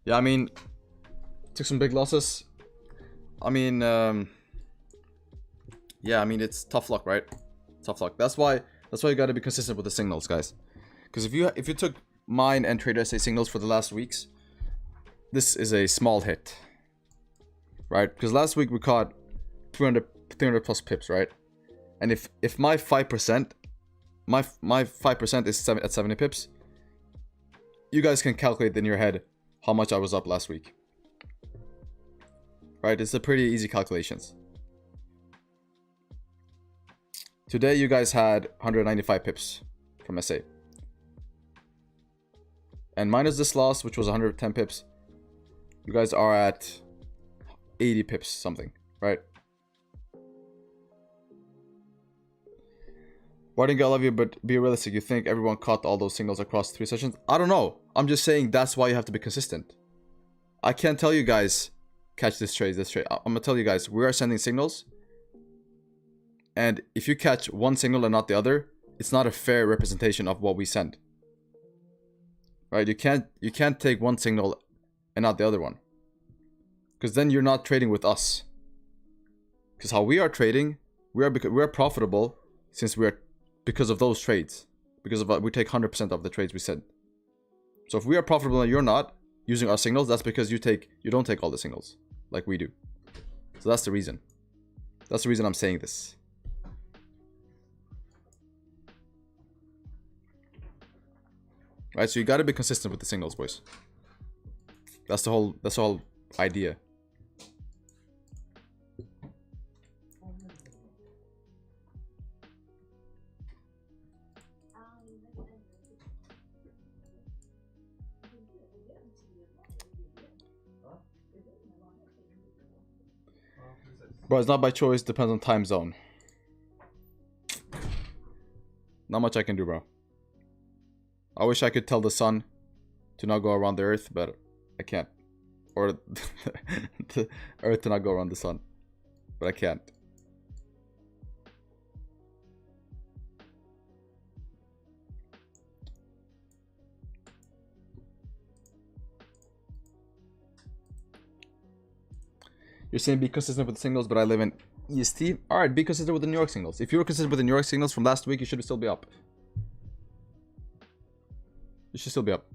Yeah, I mean, took some big losses. I mean, yeah, I mean, it's tough luck, right? Tough luck. That's why you got to be consistent with the signals, guys. Because if you took mine and Trader SA signals for the last weeks, this is a small hit, right? Because last week we caught 300 plus pips, right? And if my 5%, my 5% is at 70 pips, you guys can calculate in your head how much I was up last week. Right? It's a pretty easy calculations. Today you guys had 195 pips from SA. And minus this loss, which was 110 pips, you guys are at 80 pips something, right? Warding, I love you, but be realistic. You think everyone caught all those signals across 3 sessions? I don't know. I'm just saying that's why you have to be consistent. I can't tell you guys, catch this trade, this trade. I'm going to tell you guys, we are sending signals. And if you catch one signal and not the other, it's not a fair representation of what we send. Right? You can't take one signal and not the other one. Because then you're not trading with us. Because how we are trading, we are profitable because of those trades. Because of we take 100% of the trades we send. So if we are profitable and you're not using our signals, that's because you don't take all the signals like we do. So that's the reason. That's the reason I'm saying this. Right, so you gotta be consistent with the signals, boys. That's the whole idea. Bro, it's not by choice, depends on time zone. Not much I can do, bro. I wish I could tell the sun to not go around the earth, but I can't. Or the earth to not go around the sun. But I can't. You're saying be consistent with the signals, but I live in EST. Alright, be consistent with the New York signals. If you were consistent with the New York signals from last week, you should still be up. You should still be up.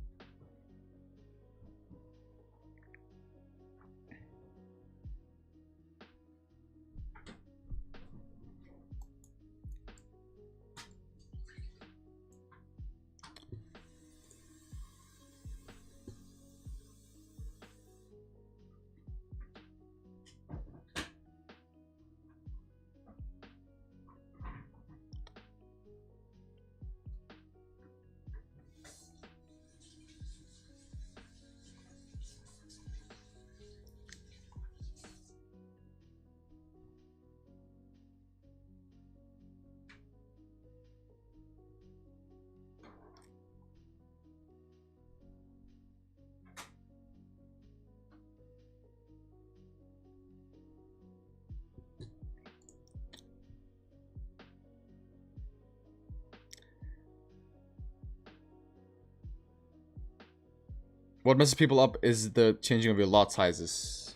What messes people up is the changing of your lot sizes.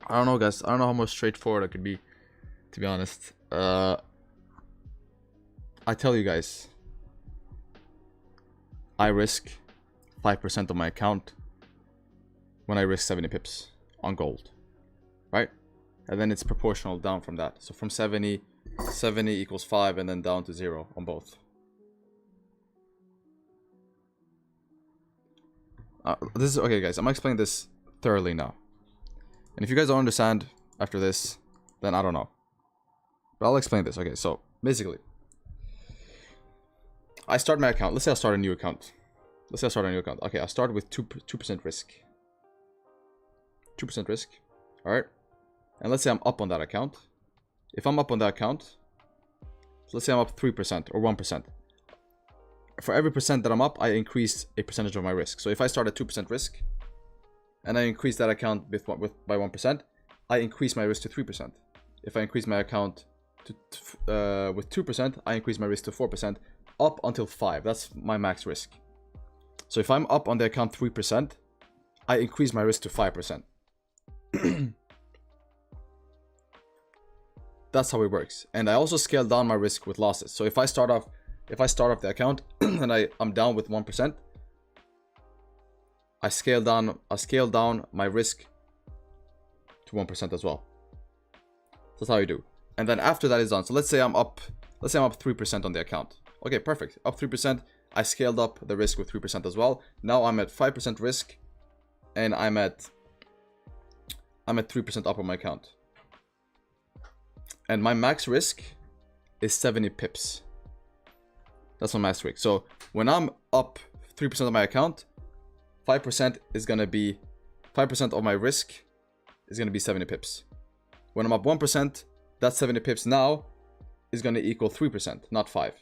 I don't know, guys. I don't know how much straightforward it could be, to be honest. I tell you guys, I risk 5% of my account when I risk 70 pips on gold, right? And then it's proportional down from that. So from 70 equals 5 and then down to 0 on both. This is okay, guys. I'm gonna explain this thoroughly now. And if you guys don't understand after this, then I don't know. But I'll explain this. Okay, so basically, I start my account. Let's say I start a new account. Okay, I start with 2% risk. 2% risk. Alright. And let's say I'm up on that account. If I'm up on that account, let's say I'm up 3% or 1%. For every percent that I'm up, I increase a percentage of my risk. So if I start at 2% risk, and I increase that account by 1%, I increase my risk to 3%. If I increase my account with 2%, I increase my risk to 4%, up until 5. That's my max risk. So if I'm up on the account 3%, I increase my risk to 5%. That's how it works. And I also scale down my risk with losses. So if I start off the account and I'm down with 1%, I scale down my risk to 1% as well. That's how you do. And then after that is done, so let's say I'm up 3% on the account. Okay, perfect. Up 3%. I scaled up the risk with 3% as well. Now I'm at 5% risk, and I'm at 3% up on my account. And my max risk is 70 pips. That's my max risk. So when I'm up 3% of my account, 5% is gonna be 5% of my risk is gonna be 70 pips. When I'm up 1%, that 70 pips now is gonna equal 3%, not 5.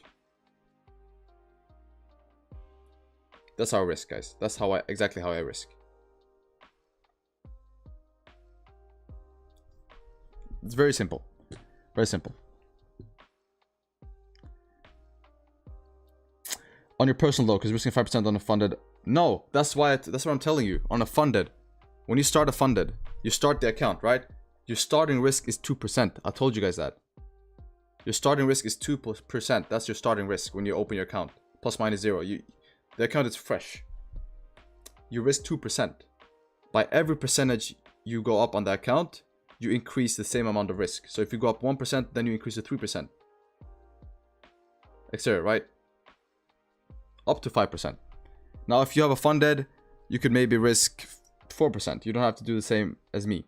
That's how I risk, guys. That's exactly how I risk. It's very simple. Very simple. On your personal though, because you're risking 5% on a funded. No, that's what I'm telling you. On a funded, when you start a funded, you start the account, right? Your starting risk is 2%. I told you guys that. Your starting risk is 2%. That's your starting risk when you open your account. Plus minus 0. The account is fresh. You risk 2%. By every percentage you go up on the account, you increase the same amount of risk. So if you go up 1%, then you increase to 3%. Etc., right? Up to 5%. Now, if you have a funded, you could maybe risk 4%. You don't have to do the same as me.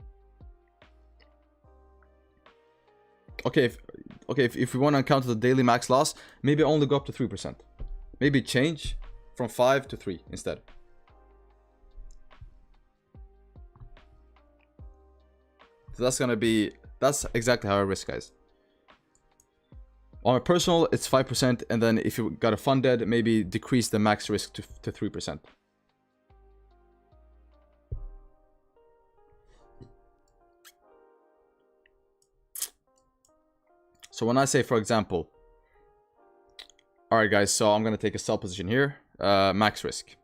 Okay, if we want to encounter the daily max loss, maybe only go up to 3%. Maybe change from 5 to 3 instead. So that's exactly how I risk, guys. On a personal, it's 5%, and then if you got a funded, maybe decrease the max risk to 3%. So when I say, for example, alright guys, so I'm going to take a sell position here, max risk.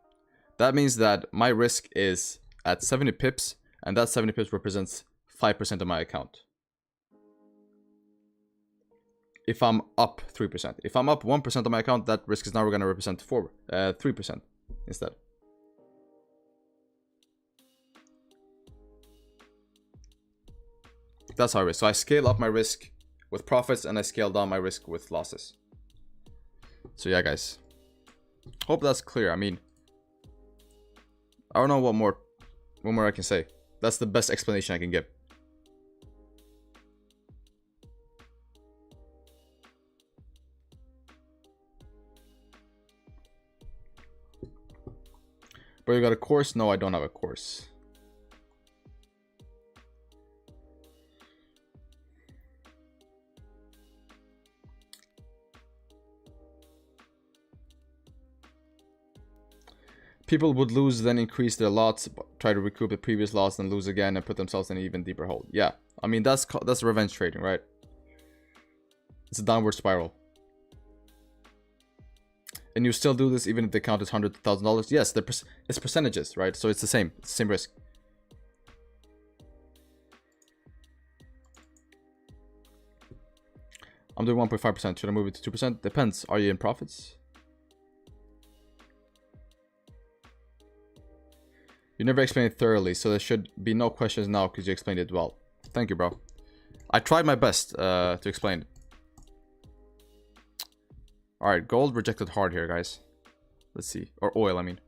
That means that my risk is at 70 pips, and that 70 pips represents 5% of my account. If I'm up 3%. If I'm up 1% of my account, that risk is now going to represent 3% instead. That's how I risk. So I scale up my risk with profits and I scale down my risk with losses. So yeah, guys. Hope that's clear. I mean, I don't know what more I can say. That's the best explanation I can give. But you got a course? No, I don't have a course. People would lose, then increase their lots, try to recoup the previous loss, then lose again, and put themselves in an even deeper hole. Yeah, I mean that's revenge trading, right? It's a downward spiral. And you still do this even if the account is $100,000? Yes, it's percentages, right? So it's the same risk. I'm doing 1.5%. Should I move it to 2%? Depends. Are you in profits? You never explained it thoroughly, so there should be no questions now because you explained it well. Thank you, bro. I tried my best to explain it. Alright, gold rejected hard here, guys. Let's see. Or oil, I mean.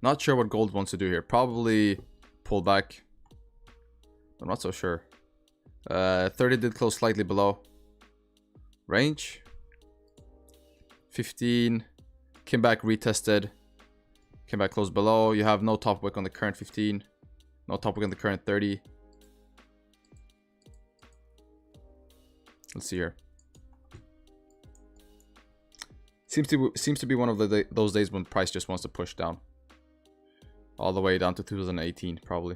Not sure what gold wants to do here. Probably pull back. I'm not so sure. 30 did close slightly below. Range. 15. Came back, retested. Came back close below. You have no top wick on the current 15. No top wick on the current 30. Let's see here. Seems to be one of those days when price just wants to push down. All the way down to 2018, probably.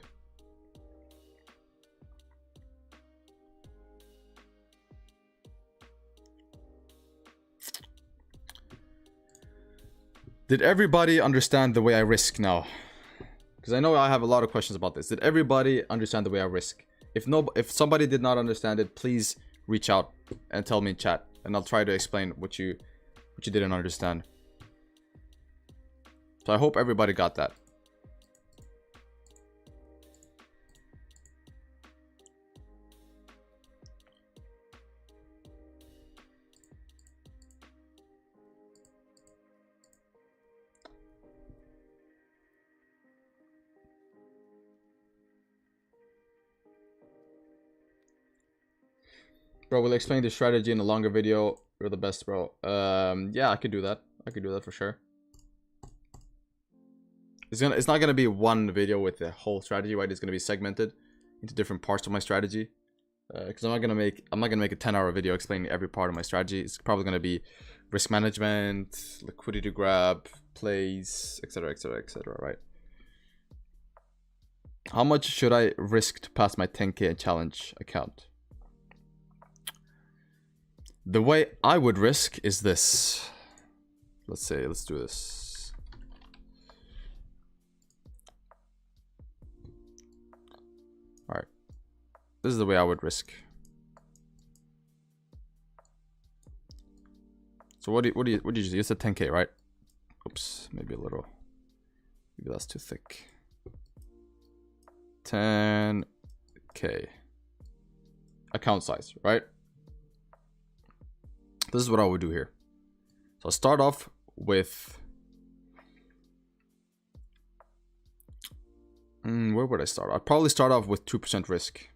Did everybody understand the way I risk now? Because I know I have a lot of questions about this. Did everybody understand the way I risk? If somebody did not understand it, please reach out and tell me in chat, and I'll try to explain what you didn't understand. So I hope everybody got that. Bro, we'll explain the strategy in a longer video. You're the best, bro. Yeah, I could do that. I could do that for sure. It's not gonna be one video with the whole strategy, right? It's gonna be segmented into different parts of my strategy. Because I'm not gonna make a 10-hour video explaining every part of my strategy. It's probably gonna be risk management, liquidity grab, plays, etc., etc., etc. Right? How much should I risk to pass my 10K challenge account? The way I would risk is this. Let's do this. All right. This is the way I would risk. So what do you use? You said 10K, right? Oops, maybe a little. Maybe that's too thick. 10K. Account size, right? This is what I would do here. So I'll start off with... where would I start? I'd probably start off with 2% risk.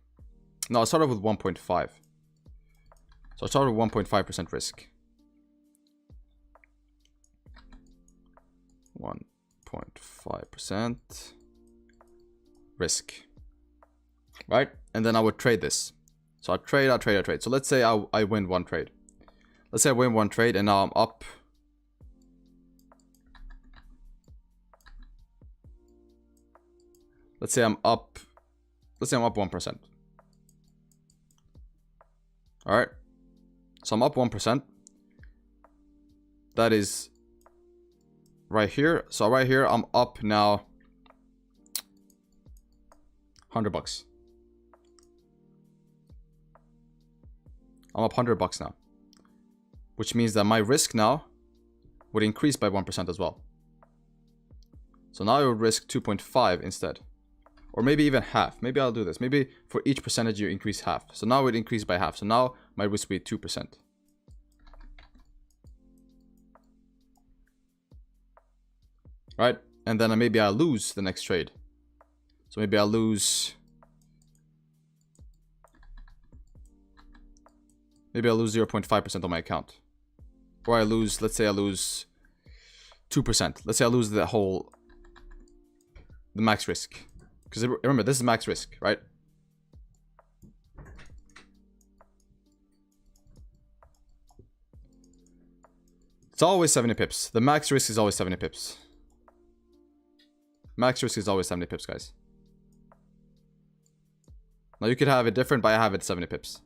No, I'll start off with 1.5. So I'll start with 1.5% risk. 1.5% risk. Right? And then I would trade this. So I trade. So let's say I win one trade. Let's say I win one trade and now I'm up. Let's say I'm up 1%. All right. So I'm up 1%. That is right here. So right here, I'm up now $100. I'm up $100 now. Which means that my risk now would increase by 1% as well. So now I would risk 2.5 instead. Or maybe even half. Maybe I'll do this. Maybe for each percentage you increase half. So now it would increase by half. So now my risk would be 2%. Right? And then maybe I'll lose the next trade. So maybe I'll lose... Maybe I'll lose 0.5% on my account. Or I lose, let's say I lose 2%. Let's say I lose the max risk. Because remember, this is max risk, right? It's always 70 pips. The max risk is always 70 pips. Max risk is always 70 pips, guys. Now you could have it different, but I have it 70 pips.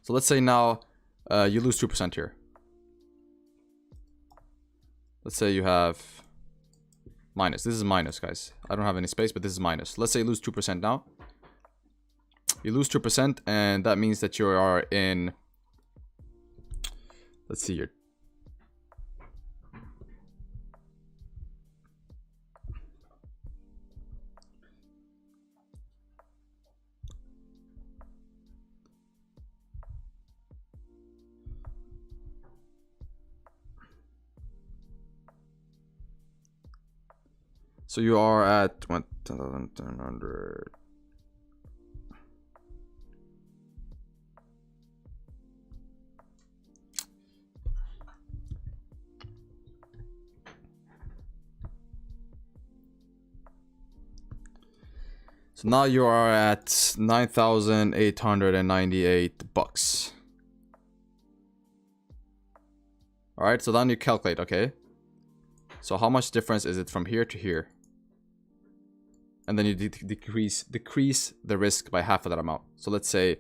So let's say now you lose 2% here. Let's say you have minus. This is minus, guys. I don't have any space, but this is minus. Let's say you lose 2% now. You lose 2%, and that means that you are in... Let's see here. So you are at 1,100. So now you are at 9,898 bucks. All right, so then you calculate, okay? So how much difference is it from here to here? And then you decrease the risk by half of that amount. So let's say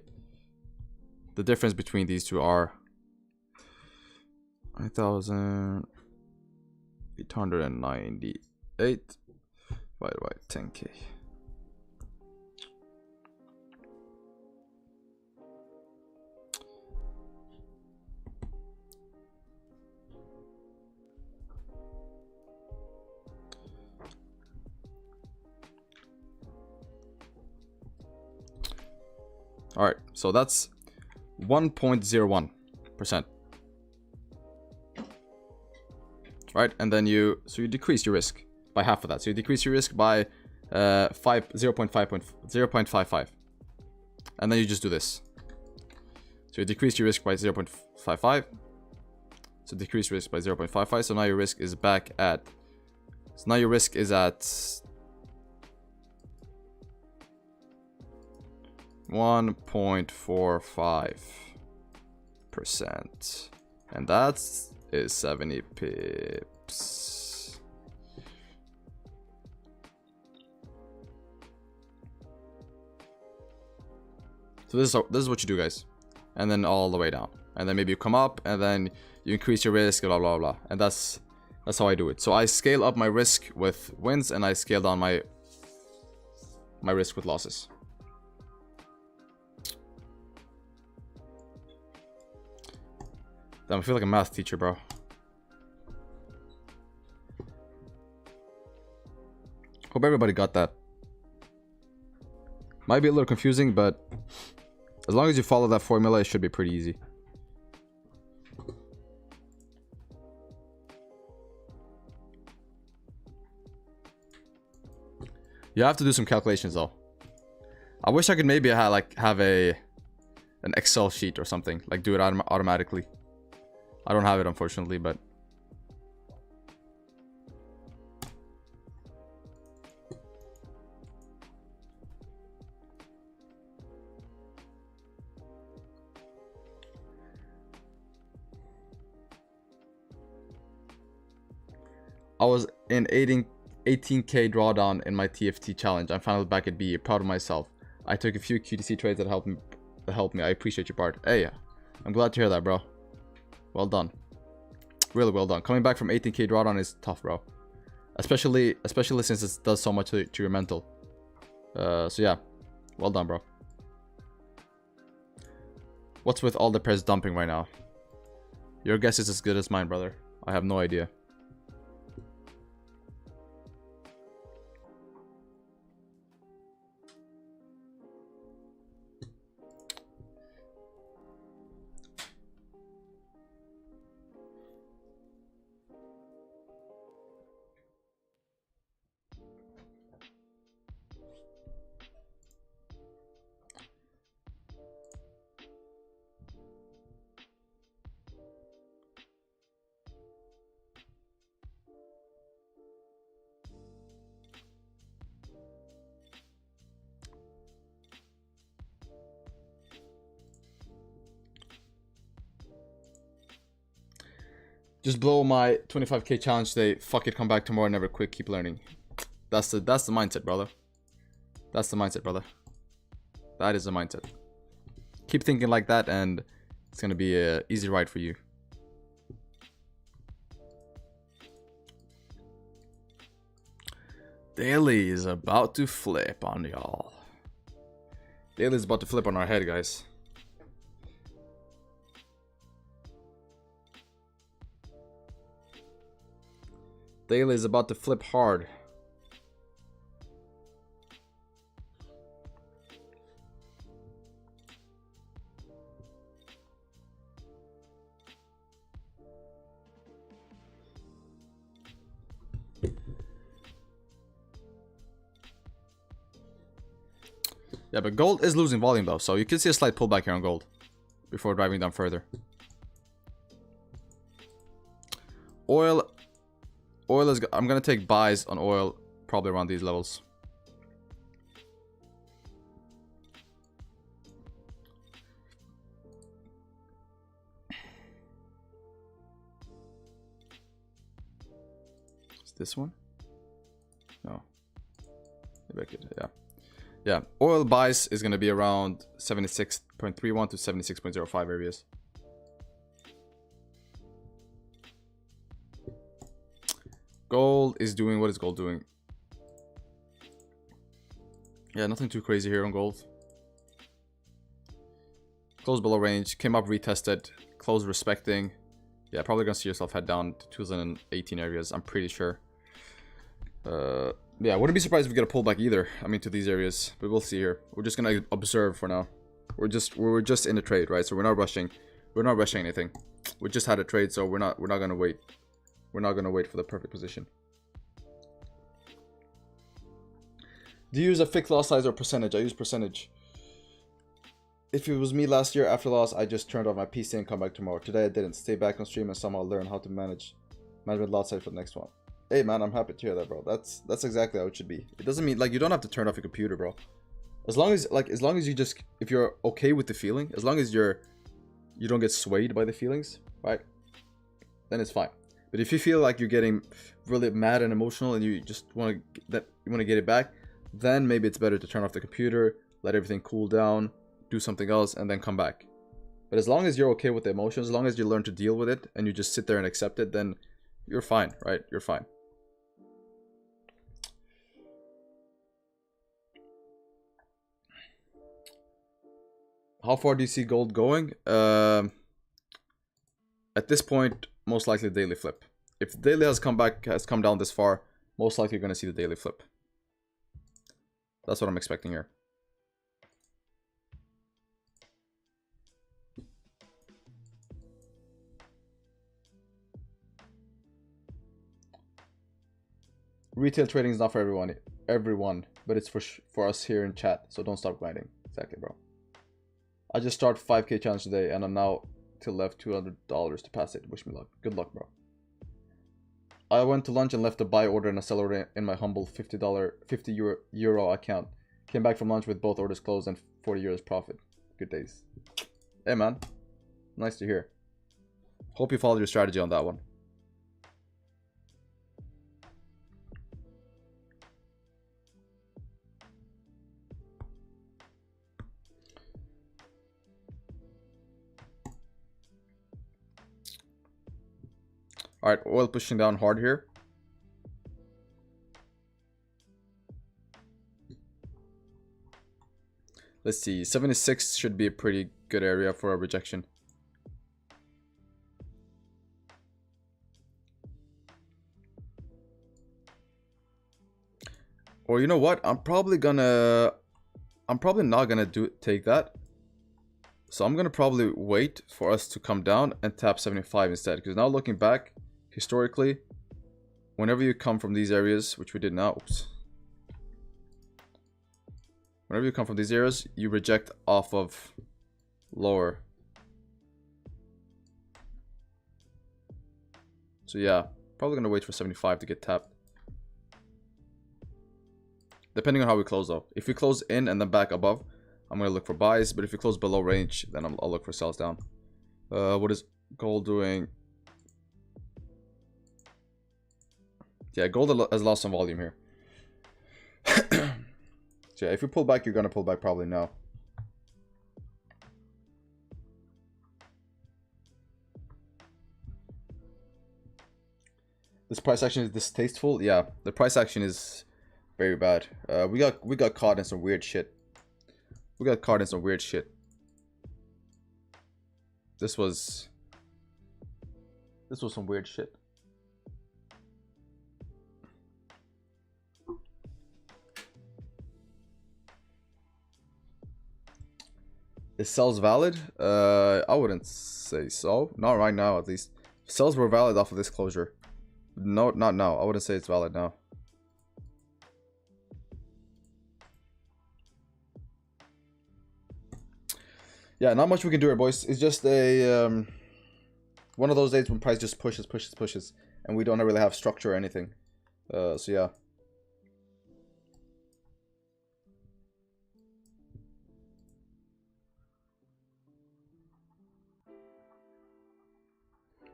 the difference between these two are 9,898 divided by 10K. All right, so that's 1.01%. Right, and then you decrease your risk by half of that. So you decrease your risk by 0.55, and then you just do this. So you decrease your risk by 0.55. So decrease risk by 0.55. So now your risk is back at. So now your risk is at 1.45%, and that is 70 pips. So this is what you do, guys, and then all the way down, and then maybe you come up, and then you increase your risk, blah blah blah, and that's how I do it. So I scale up my risk with wins, and I scale down my risk with losses. Damn, I feel like a math teacher, bro. Hope everybody got that. Might be a little confusing, but as long as you follow that formula, it should be pretty easy. You have to do some calculations though. I wish I could maybe have an Excel sheet or something, like do it automatically. I don't have it, unfortunately, but I was in 18K drawdown in my TFT challenge. I'm finally back at B. Proud of myself. I took a few QTC trades that helped me. I appreciate you, Bard. Hey, I'm glad to hear that, bro. Well done. Really well done. Coming back from 18K drawdown is tough, bro. Especially since it does so much to your mental. So yeah. Well done, bro. What's with all the pairs dumping right now? Your guess is as good as mine, brother. I have no idea. Just blow my 25K challenge today. Fuck it, come back tomorrow, never quit, keep learning. That's the mindset, brother. That's the mindset, brother. That is the mindset. Keep thinking like that, and it's gonna be a easy ride for you. Daily is about to flip on y'all. Daily is about to flip on our head, guys. Daily is about to flip hard. Yeah, but gold is losing volume though, so you can see a slight pullback here on gold before driving down further. Oil is, I'm gonna take buys on oil probably around these levels. Is this one? No. Maybe I could, yeah. Yeah, oil buys is gonna be around 76.31 to 76.05 areas. Gold is doing, what is gold doing? Yeah, nothing too crazy here on gold. Closed below range, came up, retested, closed respecting. Yeah, probably gonna see yourself head down to 2018 areas, I'm pretty sure. Yeah, wouldn't be surprised if we get a pullback either. I mean, to these areas, but we'll see here. We're just gonna observe for now. We're just in a trade, right? So we're not rushing. We're not rushing anything. We just had a trade, so we're not gonna wait. We're not gonna wait for the perfect position. Do you use a fixed loss size or percentage? I use percentage. If it was me last year after loss, I just turned off my PC and come back tomorrow. Today I didn't. Stay back on stream and somehow learn how to manage lot size for the next one. Hey man, I'm happy to hear that, bro. That's exactly how it should be. It doesn't mean like you don't have to turn off your computer, bro. As long as you just, if you're okay with the feeling, as long as you don't get swayed by the feelings, right? Then it's fine. But if you feel like you're getting really mad and emotional and you just want to get it back, then maybe it's better to turn off the computer, let everything cool down, do something else, and then come back. But as long as you're okay with the emotions, as long as you learn to deal with it and you just sit there and accept it, then you're fine, right? You're fine. How far do you see gold going? At this point, most likely daily flip. If the daily has come down this far, most likely you're going to see the daily flip. That's what I'm expecting here. Retail trading is not for everyone, but it's for us here in chat. So don't stop grinding. Exactly, bro. I just started 5K challenge today, and I'm now till left $200 to pass it. Wish me luck. Good luck, bro. I went to lunch and left a buy order and a sell order in my humble $50 euro account. Came back from lunch with both orders closed and 40 euros profit. Good days. Hey man, nice to hear. Hope you followed your strategy on that one. Alright, oil pushing down hard here. Let's see, 76 should be a pretty good area for a rejection. Or you know what? I'm probably not gonna take that. So I'm gonna probably wait for us to come down and tap 75 instead. Because now looking back, historically, whenever you come from these areas, which we did now, oops. Whenever you come from these areas, you reject off of lower. So yeah, probably gonna wait for 75 to get tapped. Depending on how we close though. If we close in and then back above, I'm gonna look for buys. But if we close below range, then I'll look for sells down. What is gold doing? Yeah, gold has lost some volume here. So yeah, if you pull back, you're gonna pull back probably now. This price action is distasteful. Yeah, the price action is very bad. We got caught in some weird shit. We got caught in some weird shit. This was some weird shit. Is sells valid? I wouldn't say so. Not right now, at least. Sells were valid off of this closure. No, not now. I wouldn't say it's valid now. Yeah, not much we can do here, boys. It's just a one of those days when price just pushes, and we don't really have structure or anything. So yeah.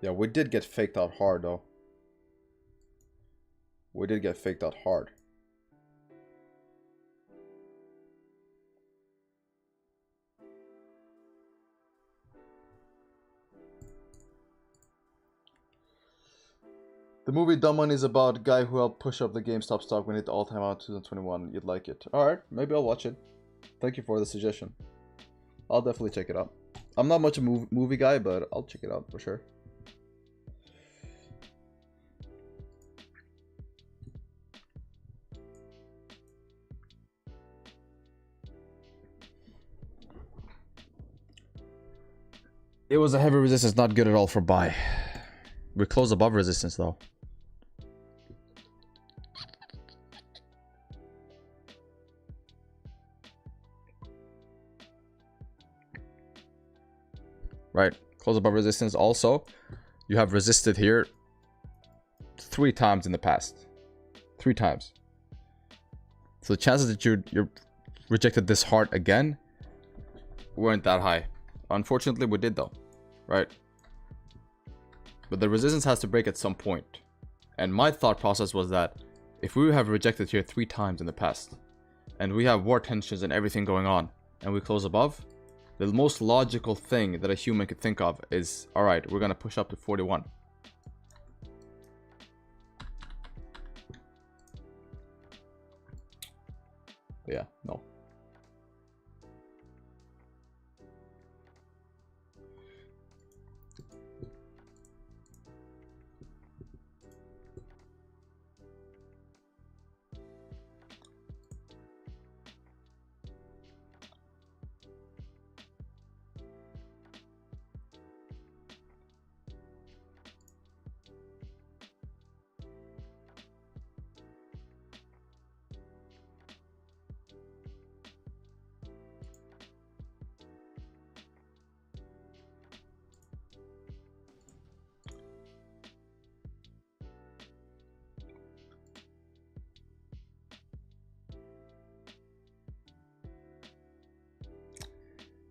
Yeah, we did get faked out hard, though. We did get faked out hard. The movie Dumb Money is about a guy who helped push up the GameStop stock when it hit the all-time high in 2021. You'd like it. Alright, maybe I'll watch it. Thank you for the suggestion. I'll definitely check it out. I'm not much a movie guy, but I'll check it out for sure. It was a heavy resistance, not good at all for buy. We're close above resistance though. Right, close above resistance. Also, you have resisted here 3 times in the past. 3 times. So the chances that you're rejected this hard again weren't that high. Unfortunately, we did though, right? But the resistance has to break at some point. And my thought process was that if we have rejected here 3 times in the past, and we have war tensions and everything going on, and we close above, the most logical thing that a human could think of is, alright, we're gonna push up to 41. But yeah, no.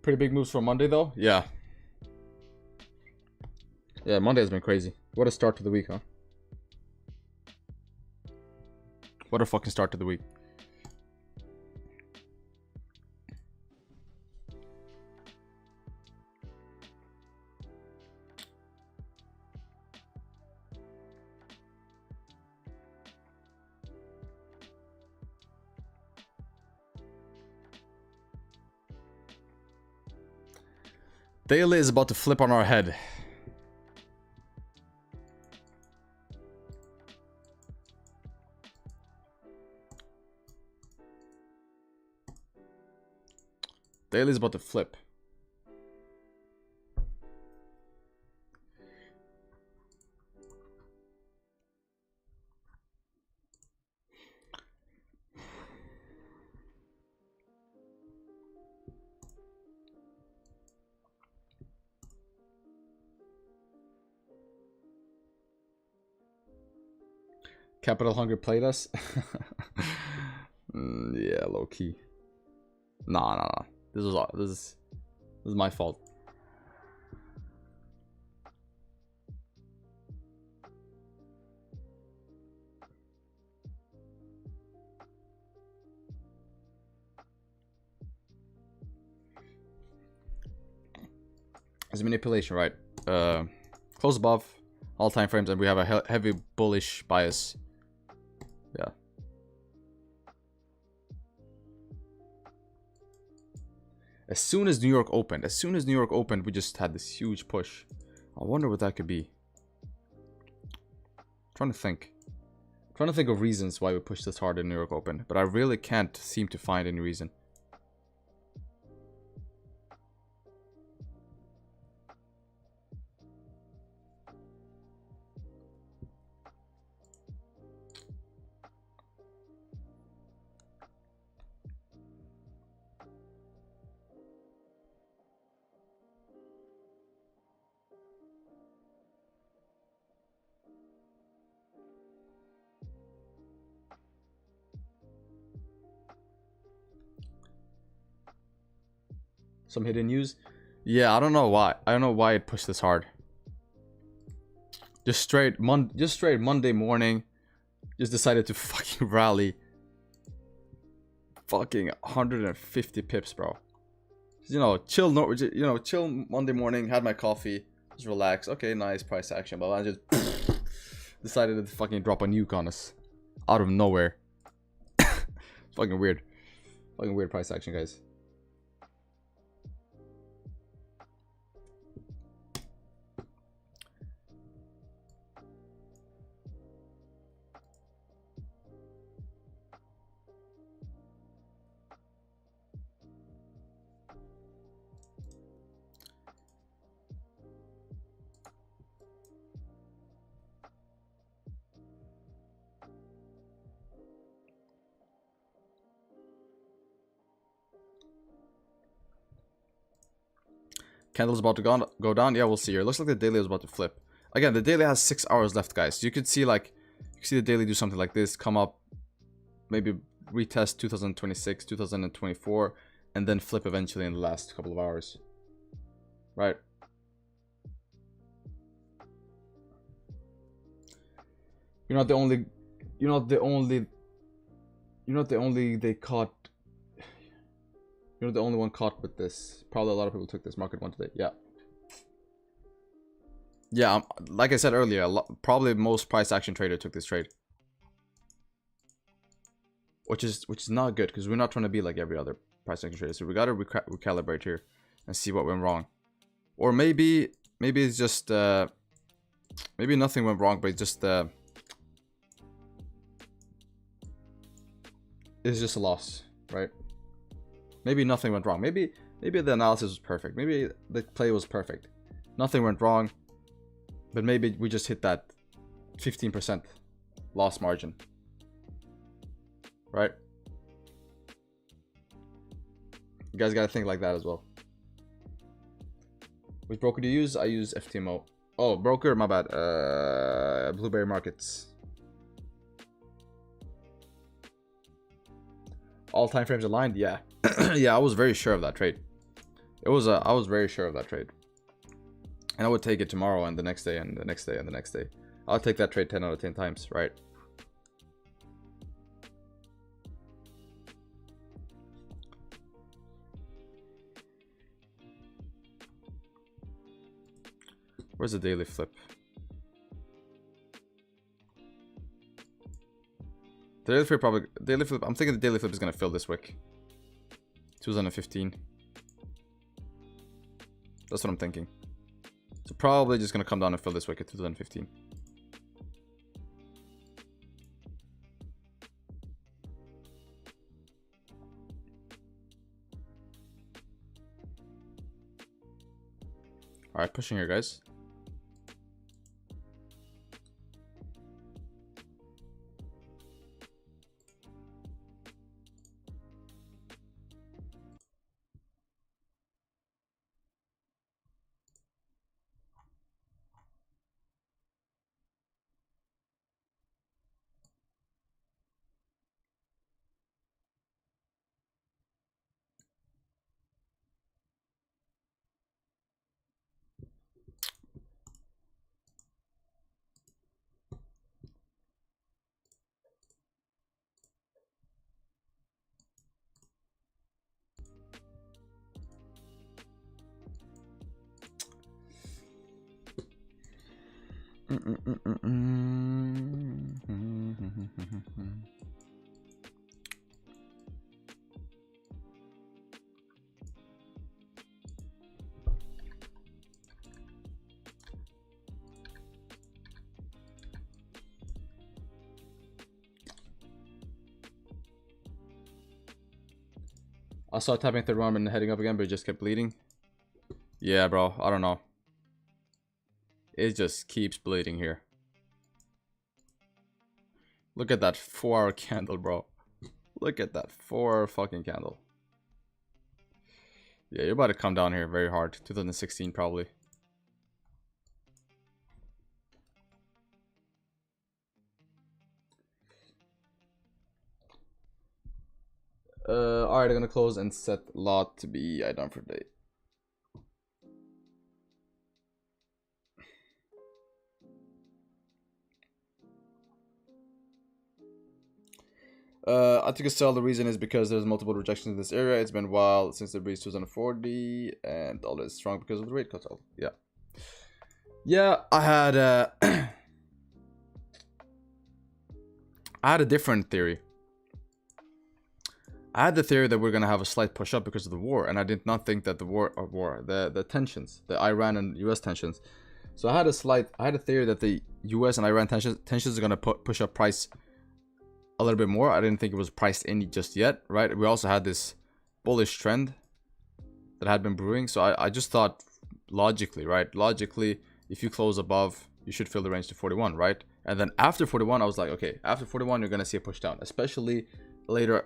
Pretty big moves for Monday though. Yeah. Yeah, Monday has been crazy. What a start to the week, huh? What a fucking start to the week. Daily is about to flip on our head. Daily is about to flip. Capital Hunger played us. Yeah, low key. Nah. This is my fault. It's manipulation, right? Close above, All time frames, and we have a heavy bullish bias. Yeah. As soon as New York opened, we just had this huge push. I wonder what that could be. Trying to think of reasons why we pushed this hard in New York Open, but I really can't seem to find any reason. Some hidden news? Yeah, I don't know why. I don't know why it pushed this hard. Just straight Monday morning, just decided to fucking rally. Fucking 150 pips, bro. You know, chill Monday morning, had my coffee, just relax. Okay, nice price action, but I just decided to fucking drop a nuke on us out of nowhere. Fucking weird price action, guys. Candle's about to go down. Yeah, we'll see here. Looks like the daily is about to flip. Again, the daily has 6 hours left, guys. So you could see, like, you can see the daily do something like this, come up, maybe retest 2026, 2024, and then flip eventually in the last couple of hours. Right? You're not the only one caught with this. Probably a lot of people took this market one today. Yeah. Yeah, like I said earlier, probably most price action trader took this trade. Which is not good, because we're not trying to be like every other price action trader. So we gotta recalibrate here and see what went wrong. Or maybe it's just maybe nothing went wrong, but it's just a loss, right? Maybe nothing went wrong. Maybe the analysis was perfect. Maybe the play was perfect. Nothing went wrong. But maybe we just hit that 15% loss margin. Right? You guys gotta think like that as well. Which broker do you use? I use FTMO. Oh, broker, my bad. Blueberry Markets. All time frames aligned? Yeah. Yeah, I was very sure of that trade. I was very sure of that trade. And I would take it tomorrow and the next day and the next day and the next day. I'll take that trade 10 out of 10 times, right? Where's the daily flip? The daily flip I'm thinking the daily flip is gonna fill this wick. 2015. That's what I'm thinking. So probably just gonna come down and fill this wick at 2015. Alright, pushing here, guys. I saw tapping third arm and heading up again, but it just kept bleeding. Yeah, bro. I don't know. It just keeps bleeding here. Look at that 4-hour candle, bro. Look at that 4 fucking candle. Yeah, you're about to come down here very hard. 2016 probably. Alright, I'm gonna close and set lot to be done for the day. I took a sell. The reason is because there's multiple rejections in this area. It's been a while since the breach 2040, and all is strong because of the rate cutoff. Yeah. Yeah, I had I had a different theory. I had the theory that we're gonna have a slight push up because of the war, and I did not think that the tensions, the Iran and US tensions. So I had a theory that the US and Iran tensions are gonna push up price a little bit more. I didn't think it was priced in just yet, right? We also had this bullish trend that had been brewing, so I just thought logically, right? Logically, if you close above, you should fill the range to 41, right? And then after 41, I was like, okay, after 41, you're gonna see a push down, especially later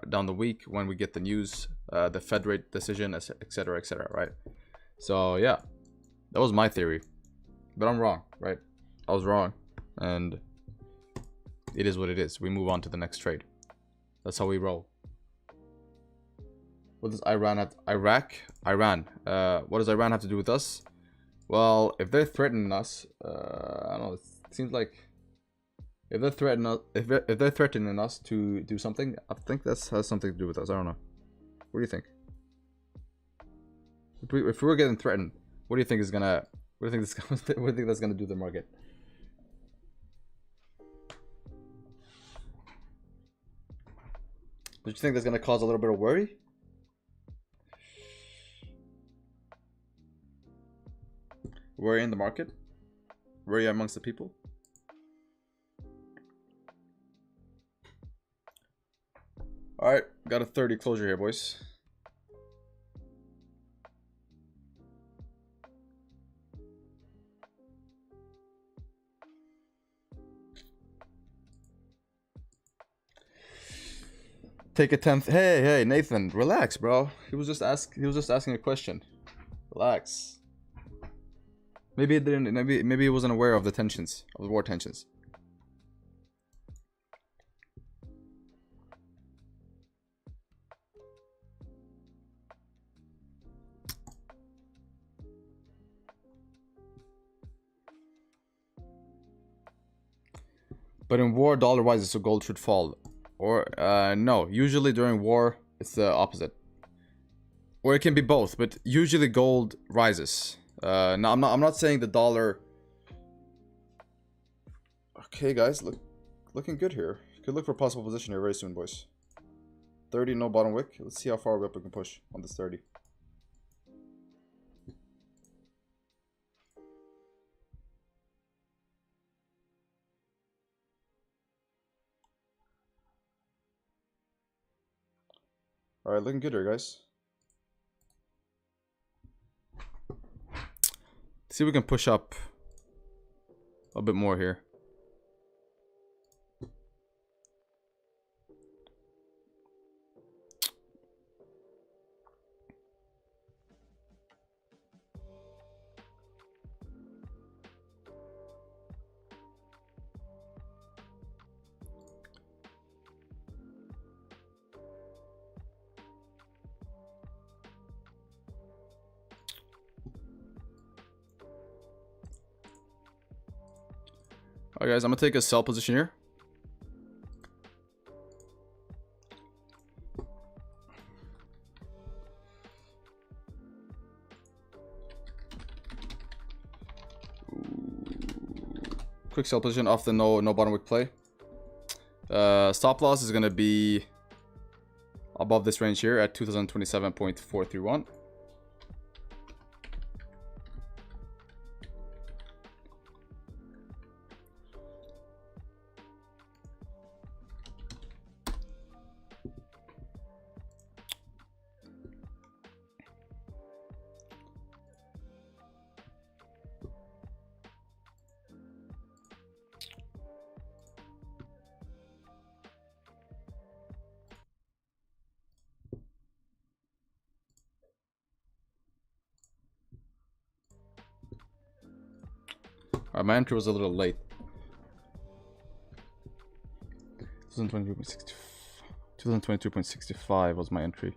down the week when we get the news, the Fed rate decision, etc., right? So yeah, that was my theory, but I'm wrong, right? I was wrong, and it is what it is. We move on to the next trade. That's how we roll. What does Iran have? Iran. What does Iran have to do with us? Well, if they're threatening us, I don't know. It seems like if they're threatening us to do something, I think that has something to do with us. I don't know. What do you think? If we were getting threatened, what do you think is gonna? What do you think that's gonna do to the market? Do you think that's gonna cause a little bit of worry? Worry in the market? Worry amongst the people? Alright, got a 30 closure here, boys. Take a 10th. Hey, Nathan, relax, bro. He was just asking a question. Relax. Maybe it didn't. Maybe he wasn't aware of the tensions, of the war tensions. But in war, dollar rises, so gold should fall. Or no, usually during war, it's the opposite. Or it can be both, but usually gold rises. No, I'm not saying the dollar. Okay, guys, looking good here. Could look for a possible position here very soon, boys. 30, no bottom wick. Let's see how far up we can push on this 30. All right, looking good here, guys. See if we can push up a bit more here. Alright guys, I'm gonna take a sell position here. quick sell position off the no bottom wick play. Stop loss is gonna be above this range here at 2027.431. Alright, my entry was a little late. 2022.65 was my entry.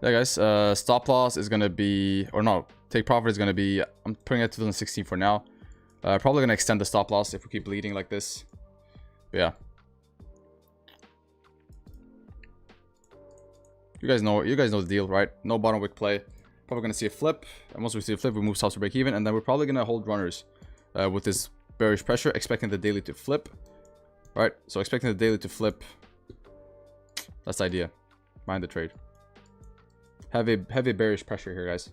Yeah, guys. Stop loss is gonna be, or no, take profit is gonna be. I'm putting it 2016 for now. Probably gonna extend the stop loss if we keep bleeding like this. But yeah. You guys know the deal, right? No bottom wick play. Probably gonna see a flip, and once we see a flip, we move stops to break even, and then we're probably gonna hold runners with this bearish pressure, expecting the daily to flip. Right? So expecting the daily to flip. That's the idea. Mind the trade. Heavy bearish pressure here, guys.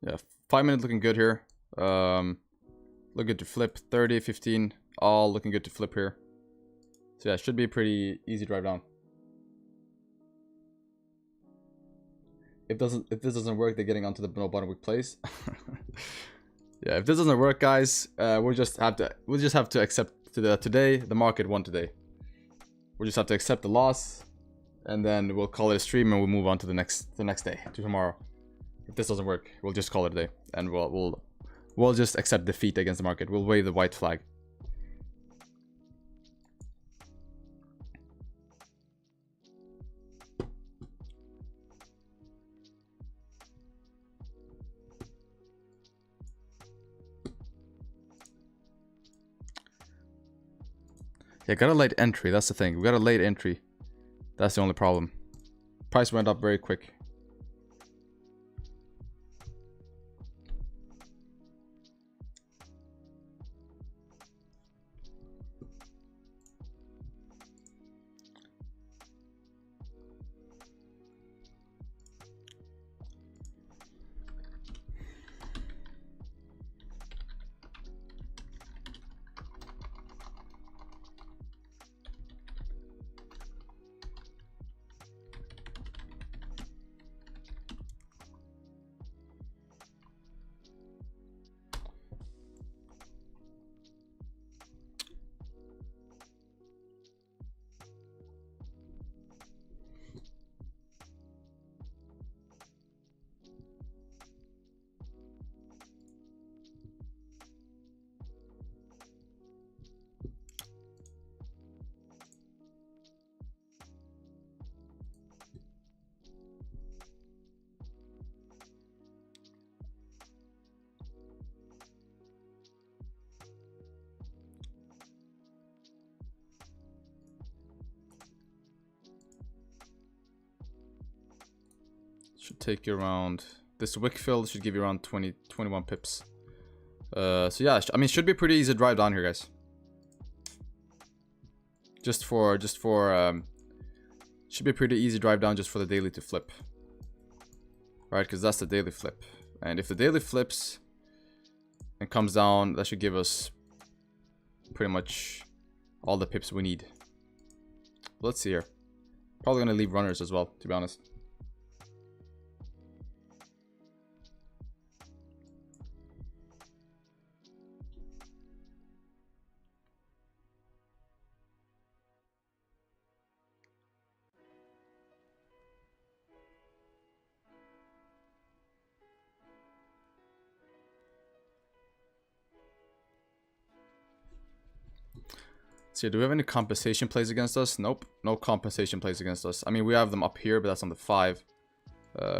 Yeah, 5 minutes looking good here. Looking good to flip. 30, 15, all looking good to flip here. So yeah, it should be a pretty easy drive down. If this doesn't work, they're getting onto the no bottom wick plays. Yeah, if this doesn't work, guys, we'll just have to accept today the market won today. We'll just have to accept the loss, and then we'll call it a stream, and we'll move on to the next day, to tomorrow. If this doesn't work, we'll just call it a day, and we'll just accept defeat against the market. We'll wave the white flag. Yeah, got a late entry. That's the thing. We got a late entry. That's the only problem. Price went up very quick. Should take you around, this wick fill should give you around 21 pips. So yeah, I mean, should be pretty easy to drive down here, guys. Should be pretty easy drive down just for the daily to flip. Right, because that's the daily flip. And if the daily flips and comes down, that should give us pretty much all the pips we need. Let's see here. Probably gonna leave runners as well, to be honest. So do we have any compensation plays against us? Nope, no compensation plays against us. I mean, we have them up here, but that's on the 5.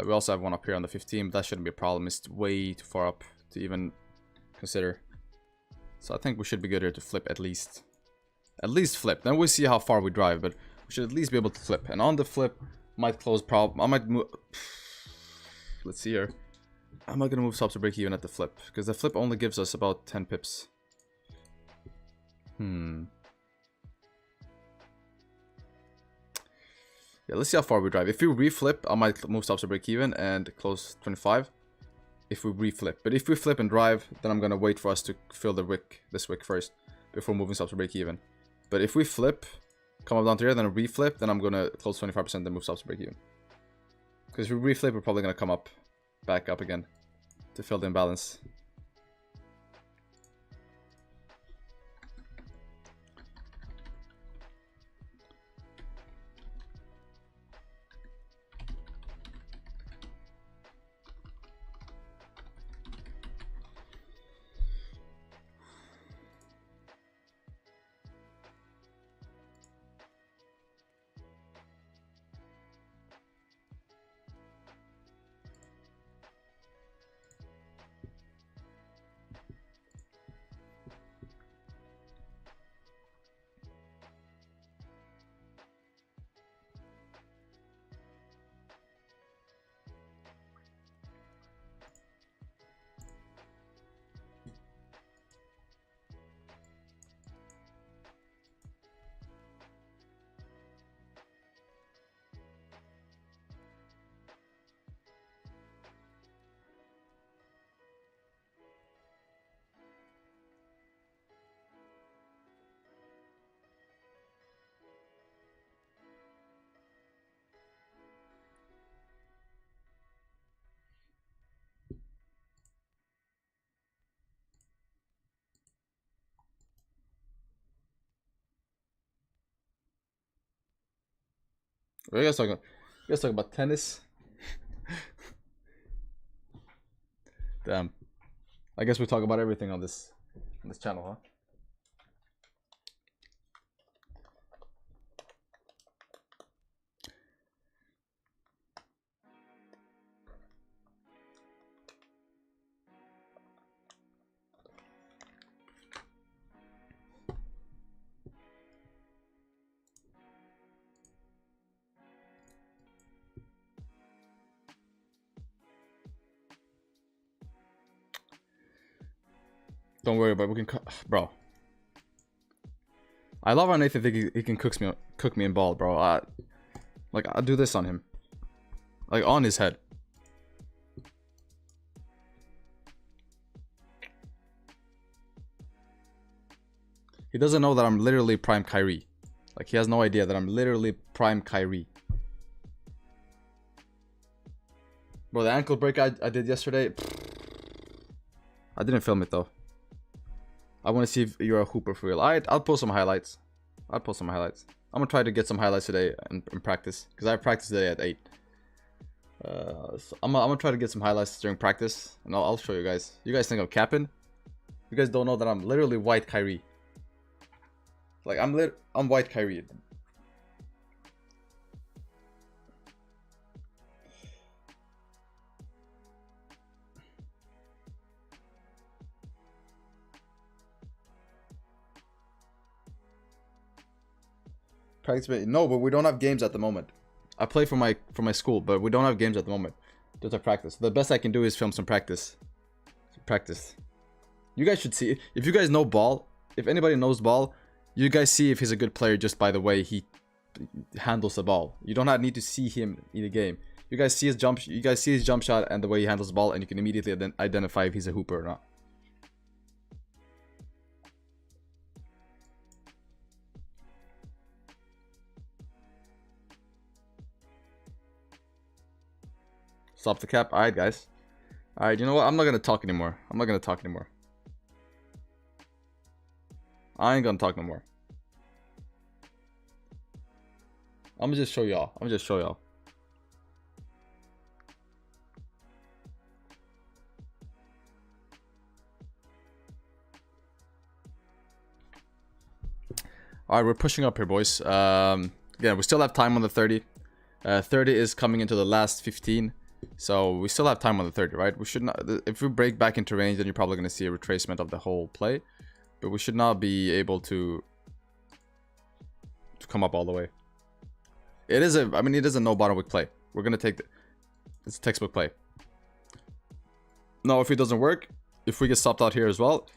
We also have one up here on the 15, but that shouldn't be a problem. It's way too far up to even consider. So I think we should be good here to flip at least. At least flip. Then we'll see how far we drive, but we should at least be able to flip. And on the flip, might close problem. I might move. Let's see here. I'm not gonna move stops to break even at the flip, because the flip only gives us about 10 pips. Yeah, let's see how far we drive. If we reflip, I might move stops to break even and close 25. If we reflip. But if we flip and drive, then I'm gonna wait for us to fill the wick, this wick first, before moving stops to break even. But if we flip, come up down to here, then reflip, then I'm gonna close 25%, then move stops to break even. Because if we reflip, we're probably gonna come up, back up again to fill the imbalance. What are you guys talking about tennis? Damn. I guess we talk about everything on this channel, huh? Don't worry about it. We can bro. I love how Nathan think he can cook me in ball, bro. Like I'll do this on him. Like on his head. He doesn't know that I'm literally prime Kyrie. Like he has no idea that I'm literally prime Kyrie. Bro, the ankle break I did yesterday. I didn't film it though. I want to see if you're a hooper for real. Alright, I'll post some highlights. I'm gonna try to get some highlights today in practice, because I practice today at 8. So I'm gonna try to get some highlights during practice, and I'll show you guys. You guys think I'm capping? You guys don't know that I'm literally white Kyrie. Like I'm white Kyrie. Practice, no, but we don't have games at the moment. I play for my school, but we don't have games at the moment. Just a practice. The best I can do is film some practice. You guys should see, if you guys know ball, if anybody knows ball, you guys see if he's a good player just by the way he handles the ball. You don't need to see him in the game. You guys see his jump shot and the way he handles the ball, and you can immediately identify if he's a hooper or not. Stop the cap. Alright, guys. Alright, you know what? I'm not gonna talk anymore. I'm not gonna talk anymore. I ain't gonna talk no more. I'm gonna just show y'all. I'm gonna just show y'all. Alright, we're pushing up here, boys. Yeah, we still have time on the 30. 30 is coming into the last 15. So we still have time on the 30, right? We should not, if we break back into range, then you're probably going to see a retracement of the whole play. But we should not be able to come up all the way. It is a, I mean, it is a no bottom wick play. We're going to take it's a textbook play. Now, if it doesn't work, if we get stopped out here as well,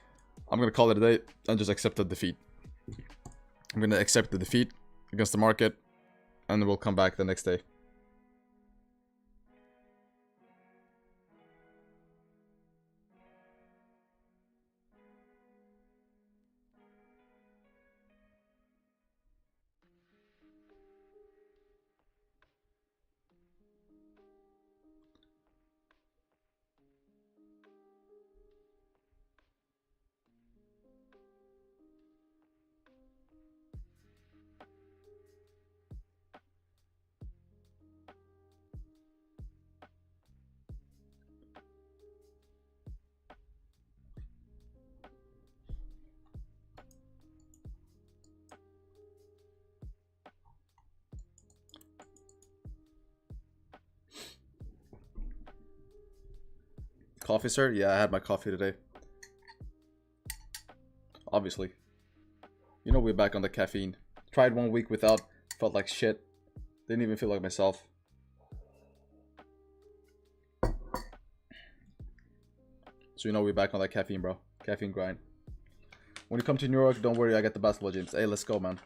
I'm going to call it a day and just accept the defeat. I'm going to accept the defeat against the market, and then we'll come back the next day. Coffee, sir? Yeah, I had my coffee today. Obviously. You know we're back on the caffeine. Tried 1 week without, felt like shit. Didn't even feel like myself. So you know we're back on that caffeine, bro. Caffeine grind. When you come to New York, don't worry, I got the basketball gyms. Hey, let's go, man.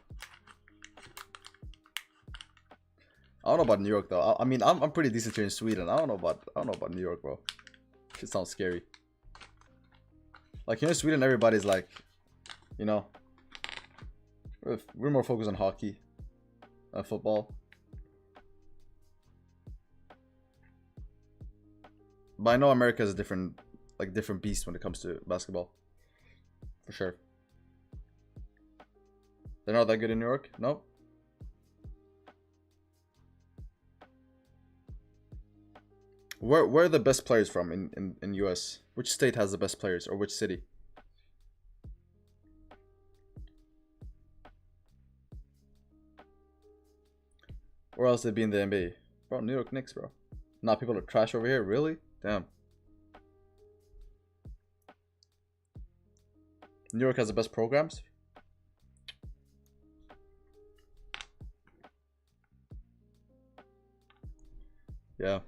I don't know about New York though. I mean, I'm pretty decent here in Sweden. I don't know about New York, bro. Shit sounds scary. Like here in Sweden, everybody's like, you know, we're more focused on hockey, football. But I know America is a different beast when it comes to basketball, for sure. They're not that good in New York, no. Where are the best players from in US? Which state has the best players, or which city? Or else they'd be in the NBA. Bro, New York Knicks, bro. Nah, people are trash over here, really? Damn. New York has the best programs? Yeah.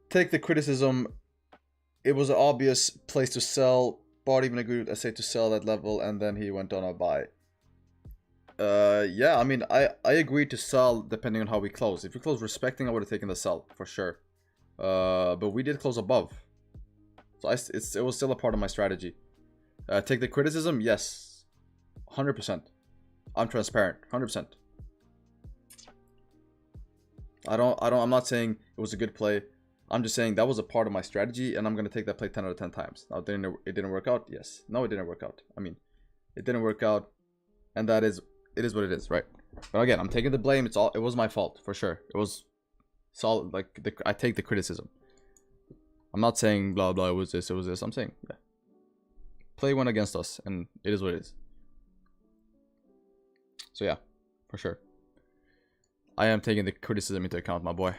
Take the criticism. It was an obvious place to sell. Bard even agreed with SA to sell that level, and then he went on a buy. Yeah, I mean, I agreed to sell depending on how we close. If we close respecting, I would have taken the sell for sure. But we did close above, so it was still a part of my strategy. Take the criticism, yes, 100%. I'm transparent, 100%. I'm not saying it was a good play. I'm just saying that was a part of my strategy, and I'm gonna take that play 10 out of 10 times. Now, it didn't work out. Yes, no, it didn't work out. I mean, it didn't work out, and it is what it is, right? But again, I'm taking the blame. It was my fault for sure. It was solid. Like I take the criticism. I'm not saying blah blah. It was this. I'm saying yeah. Play went against us, and it is what it is. So yeah, for sure. I am taking the criticism into account, my boy.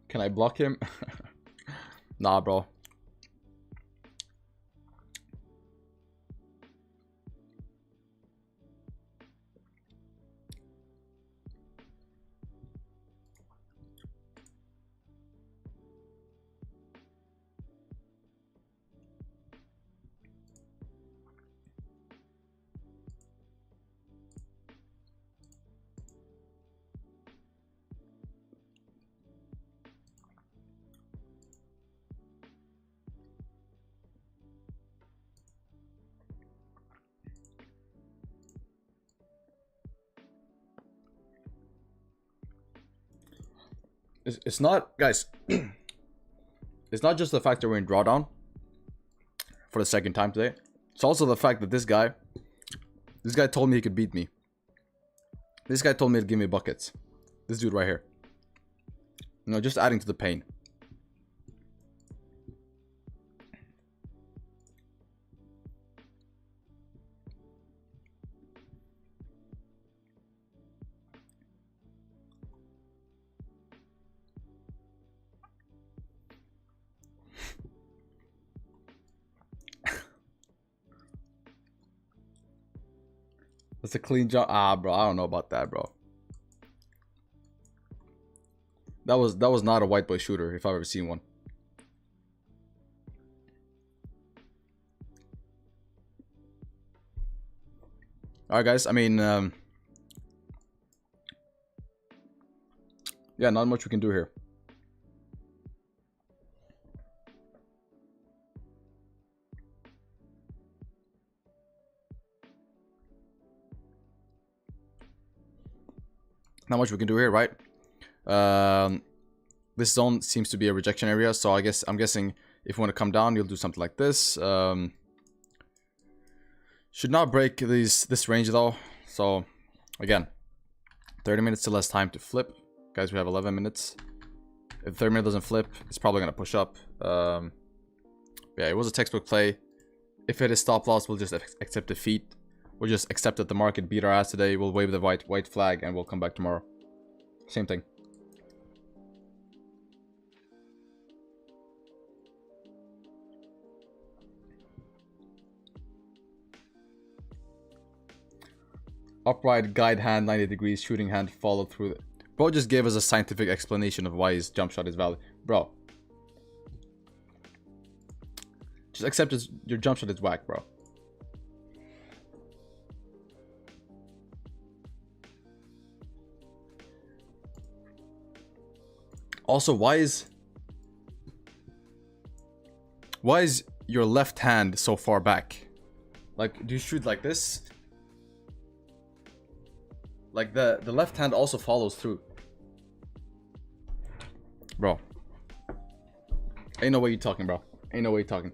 Can I block him? Nah, bro. It's not, guys. It's not just the fact that we're in drawdown for the second time today. It's also the fact that this guy told me he could beat me. This guy told me to give me buckets. This dude right here. You know, just adding to the pain. That's a clean jump. Ah, bro, I don't know about that, bro. That was not a white boy shooter if I've ever seen one. All right, guys. I mean, yeah, not much we can do here. Not much we can do here, right? This zone seems to be a rejection area, so I'm guessing if you want to come down, you'll do something like this. Should not break this range though. So again, 30 minutes to less time to flip. Guys, we have 11 minutes. If 30 minute doesn't flip, it's probably gonna push up. Yeah, it was a textbook play. If it is stop loss, we'll just accept defeat. We'll just accept that the market beat our ass today. We'll wave the white flag and we'll come back tomorrow. Same thing. Upright guide hand 90 degrees, shooting hand follow through. Bro just gave us a scientific explanation of why his jump shot is valid. Bro, just accept your jump shot is whack, bro. Also, why is your left hand so far back? Like, do you shoot like this? Like the left hand also follows through. Bro. Ain't no way you talking, bro. Ain't no way you talking.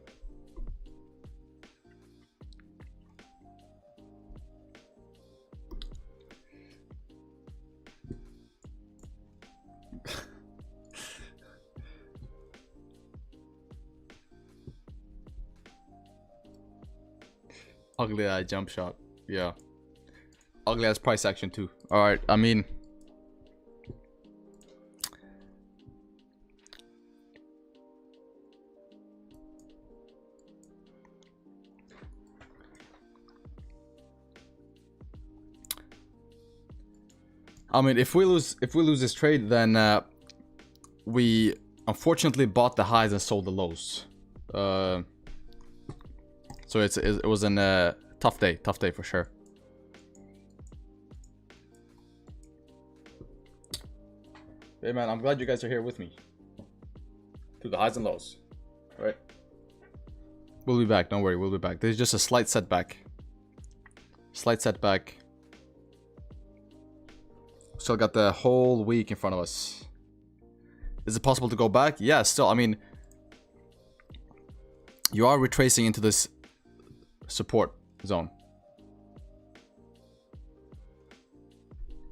Ugly eye jump shot. Yeah. Ugly ass price action too. Alright, I mean, if we lose this trade, then we unfortunately bought the highs and sold the lows. So it was a tough day for sure. Hey man, I'm glad you guys are here with me. Through the highs and lows. Alright. We'll be back, don't worry, we'll be back. There's just a slight setback. Slight setback. Still got the whole week in front of us. Is it possible to go back? Yeah, still, I mean, you are retracing into this support zone.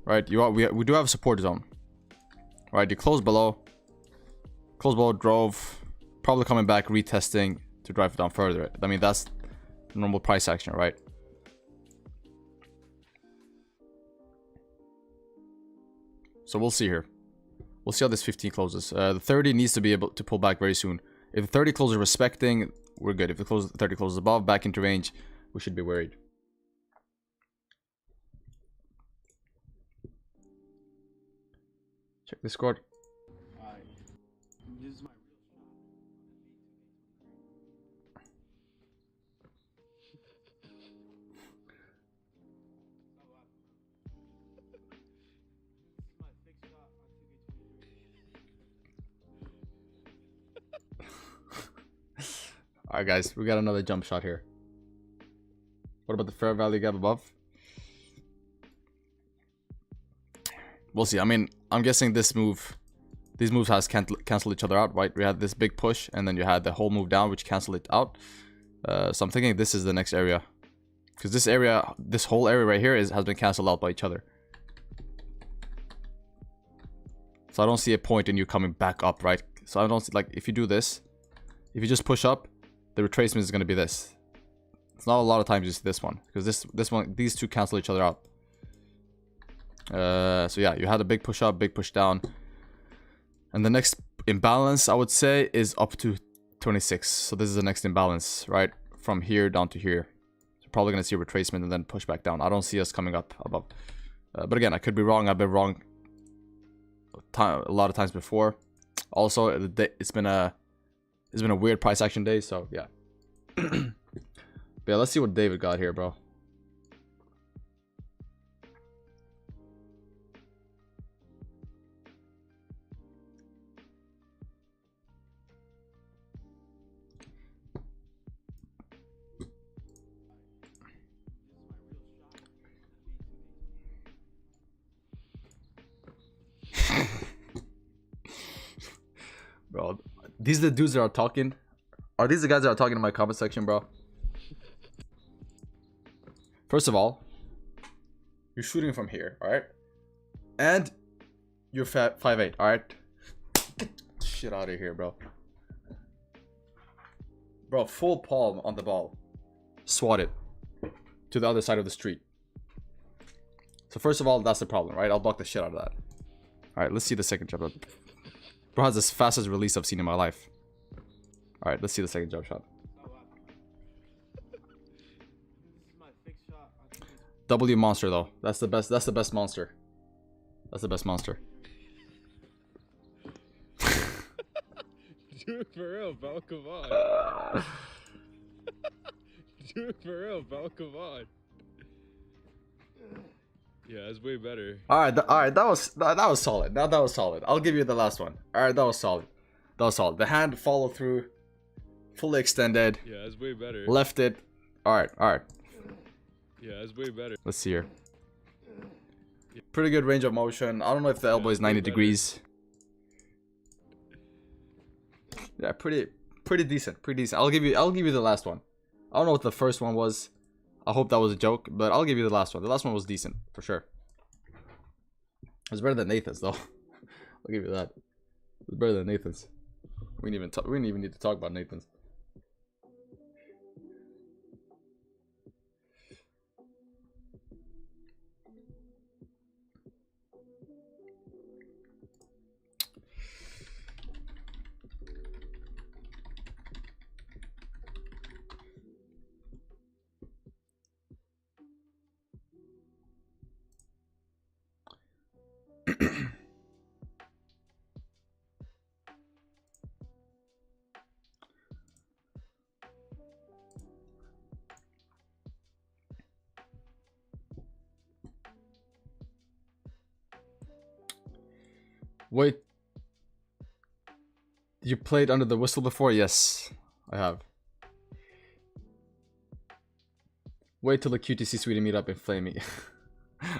Right, we do have a support zone. Right, you close below, drove, probably coming back, retesting to drive it down further. I mean, that's normal price action, right? So we'll see here. We'll see how this 15 closes. The 30 needs to be able to pull back very soon. If the 30 closes respecting, we're good. If the 30 closes above, back into range, we should be worried. Check Discord. This is my Alright guys, we got another jump shot here. What about the fair value gap above? We'll see. I mean, I'm guessing this move These moves has cancel each other out, right? We had this big push, and then you had the whole move down, which canceled it out. So I'm thinking this is the next area, because this area, this whole area right here has been canceled out by each other. So I don't see a point in you coming back up, right? So I don't see, like, if you do this, if you just push up, the retracement is going to be this. It's not a lot of times you see this one, because this one, these two cancel each other out. So yeah, you had a big push up, big push down. And the next imbalance, I would say, is up to 26. So this is the next imbalance, right? From here down to here. So probably going to see a retracement and then push back down. I don't see us coming up above. But again, I could be wrong. I've been wrong a lot of times before. Also, it's been a weird price action day, so yeah. But yeah, let's see what David got here, bro. Bro, these are the dudes that are talking. Are these the guys that are talking in my comment section, bro? First of all, you're shooting from here, alright? And you're 5'8", alright? Get the shit out of here, bro. Bro, full palm on the ball. Swat it to the other side of the street. So first of all, that's the problem, right? I'll block the shit out of that. Alright, let's see the second jump shot. Bro has the fastest release I've seen in my life. Alright, let's see the second jump shot. W monster though. That's the best monster. That's the best monster. Dude, for real, bro, come on. Dude, for real, bro, come on. Yeah, it's way better. Alright, that was solid. That was solid. I'll give you the last one. Alright, that was solid. That was solid. The hand followed through, fully extended. Yeah, it's way better. Left it. Alright. Yeah, it's way better. Let's see here. Pretty good range of motion. I don't know if the elbow is 90 degrees. Yeah, pretty decent. I'll give you the last one. I don't know what the first one was. I hope that was a joke, but I'll give you the last one. The last one was decent, for sure. It's better than Nathan's, though. I'll give you that. It's better than Nathan's. We didn't even need to talk about Nathan's. Wait. You played Under the Whistle before? Yes, I have. Wait till the QTC Sweden meet up and flame me.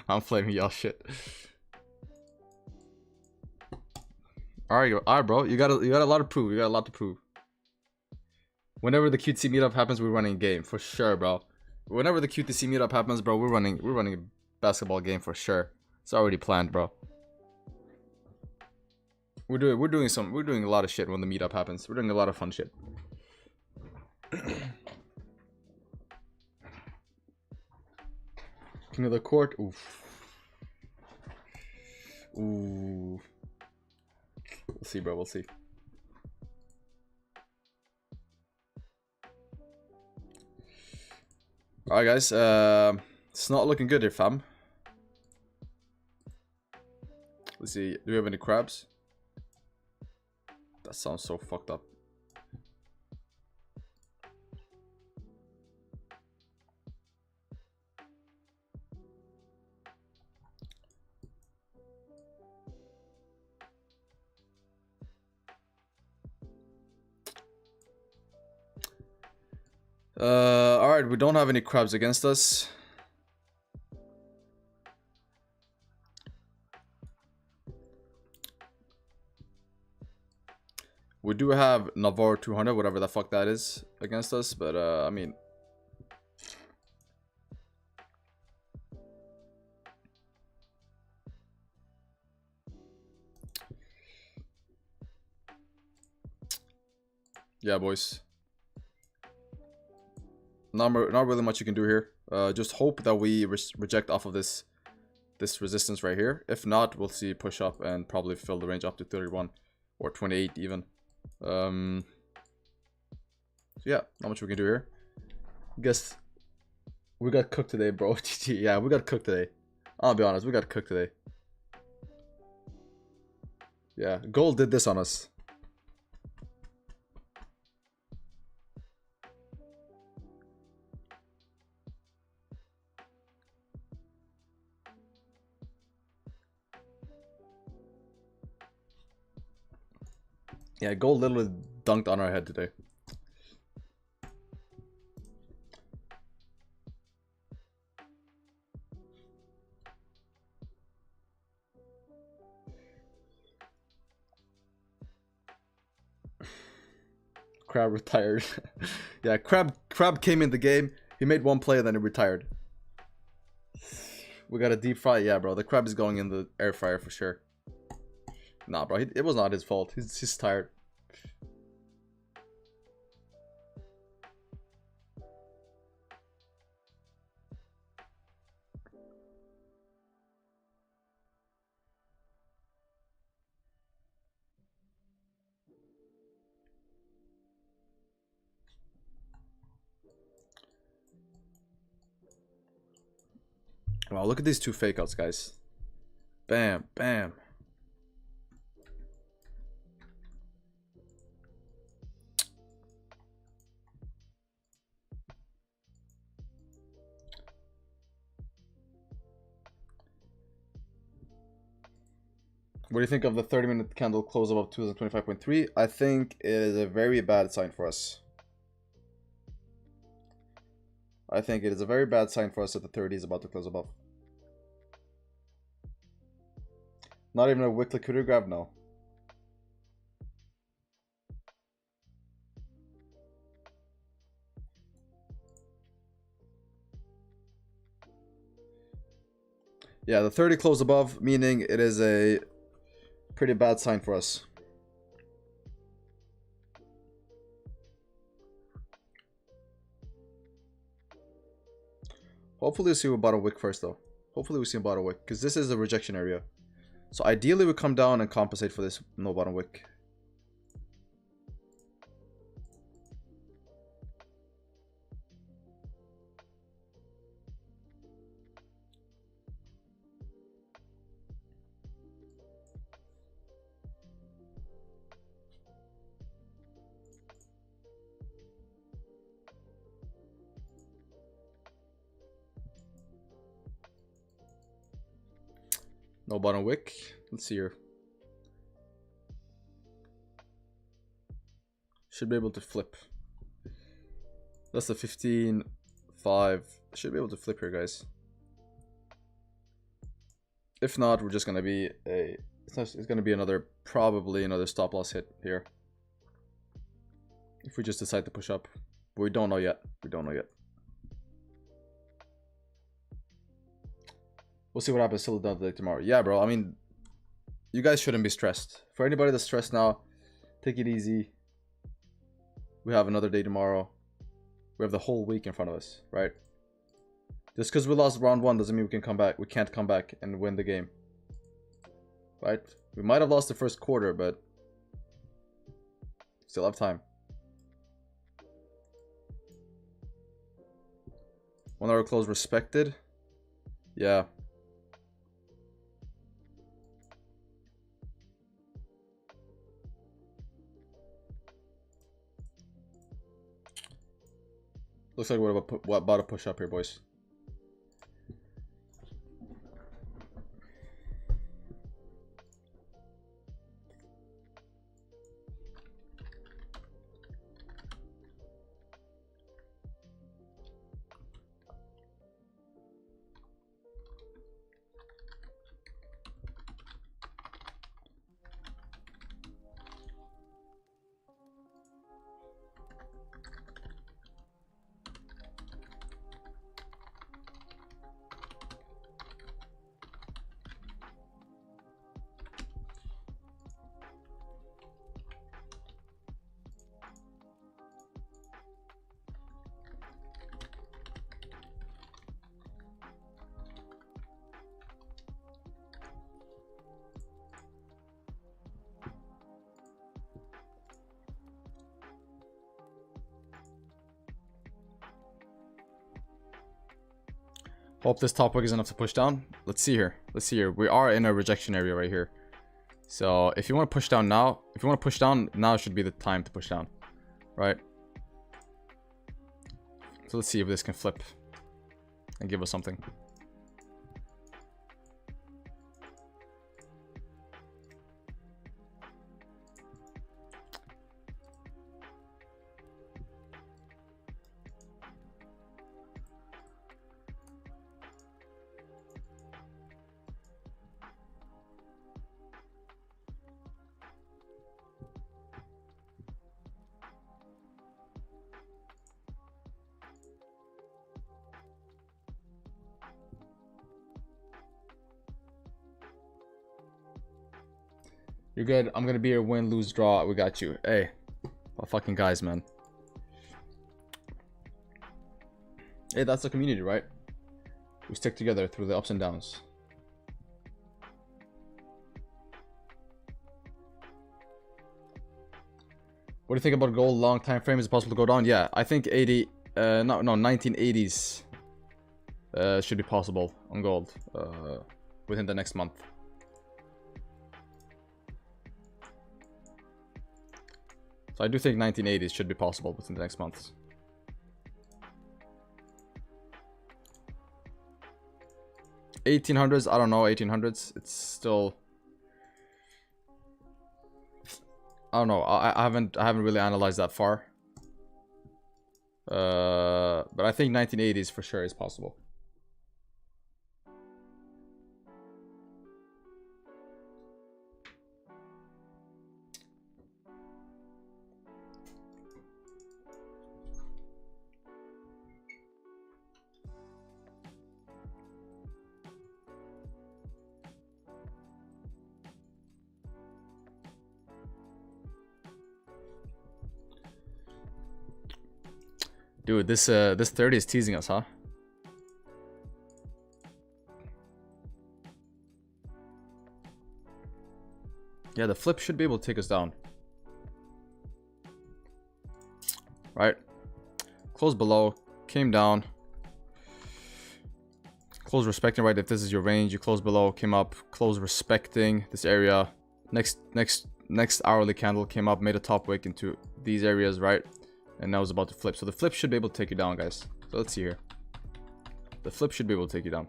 I'm flaming y'all shit. Alright, bro. You got a lot to prove. You got a lot to prove. Whenever the QTC meetup happens, we're running a game for sure, bro. Whenever the QTC meetup happens, bro, we're running a basketball game for sure. It's already planned, bro. We're doing a lot of shit when the meetup happens. We're doing a lot of fun shit. King of the court. Oof. Ooh. We'll see, bro. We'll see. Alright, guys. It's not looking good here, fam. Let's see. Do we have any crabs? That sounds so fucked up. Alright, we don't have any crabs against us. We do have Navarro 200, whatever the fuck that is, against us, but I mean, yeah, boys. Not really much you can do here. Just hope that we reject off of this resistance right here. If not, we'll see push up and probably fill the range up to 31 or 28 even. So yeah, not much we can do here. Guess we got cooked today, bro. GG. Yeah, we got cooked today. I'll be honest, we got cooked today. Yeah, gold did this on us. Yeah, gold literally dunked on our head today. Crab retired. Yeah, Crab came in the game. He made one play and then he retired. We got a deep fry. Yeah, bro. The crab is going in the air fryer for sure. Nah, bro. It was not his fault. He's tired. Wow, look at these two fake outs, guys. Bam, bam. What do you think of the 30-minute candle close above 2025.3? I think it is a very bad sign for us. I think it is a very bad sign for us that the 30 is about to close above. Not even a weekly coup grab? No. Yeah, the 30 closed above, meaning it is a pretty bad sign for us. Hopefully we see a bottom wick first though. Hopefully we see a bottom wick, because this is a rejection area. So ideally we come down and compensate for this no bottom wick. No bottom wick. Let's see here. Should be able to flip. That's the 15.5. Should be able to flip here, guys. If not, we're just gonna be a. It's gonna be probably another stop loss hit here. If we just decide to push up, but we don't know yet. We don't know yet. We'll see what happens till the day tomorrow. Yeah, bro. I mean, you guys shouldn't be stressed. For anybody that's stressed now, take it easy. We have another day tomorrow. We have the whole week in front of us, right? Just because we lost round 1 doesn't mean we can come back. We can't come back and win the game, right? We might have lost the first quarter, but still have time. 1 hour close respected. Yeah. Looks like we're about to push up here, boys. Hope this top wick is enough to push down. Let's see here. Let's see here. We are in a rejection area right here. So if you want to push down now, now should be the time to push down, right? So let's see if this can flip and give us something. You're good. I'm gonna be your win, lose, draw. We got you. Hey, my fucking guys, man. Hey, that's the community, right? We stick together through the ups and downs. What do you think about gold long time frame? Is it possible to go down? Yeah, I think 1980s should be possible on gold within the next month. So I do think 1980s should be possible within the next months. $1800s, I don't know, 1800s. It's still, I don't know. I haven't really analyzed that far. But I think 1980s for sure is possible. Dude, this 30 is teasing us, huh? Yeah, the flip should be able to take us down. Right? Close below, came down. Close respecting, right? If this is your range, you close below, came up, close respecting this area. Next hourly candle came up, made a top wick into these areas, right? And now it's about to flip. So the flip should be able to take you down, guys. So let's see here. The flip should be able to take you down.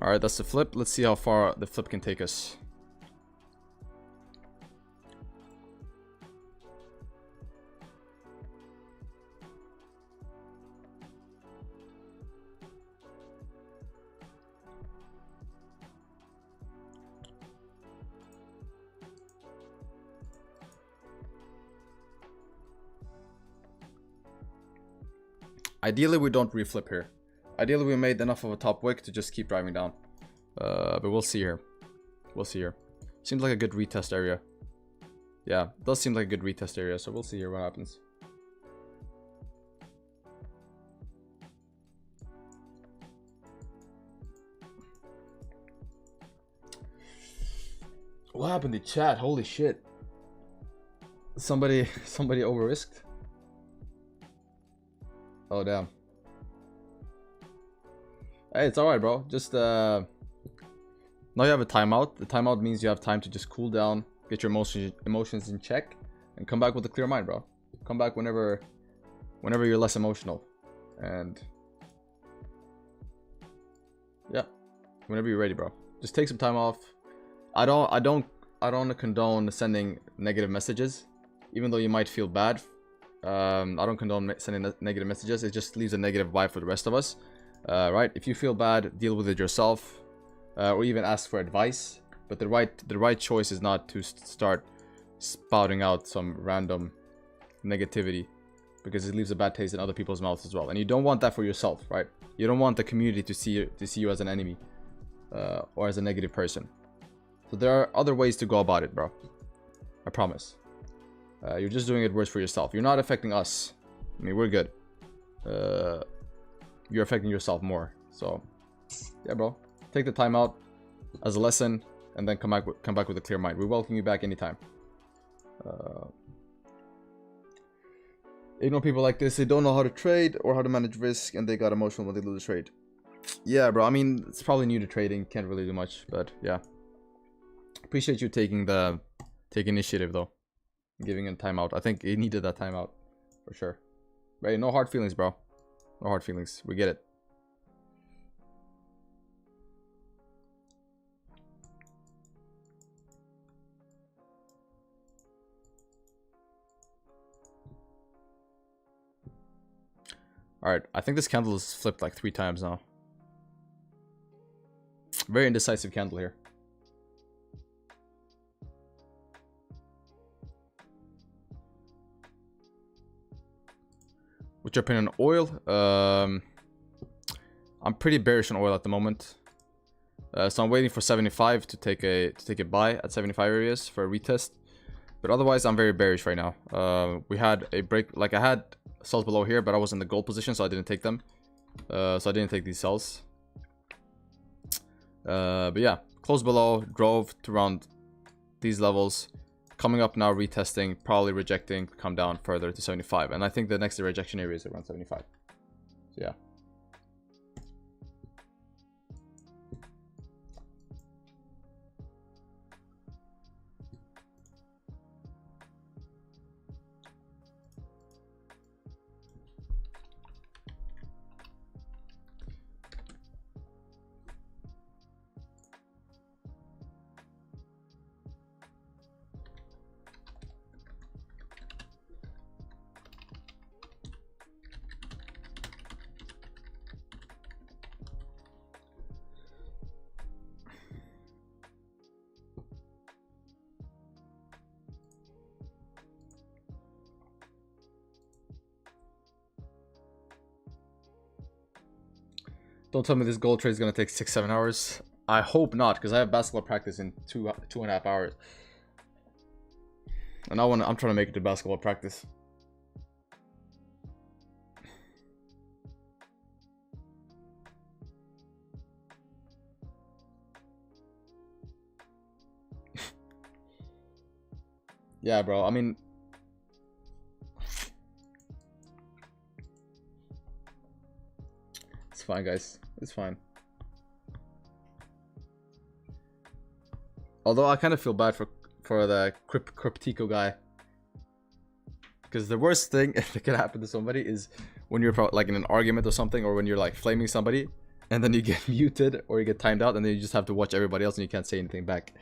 Alright, that's the flip. Let's see how far the flip can take us. Ideally, we don't reflip here. Ideally, we made enough of a top wick to just keep driving down. But we'll see here. We'll see here. Seems like a good retest area. Yeah, it does seem like a good retest area, so we'll see here what happens. What happened to chat? Holy shit. Somebody over risked? Oh damn. Hey, it's alright, bro. Just now you have a timeout. The timeout means you have time to just cool down, get your emotions in check, and come back with a clear mind, bro. Come back whenever you're less emotional. And yeah, whenever you're ready, bro. Just take some time off. I don't condone sending negative messages, even though you might feel bad. I don't condone sending negative messages. It just leaves a negative vibe for the rest of us. Right? If you feel bad, deal with it yourself, or even ask for advice. But the right choice is not to start spouting out some random negativity because it leaves a bad taste in other people's mouths as well. And you don't want that for yourself, right? You don't want the community to see you as an enemy or as a negative person. So there are other ways to go about it, bro. I promise. You're just doing it worse for yourself. You're not affecting us. I mean, we're good. You're affecting yourself more. So, yeah, bro. Take the time out as a lesson, and then come back with a clear mind. We welcome you back anytime. Ignore people like this. They don't know how to trade or how to manage risk, and they got emotional when they lose a trade. Yeah, bro. I mean, it's probably new to trading. Can't really do much, but yeah. Appreciate you taking initiative though, giving a timeout. I think he needed that timeout for sure. Right? No hard feelings, bro. No hard feelings. We get it. Alright, I think this candle is flipped like 3 times now. Very indecisive candle here. What's your opinion on oil? I'm pretty bearish on oil at the moment. So I'm waiting for 75 to take a buy at 75 areas for a retest. But otherwise, I'm very bearish right now. We had a break, like I had sells below here, but I was in the gold position, so I didn't take them. So I didn't take these sells. But yeah, closed below, drove to around these levels. Coming up now, retesting, probably rejecting, come down further to 75. And I think the next rejection area is around 75. So yeah. Don't tell me this gold trade is gonna take 6-7 hours. I hope not, because I have basketball practice in 2.5 hours, and I'm trying to make it to basketball practice. Yeah, bro. I mean, it's fine, guys. It's fine. Although I kind of feel bad for the Cryptico guy, because the worst thing that can happen to somebody is when you're like in an argument or something, or when you're like flaming somebody, and then you get muted or you get timed out, and then you just have to watch everybody else and you can't say anything back.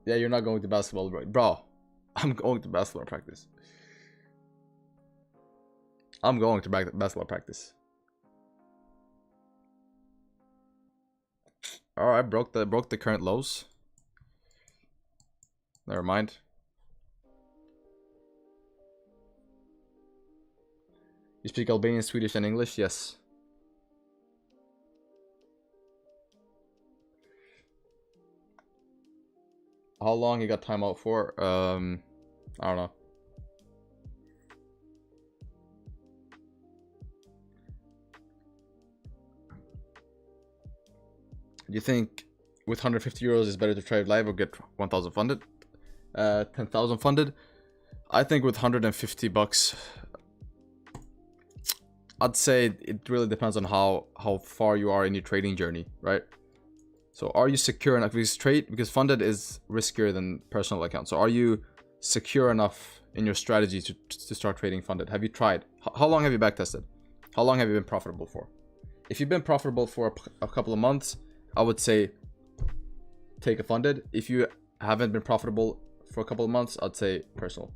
Yeah, you're not going to basketball, bro. I'm going to basketball practice. I'm going to basketball practice. Alright, broke the current lows. Never mind. You speak Albanian, Swedish, and English? Yes. How long you got time out for? I don't know. Do you think with 150 euros is better to trade live or get 1,000 funded? 10,000 funded? I think with 150 bucks, I'd say it really depends on how far you are in your trading journey, right? So are you secure enough? Because funded is riskier than personal account. So are you secure enough in your strategy to start trading funded? Have you tried? How long have you backtested? How long have you been profitable for? If you've been profitable for a couple of months, I would say take a funded. If you haven't been profitable for a couple of months, I'd say personal.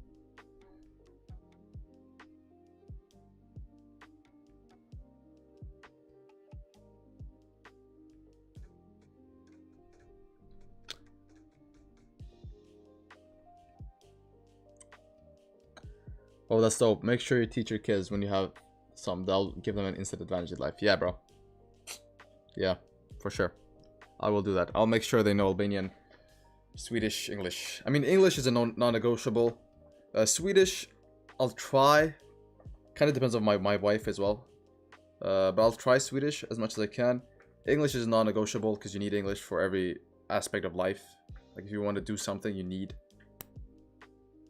Oh, that's dope. Make sure you teach your kids when you have some. That'll give them an instant advantage in life. Yeah, bro. Yeah, for sure. I will do that. I'll make sure they know Albanian, Swedish, English. I mean, English is a non-negotiable. Swedish, I'll try. Kind of depends on my wife as well. But I'll try Swedish as much as I can. English is non-negotiable because you need English for every aspect of life. Like if you want to do something, you need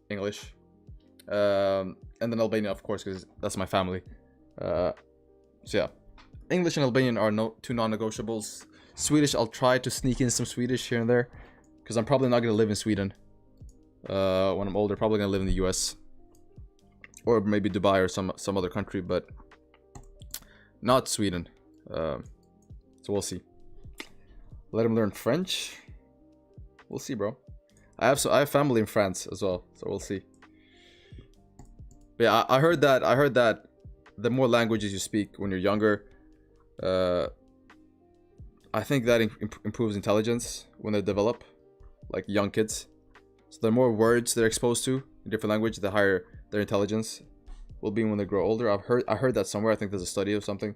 English. And then Albania, of course, because that's my family. So yeah, English and Albanian are two non-negotiables. Swedish, I'll try to sneak in some Swedish here and there, because I'm probably not gonna live in Sweden when I'm older. Probably gonna live in the US or maybe Dubai or some other country, but not Sweden. So we'll see. Let him learn French. We'll see, bro. I have family in France as well, so we'll see. But yeah, I heard that the more languages you speak when you're younger, I think that improves intelligence when they develop, like young kids. So the more words they're exposed to in different language, the higher their intelligence will be when they grow older. I heard that somewhere. I think there's a study of something.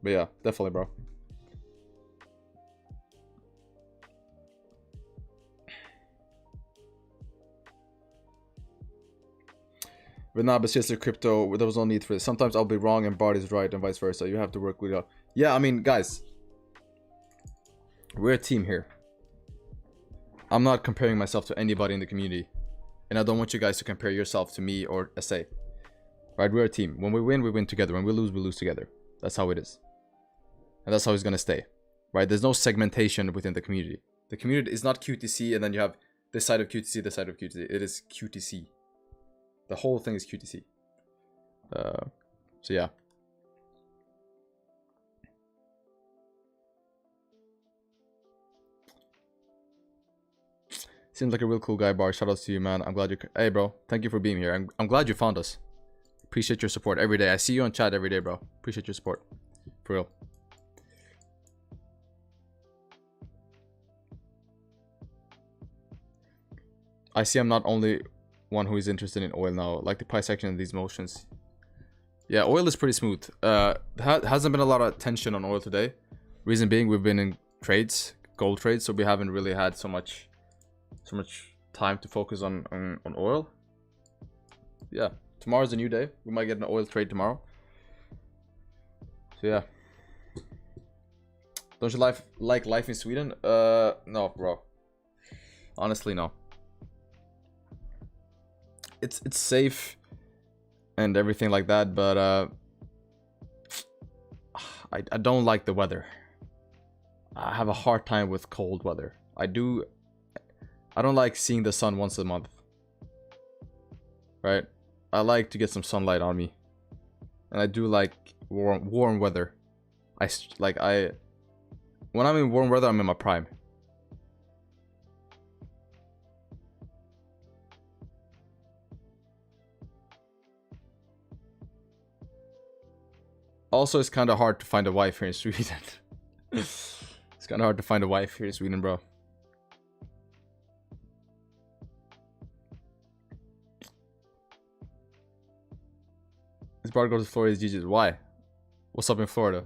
But yeah, definitely, bro. But nah, but seriously, crypto, there was no need for it. Sometimes I'll be wrong and Bard is right and vice versa. You have to work with it. Yeah, I mean, guys, we're a team here. I'm not comparing myself to anybody in the community. And I don't want you guys to compare yourself to me or SA. Right, we're a team. When we win together. When we lose together. That's how it is. And that's how it's gonna stay. Right, there's no segmentation within the community. The community is not QTC and then you have this side of QTC, this side of QTC. It is QTC. The whole thing is QTC. So yeah. Seems like a real cool guy, Bar. Shout out to you, man. I'm glad you. Hey, bro. Thank you for being here. I'm glad you found us. Appreciate your support every day. I see you on chat every day, bro. Appreciate your support. For real. I see I'm not only one who is interested in oil now. Like the price action and these motions. Yeah, oil is pretty smooth. Hasn't been a lot of tension on oil today. Reason being, we've been in trades, gold trades, so we haven't really had so much time to focus on oil. Yeah, tomorrow's a new day. We might get an oil trade tomorrow. So yeah. Don't you like life in Sweden? No, bro. Honestly, no. It's safe and everything like that, but I don't like the weather. I have a hard time with cold weather. I don't like seeing the sun once a month. Right? I like to get some sunlight on me. And I do like warm weather. When I'm in warm weather, I'm in my prime. Also, it's kind of hard to find a wife here in Sweden. It's kind of hard to find a wife here in Sweden, bro. This bar goes to Florida is GG's. Why? What's up in Florida?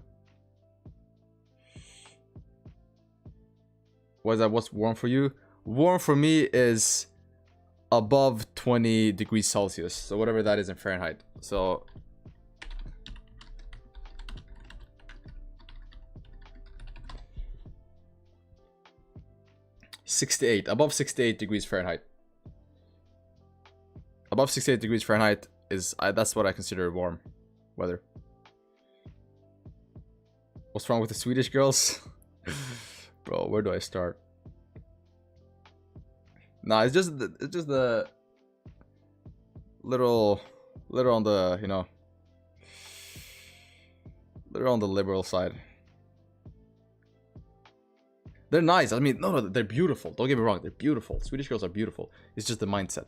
What is that? What's warm for you? Warm for me is above 20 degrees Celsius. So whatever that is in Fahrenheit. So 68, above 68 degrees Fahrenheit. Above 68 degrees Fahrenheit is, that's what I consider warm weather. What's wrong with the Swedish girls? Bro, where do I start? Nah, it's just the little on the, you know, little on the liberal side. They're nice. I mean, no, they're beautiful. Don't get me wrong. They're beautiful. Swedish girls are beautiful. It's just the mindset.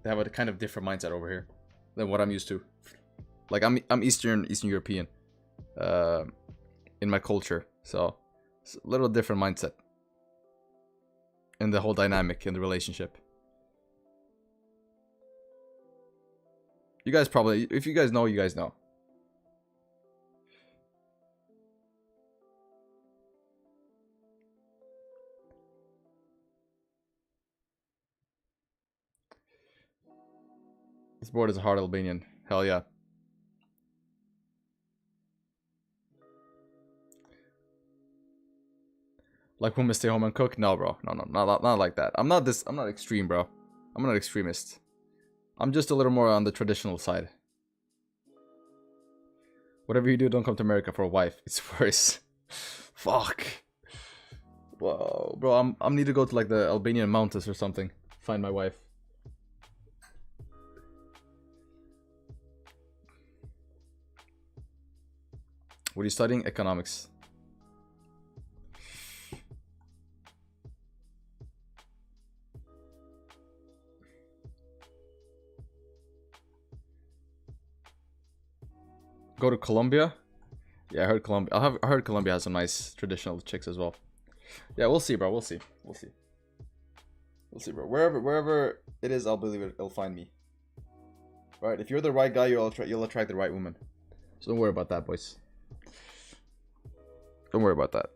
They have a kind of different mindset over here than what I'm used to. Like, I'm Eastern European in my culture. So, it's a little different mindset in the whole dynamic in the relationship. You guys probably, if you guys know, you guys know. This board is a hard Albanian. Hell yeah. Like women stay home and cook? No, bro. No, not like that. I'm not extreme, bro. I'm not extremist. I'm just a little more on the traditional side. Whatever you do, don't come to America for a wife. It's worse. Fuck. Whoa, bro. I'm need to go to like the Albanian mountains or something. Find my wife. What are you studying? Economics. Go to Colombia? Yeah, I heard Colombia. I heard Colombia has some nice traditional chicks as well. Yeah, we'll see, bro. We'll see. We'll see. We'll see, bro. Wherever it is, I'll believe it. It'll find me. Right? If you're the right guy, you'll attract the right woman. So don't worry about that, boys. Don't worry about that.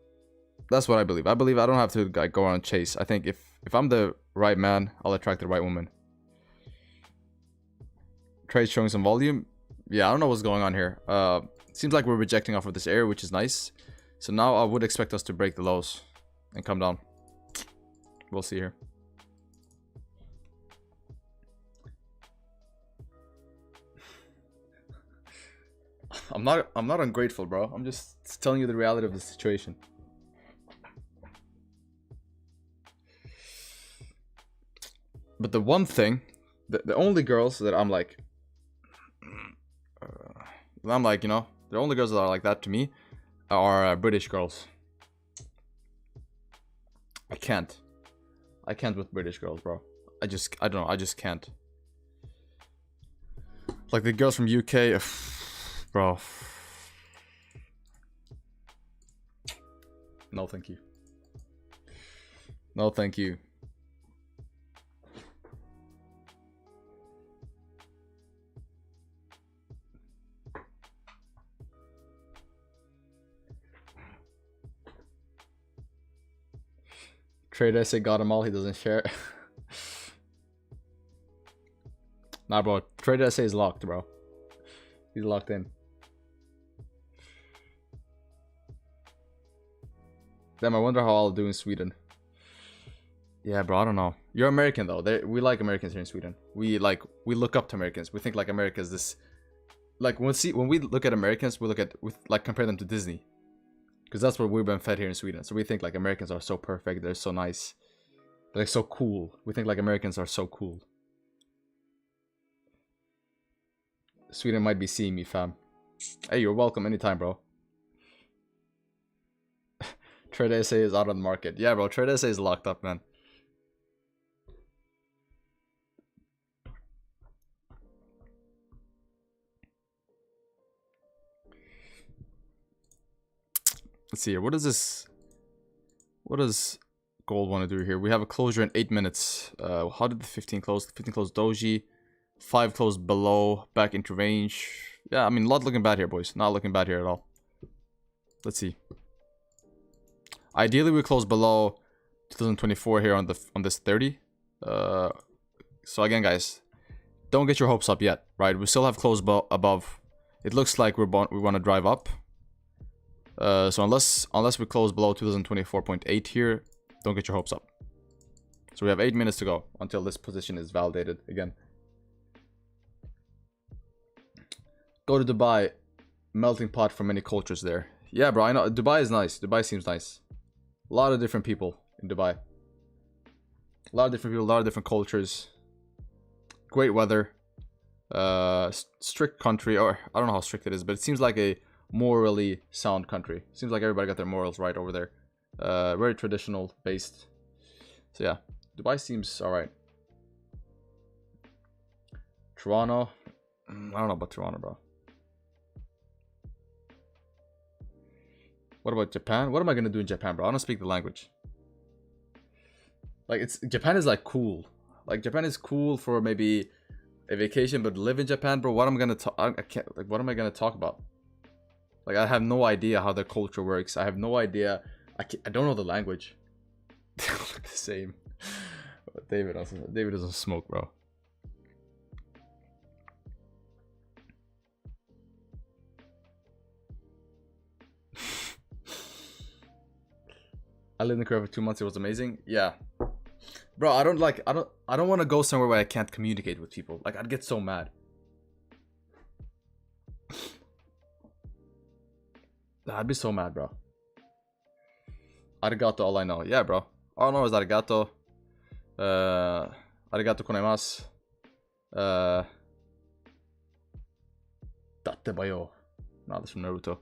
That's what I believe. I believe I don't have to like, go on and chase. I think if I'm the right man, I'll attract the right woman. Trade showing some volume. Yeah, I don't know what's going on here. Seems like we're rejecting off of this area, which is nice. So now I would expect us to break the lows and come down. We'll see here. I'm not ungrateful, bro. I'm just telling you the reality of the situation. But the one thing, the only girls that I'm like, you know, the only girls that are like that to me are British girls. I can't with British girls, bro. I don't know, I just can't. Like the girls from UK, bro. No, thank you. No, thank you. Trade essay got him all, he doesn't share. Nah, bro. Trade essay is locked, bro. He's locked in. Damn, I wonder how I'll do in Sweden. Yeah, bro, I don't know. You're American, though. We like Americans here in Sweden. We look up to Americans. We think like America is this... Like, when we look at Americans, we compare them to Disney. Because that's what we've been fed here in Sweden. So we think like Americans are so perfect. They're so nice. They're like so cool. We think like Americans are so cool. Sweden might be seeing me, fam. Hey, you're welcome anytime, bro. Trade essay is out of the market. Yeah, bro. Trade essay is locked up, man. Let's see here. What is this? What does gold want to do here? We have a closure in 8 minutes. How did the 15 close? The 15 closed doji. 5 closed below. Back into range. Yeah, I mean, not looking bad here, boys. Not looking bad here at all. Let's see. Ideally, we close below 2024 here on this 30. So again, guys, don't get your hopes up yet, right? We still have close above. It looks like we want to drive up. So unless we close below 2024.8 here, don't get your hopes up. So we have 8 minutes to go until this position is validated again. Go to Dubai, melting pot for many cultures there. Yeah, bro, I know Dubai is nice. Dubai seems nice. A lot of different people in Dubai. A lot of different people, a lot of different cultures. Great weather. Strict country, or I don't know how strict it is, but it seems like a morally sound country. Seems like everybody got their morals right over there. Very traditional based. So yeah, Dubai seems alright. Toronto, I don't know about Toronto, bro. What about Japan? What am I gonna do in Japan, bro? I don't speak the language. Like, Japan is like cool. Like, Japan is cool for maybe a vacation, but live in Japan, bro. What am I gonna talk? I can't. Like, what am I gonna talk about? Like, I have no idea how their culture works. I have no idea. I don't know the language. They all look the same. But David doesn't smoke, bro. I lived in Korea for 2 months. It was amazing. Yeah, bro. I don't want to go somewhere where I can't communicate with people. Like, I'd get so mad. I'd be so mad, bro. Arigato, all I know. Yeah, bro. All I know is arigato. Arigato konaimasu. Datebayo. No, that's from Naruto.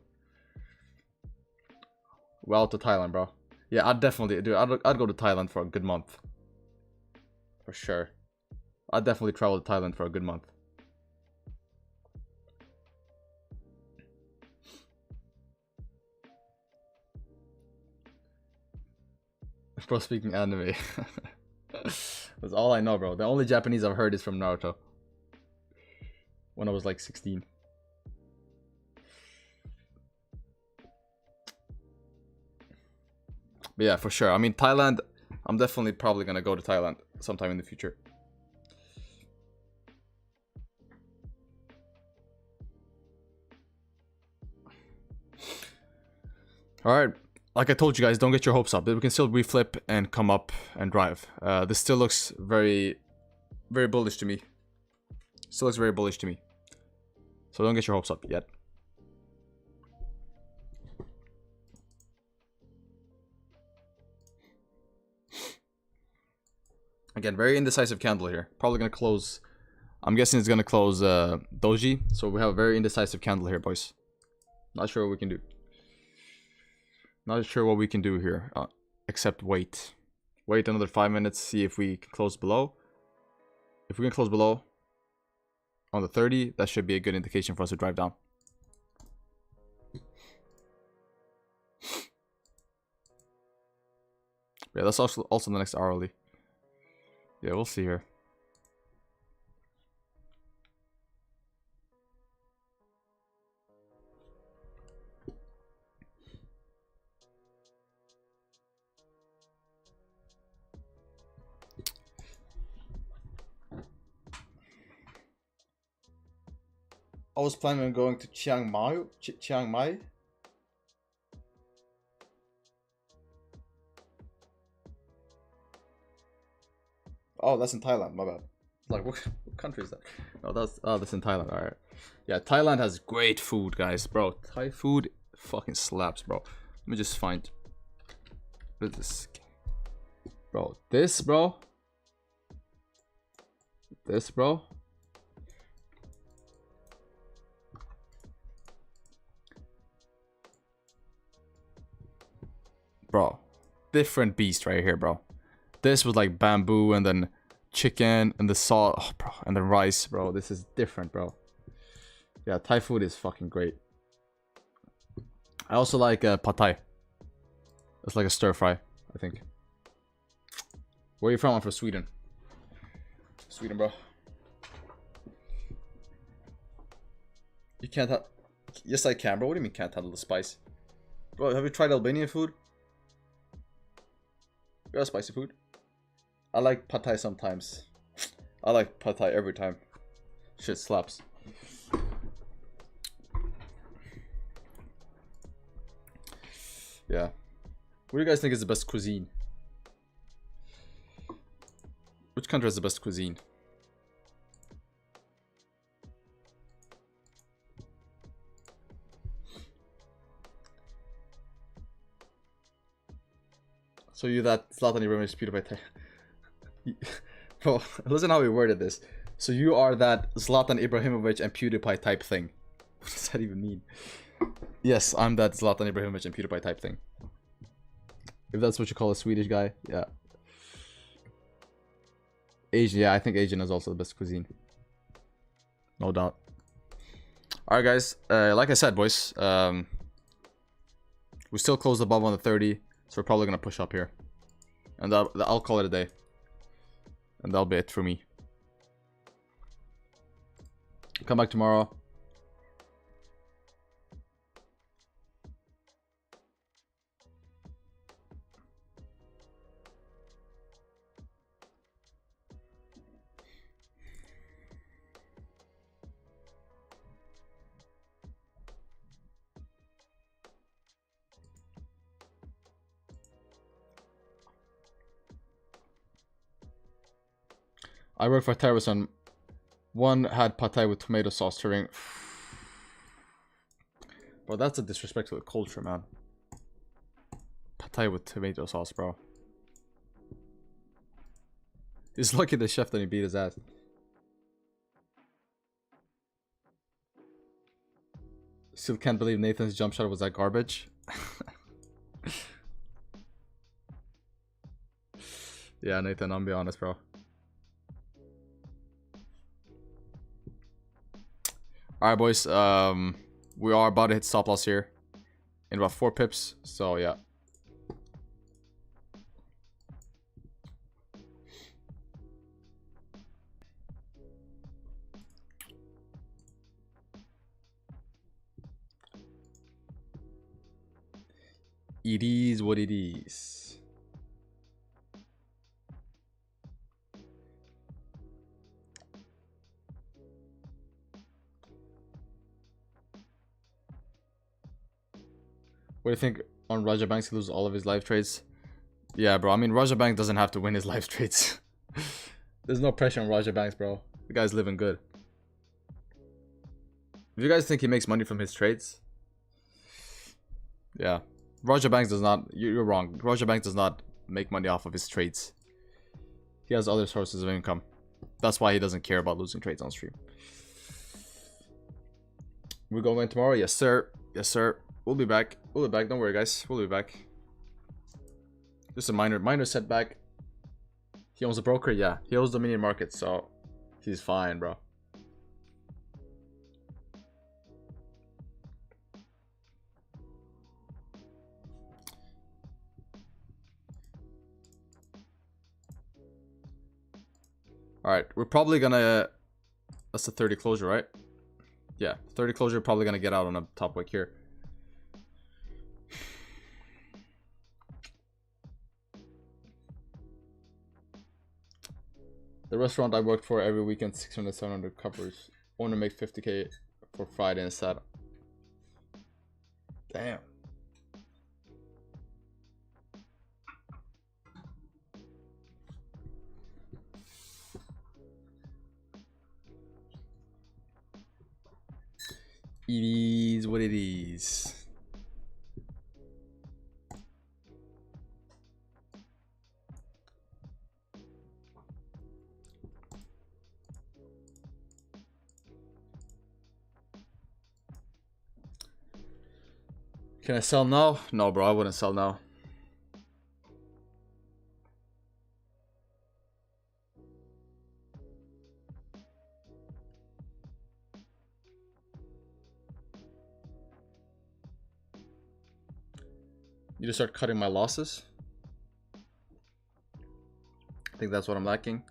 Well, to Thailand, bro. Yeah, I'd definitely, dude. I'd go to Thailand for a good month. For sure. I'd definitely travel to Thailand for a good month. Bro, speaking anime. That's all I know, bro. The only Japanese I've heard is from Naruto. When I was like 16. But yeah, for sure. I mean, Thailand, I'm definitely probably gonna go to Thailand sometime in the future. Alright, like I told you guys, don't get your hopes up. We can still reflip and come up and drive. This still looks very, very bullish to me. Still looks very bullish to me. So don't get your hopes up yet. Again, very indecisive candle here. Probably gonna close. I'm guessing it's gonna close doji. So we have a very indecisive candle here, boys. Not sure what we can do. Not sure what we can do here, except wait. Wait another 5 minutes, see if we can close below. If we can close below on the 30, that should be a good indication for us to drive down. Yeah, that's also the next hourly. Yeah, we'll see here. I was planning on going to Chiang Mai. Oh, that's in Thailand. My bad. Like, what country is that? Oh, that's in Thailand. All right. Yeah, Thailand has great food, guys, bro. Thai food fucking slaps, bro. Let me just find. What is this, bro? This, bro. This, bro. Bro, different beast right here, bro. This was like bamboo and then chicken and the salt, oh, bro, and then rice, bro. This is different, bro. Yeah, Thai food is fucking great. I also like pad thai. It's like a stir fry, I think. Where are you from? I'm from Sweden. Sweden, bro. You can't have... Yes, I can, bro. What do you mean can't handle the spice? Bro, have you tried Albanian food? You got spicy food? I like pad thai sometimes. I like pad thai every time. Shit slaps. Yeah. What do you guys think is the best cuisine? Which country has the best cuisine? So you that Zlatan Ibrahimovic PewDiePie type. Bro, listen how we worded this. So you are that Zlatan Ibrahimovic and PewDiePie type thing. What does that even mean? Yes, I'm that Zlatan Ibrahimovic and PewDiePie type thing. If that's what you call a Swedish guy, yeah. Asian, yeah, I think Asian is also the best cuisine. No doubt. Alright guys, like I said, boys, we still closed above on the 30. So we're probably going to push up here. And I'll call it a day. And that'll be it for me. Come back tomorrow. I worked for Terrason. One had pad thai with tomato sauce serving. Bro, that's a disrespect to the culture, man. Pad thai with tomato sauce, bro. He's lucky the chef didn't beat his ass. Still can't believe Nathan's jump shot was that garbage. Yeah, Nathan, I'll be honest, bro. Alright, boys. We are about to hit stop loss here in about 4 pips. So, yeah. It is what it is. What do you think on Raja Banks? He loses all of his live trades. Yeah, bro. I mean, Raja Bank doesn't have to win his live trades. There's no pressure on Raja Banks, bro. The guy's living good. If you guys think he makes money from his trades, yeah, Raja Banks does not. You're wrong. Raja Banks does not make money off of his trades. He has other sources of income. That's why he doesn't care about losing trades on stream. We're going tomorrow? Yes, sir. Yes, sir. We'll be back. We'll be back. Don't worry, guys. We'll be back. Just a minor setback. He owns a broker? Yeah. He owns the mini market, so he's fine, bro. Alright, we're probably gonna... That's the 30 closure, right? Yeah, 30 closure, probably gonna get out on a top wick here. The restaurant I worked for every weekend, 600, 700 covers. I want to make 50k for Friday and Saturday. Damn. It is what it is. Can I sell now? No, bro, I wouldn't sell now. You just start cutting my losses. I think that's what I'm lacking.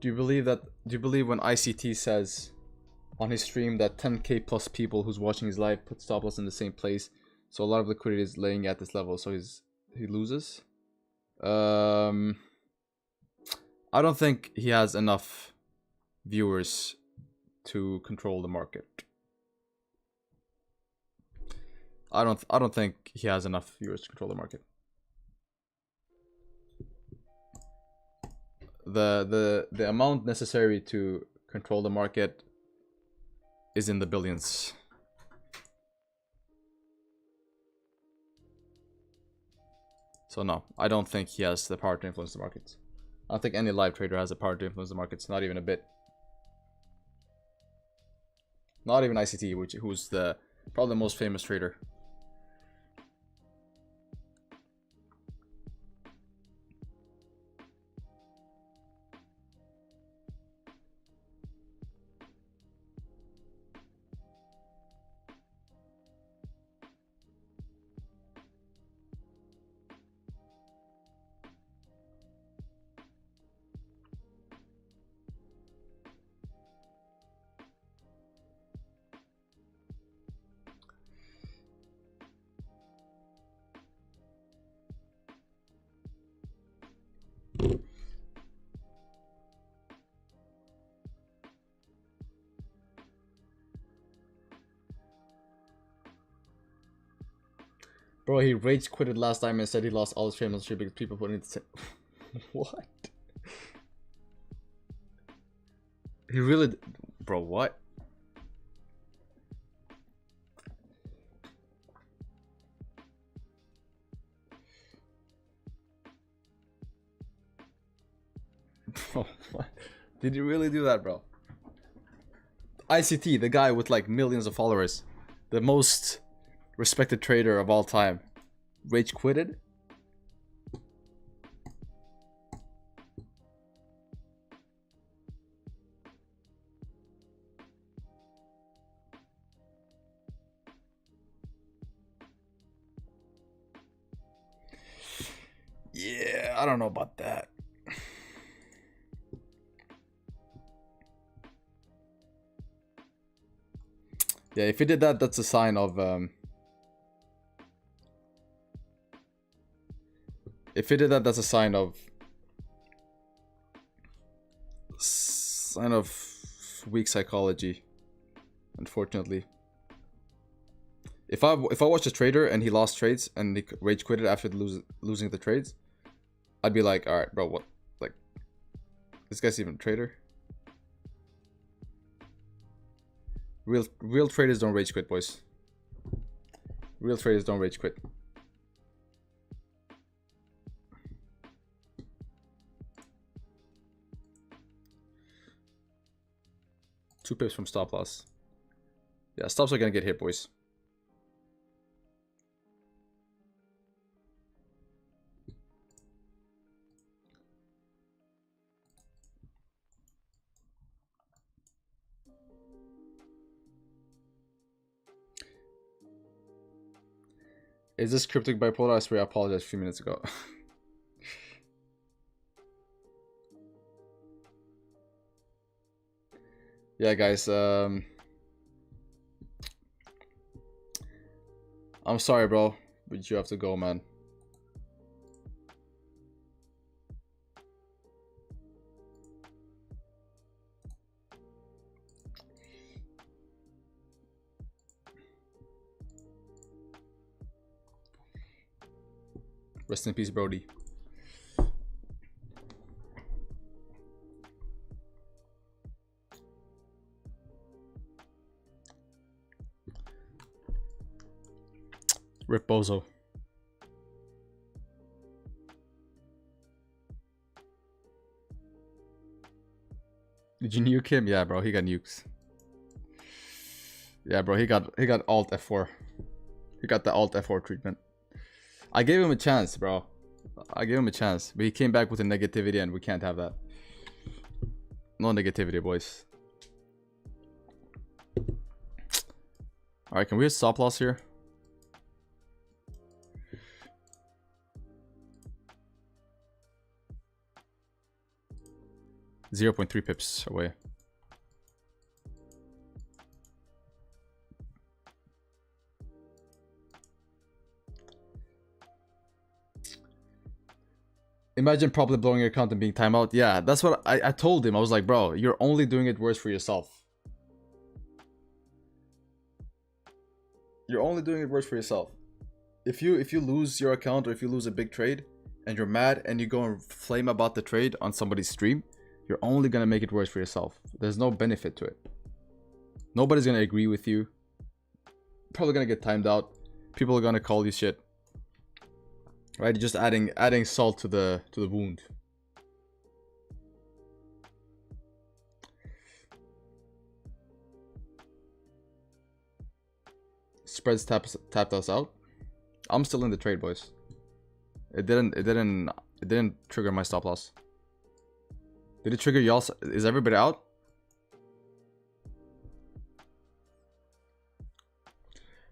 Do you believe when ICT says on his stream that 10k plus people who's watching his live put stop loss in the same place, so a lot of liquidity is laying at this level, so he loses? I don't think he has enough viewers to control the market. I don't think he has enough viewers to control the market. The amount necessary to control the market is in the billions. So no, I don't think he has the power to influence the markets. I don't think any live trader has the power to influence the markets, not even a bit. Not even ICT, who's probably the most famous trader. Bro, he rage quitted last time and said he lost all his trade on the street because people put in the what? He really... Bro, what? Bro, what? Did you really do that, bro? ICT, the guy with like millions of followers, the most respected trader of all time, rage quitted? Yeah, I don't know about that. Yeah, if he did that, that's a sign of if he did that, that's a sign of weak psychology. Unfortunately, if I watched a trader and he lost trades and he rage quitted after losing the trades, I'd be like, all right, bro, what? Like, this guy's even a trader? Real traders don't rage quit, boys. Real traders don't rage quit. Two pips from stop loss. Yeah, stops are gonna get hit, boys. Is this cryptic bipolar? I swear I apologized a few minutes ago. Yeah, guys, I'm sorry, bro, but you have to go, man. Rest in peace, Brody. Rip Bozo. Did you nuke him? Yeah, bro, he got nukes. Yeah, bro, he got alt F4. He got the alt F4 treatment. I gave him a chance, bro. I gave him a chance, but he came back with a negativity, and we can't have that. No negativity, boys. All right, can we hit stop loss here? .3 pips away. Imagine probably blowing your account and being timeout. Yeah, that's what I told him. I was like, bro, you're only doing it worse for yourself. You're only doing it worse for yourself. If you lose your account, or if you lose a big trade and you're mad and you go and flame about the trade on somebody's stream, you're only gonna make it worse for yourself. There's no benefit to it. Nobody's gonna agree with you. Probably gonna get timed out. People are gonna call you shit. Right? Just adding salt to the wound. Spreads tapped us out. I'm still in the trade, boys. It didn't trigger my stop loss. Did it trigger y'all? Is everybody out?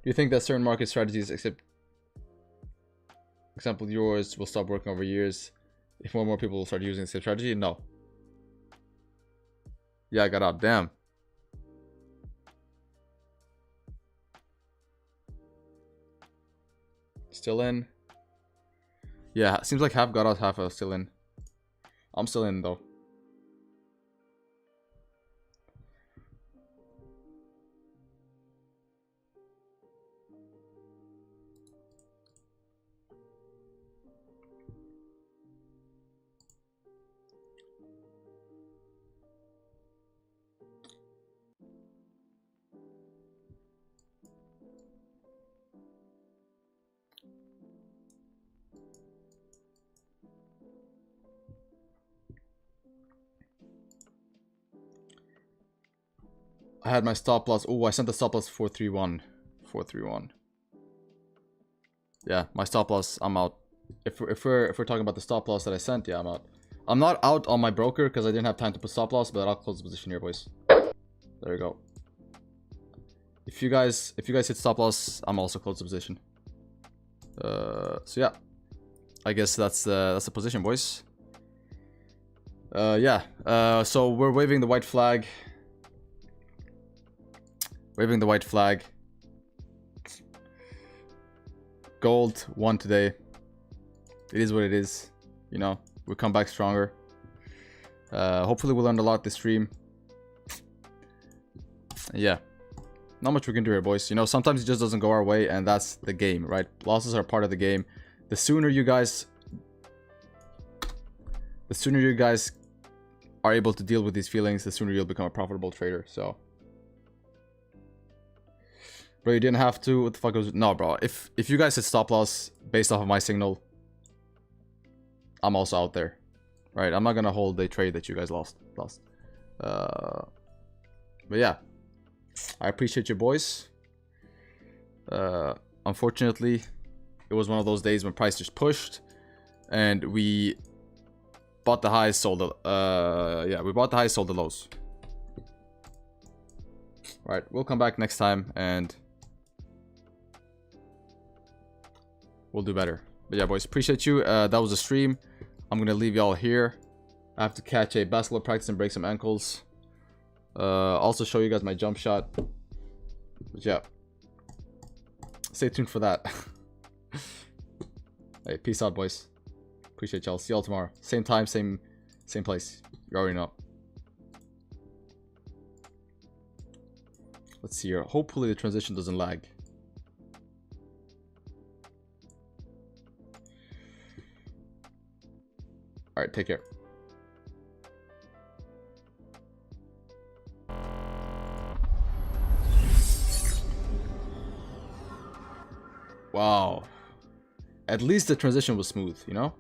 Do you think that certain market strategies, example yours, will stop working over years if more and more people will start using the same strategy? No. Yeah, I got out. Damn. Still in. Yeah, seems like half got out, half are still in. I'm still in though. I had my stop loss. Oh, I sent the stop loss 431. 431. Yeah, my stop loss, I'm out. If we're talking about the stop loss that I sent, yeah, I'm out. I'm not out on my broker because I didn't have time to put stop loss, but I'll close the position here, boys. There you go. If you guys hit stop loss, I'm also close the position. So yeah, I guess that's the position, boys. Yeah. So we're waving the white flag. Waving the white flag. Gold won today. It is what it is. You know, we'll come back stronger. Hopefully we learned a lot this stream. Yeah. Not much we can do here, boys. You know, sometimes it just doesn't go our way, and that's the game, right? Losses are part of the game. The sooner you guys are able to deal with these feelings, the sooner you'll become a profitable trader. So, bro, you didn't have to. What the fuck was? No, bro. If you guys hit stop loss based off of my signal, I'm also out there, right? I'm not gonna hold a trade that you guys lost. But yeah, I appreciate you, boys. Unfortunately, it was one of those days when price just pushed, and we bought the highs, sold the yeah, we bought the highs, sold the lows. Right, we'll come back next time and we'll do better. But yeah, boys, appreciate you. That was a stream. I'm gonna leave y'all here. I have to catch a basketball practice and break some ankles. Also show you guys my jump shot. But yeah, stay tuned for that. Hey, peace out, boys. Appreciate y'all. See y'all tomorrow. Same time, same place. You already know. Let's see here. Hopefully the transition doesn't lag. Alright, take care. Wow. At least the transition was smooth, you know?